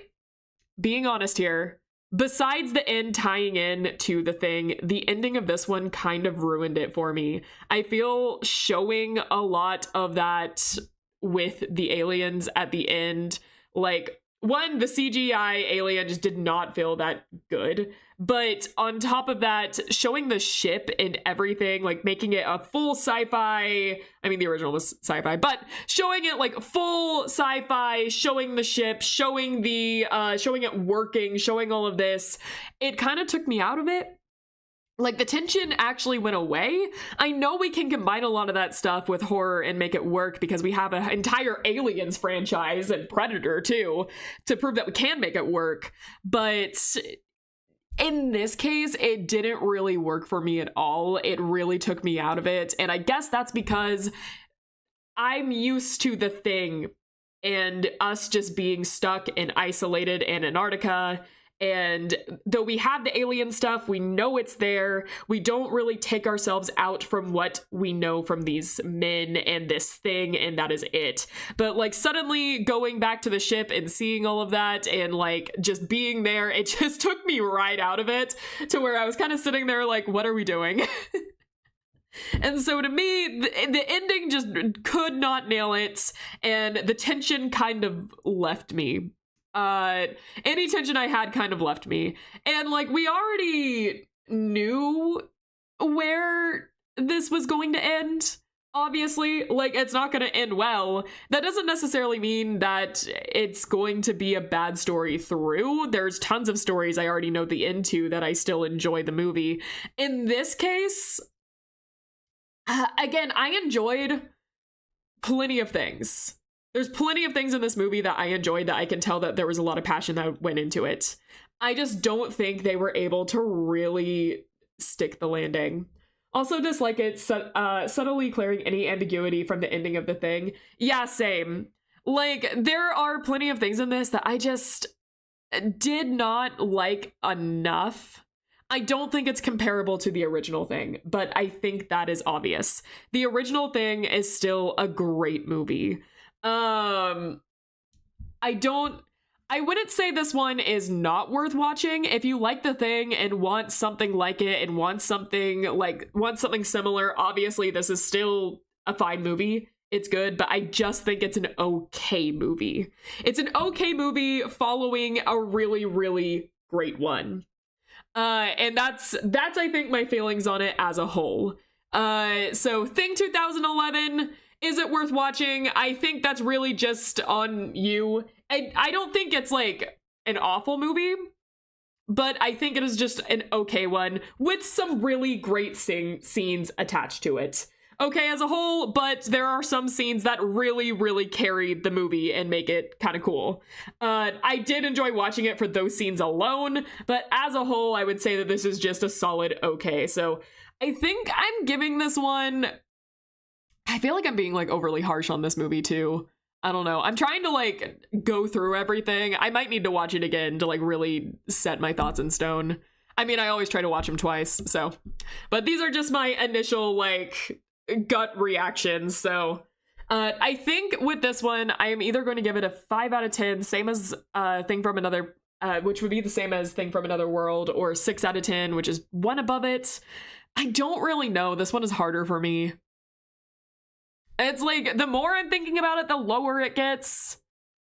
being honest here, besides the end tying in to The Thing, the ending of this one kind of ruined it for me. I feel showing a lot of that with the aliens at the end, like, one, the CGI alien just did not feel that good. But on top of that, showing the ship and everything, like making it a full sci-fi, I mean, the original was sci-fi, but showing it like full sci-fi, showing the ship, showing it working, showing all of this, it kind of took me out of it. Like, the tension actually went away. I know we can combine a lot of that stuff with horror and make it work because we have an entire Aliens franchise and Predator too to prove that we can make it work. But in this case, it didn't really work for me at all. It really took me out of it. And I guess that's because I'm used to The Thing and us just being stuck and isolated in Antarctica. And though we have the alien stuff, we know it's there. We don't really take ourselves out from what we know from these men and this thing, and that is it. But like suddenly going back to the ship and seeing all of that and like just being there, it just took me right out of it to where I was kind of sitting there like, what are we doing? And so to me, the ending just could not nail it, and the tension kind of left me. Any tension I had kind of left me. And like, we already knew where this was going to end. Obviously, like, it's not going to end well. That doesn't necessarily mean that it's going to be a bad story through. There's tons of stories I already know the end to that I still enjoy the movie. In this case, again, I enjoyed plenty of things. There's plenty of things in this movie that I enjoyed that I can tell that there was a lot of passion that went into it. I just don't think they were able to really stick the landing. Also dislike it subtly clearing any ambiguity from the ending of The Thing. Yeah, same. Like, there are plenty of things in this that I just did not like enough. I don't think it's comparable to the original Thing, but I think that is obvious. The original Thing is still a great movie. I wouldn't say this one is not worth watching. If you like The Thing and want something like it and want something similar, obviously this is still a fine movie. It's good, but I just think it's an okay movie. It's an okay movie following a really, really great one. And that's I think my feelings on it as a whole. So Thing 2011, is it worth watching? I think that's really just on you. I don't think it's like an awful movie, but I think it is just an okay one with some really great scenes attached to it. Okay as a whole, but there are some scenes that really, really carried the movie and make it kind of cool. I did enjoy watching it for those scenes alone, but as a whole, I would say that this is just a solid okay. So I think I'm giving this one... I feel like I'm being like overly harsh on this movie too. I don't know. I'm trying to like go through everything. I might need to watch it again to like really set my thoughts in stone. I mean, I always try to watch them twice, so. But these are just my initial like gut reactions. So I think with this one, I am either going to give it a 5 out of 10, same as Thing from Another, which would be the same as Thing from Another World, or 6 out of 10, which is one above it. I don't really know. This one is harder for me. It's like, the more I'm thinking about it, the lower it gets.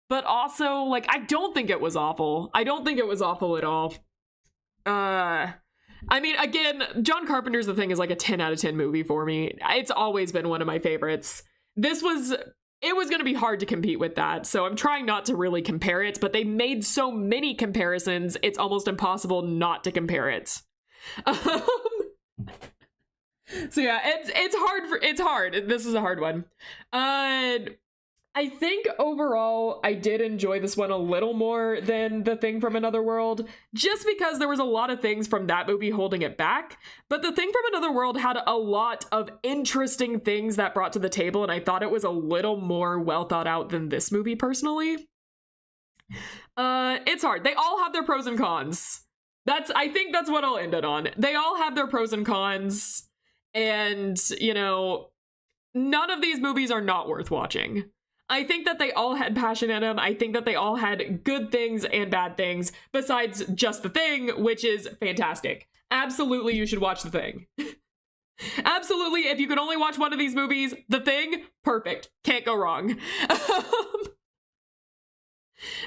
But also, like, I don't think it was awful. I don't think it was awful at all. I mean, again, John Carpenter's The Thing is like a 10 out of 10 movie for me. It's always been one of my favorites. It was going to be hard to compete with that, so I'm trying not to really compare it, but they made so many comparisons, it's almost impossible not to compare it. So yeah, it's hard. This is a hard one. I think overall I did enjoy this one a little more than The Thing from Another World, just because there was a lot of things from that movie holding it back. But The Thing from Another World had a lot of interesting things that brought to the table, and I thought it was a little more well thought out than this movie personally. It's hard. They all have their pros and cons. I think that's what I'll end it on. They all have their pros and cons. And, you know, none of these movies are not worth watching. I think that they all had passion in them. I think that they all had good things and bad things besides just The Thing, which is fantastic. Absolutely, you should watch The Thing. Absolutely, if you could only watch one of these movies, The Thing, perfect. Can't go wrong.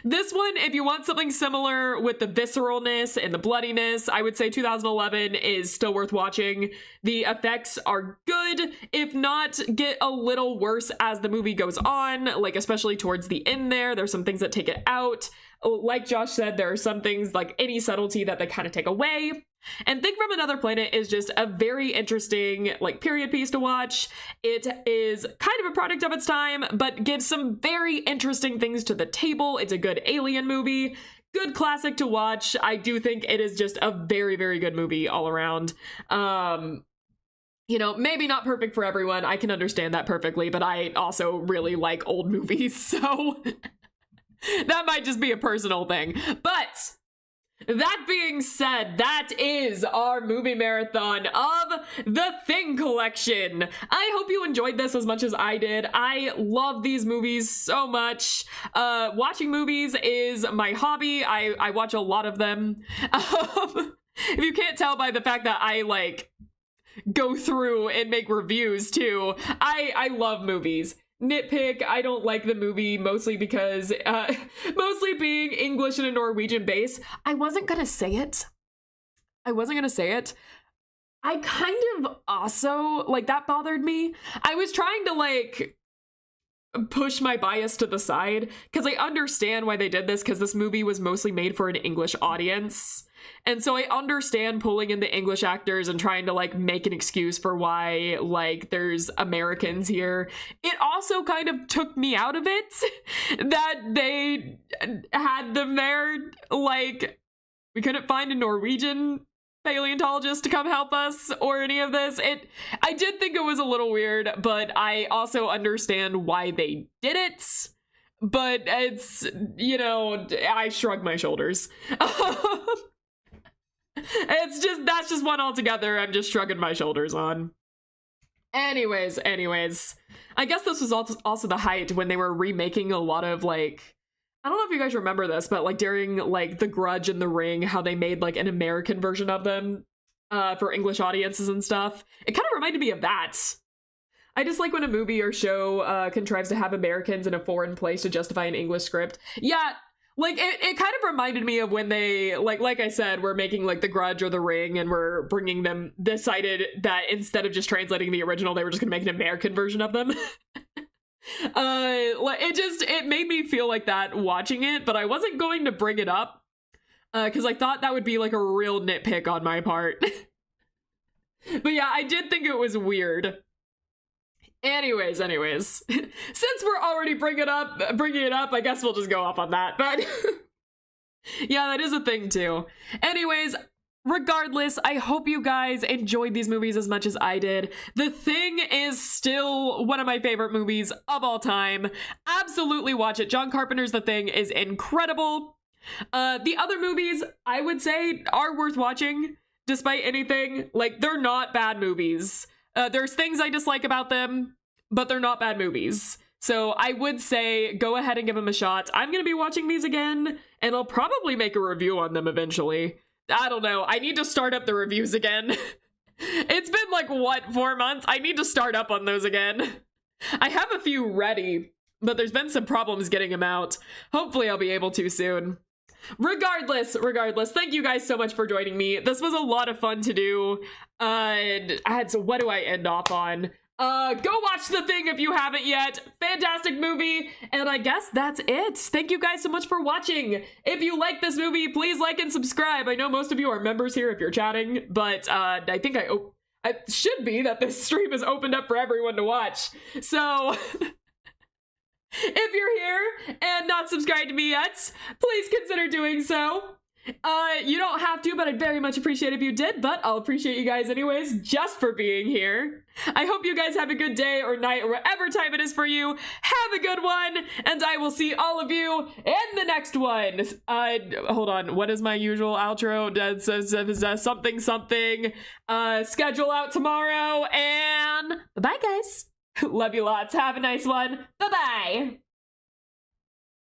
This one, if you want something similar with the visceralness and the bloodiness, I would say 2011 is still worth watching. The effects are good, if not get a little worse as the movie goes on, like especially towards the end there. There's some things that take it out. Like Josh said, there are some things like any subtlety that they kind of take away. And Thing from Another Planet is just a very interesting like period piece to watch. It is kind of a product of its time, but gives some very interesting things to the table. It's a good alien movie, good classic to watch. I do think it is just a very, very good movie all around. You know, maybe not perfect for everyone. I can understand that perfectly, but I also really like old movies, so that might just be a personal thing. But that being said, that is our movie marathon of The Thing collection. I hope you enjoyed this as much as I did. I love these movies so much. Watching movies is my hobby. I watch a lot of them. If you can't tell by the fact that I like go through and make reviews too, I love movies. Nitpick, I don't like the movie mostly because, mostly being English and a Norwegian base. I wasn't gonna say it. I kind of also, like, that bothered me. I was trying to, like, push my bias to the side because I understand why they did this, because this movie was mostly made for an English audience. And so I understand pulling in the English actors and trying to like make an excuse for why like there's Americans here. It also kind of took me out of it that they had them there. Like, we couldn't find a Norwegian paleontologist to come help us or any of this. I did think it was a little weird, but I also understand why they did it. But it's, you know, I shrug my shoulders. That's just one altogether I'm just shrugging my shoulders on. Anyways, I guess this was also the height when they were remaking a lot of like, I don't know if you guys remember this, but like during like The Grudge and The Ring, how they made like an American version of them for English audiences and stuff. It kind of reminded me of that. I just like when a movie or show contrives to have Americans in a foreign place to justify an English script. Yeah, like it kind of reminded me of when they, like I said, were making like The Grudge or The Ring and were bringing them, decided that instead of just translating the original, they were just gonna make an American version of them. It made me feel like that watching it, but I wasn't going to bring it up because I thought that would be like a real nitpick on my part. But yeah, I did think it was weird. Anyways, since we're already bringing it up, I guess we'll just go off on that. But yeah, that is a thing too. Anyways, regardless, I hope you guys enjoyed these movies as much as I did. The Thing is still one of my favorite movies of all time. Absolutely watch it. John Carpenter's The Thing is incredible. The other movies, I would say, are worth watching, despite anything. Like, they're not bad movies. There's things I dislike about them, but they're not bad movies. So I would say go ahead and give them a shot. I'm going to be watching these again, and I'll probably make a review on them eventually. I don't know. I need to start up the reviews again. It's been like, what, 4 months? I need to start up on those again. I have a few ready, but there's been some problems getting them out. Hopefully I'll be able to soon. Regardless, thank you guys so much for joining me. This was a lot of fun to do. So what do I end off on? Go watch The Thing if you haven't yet. Fantastic movie. And I guess that's it. Thank you guys so much for watching. If you like this movie, please like and subscribe. I know most of you are members here if you're chatting, but I think it should be that this stream is opened up for everyone to watch. So if you're here and not subscribed to me yet, please consider doing so. You don't have to, but I'd very much appreciate if you did, but I'll appreciate you guys anyways just for being here. I hope you guys have a good day or night or whatever time it is for you. Have a good one, and I will see all of you in the next one. Hold on, what is my usual outro? Something. Schedule out tomorrow, and bye guys. Love you lots. Have a nice one. Bye-bye.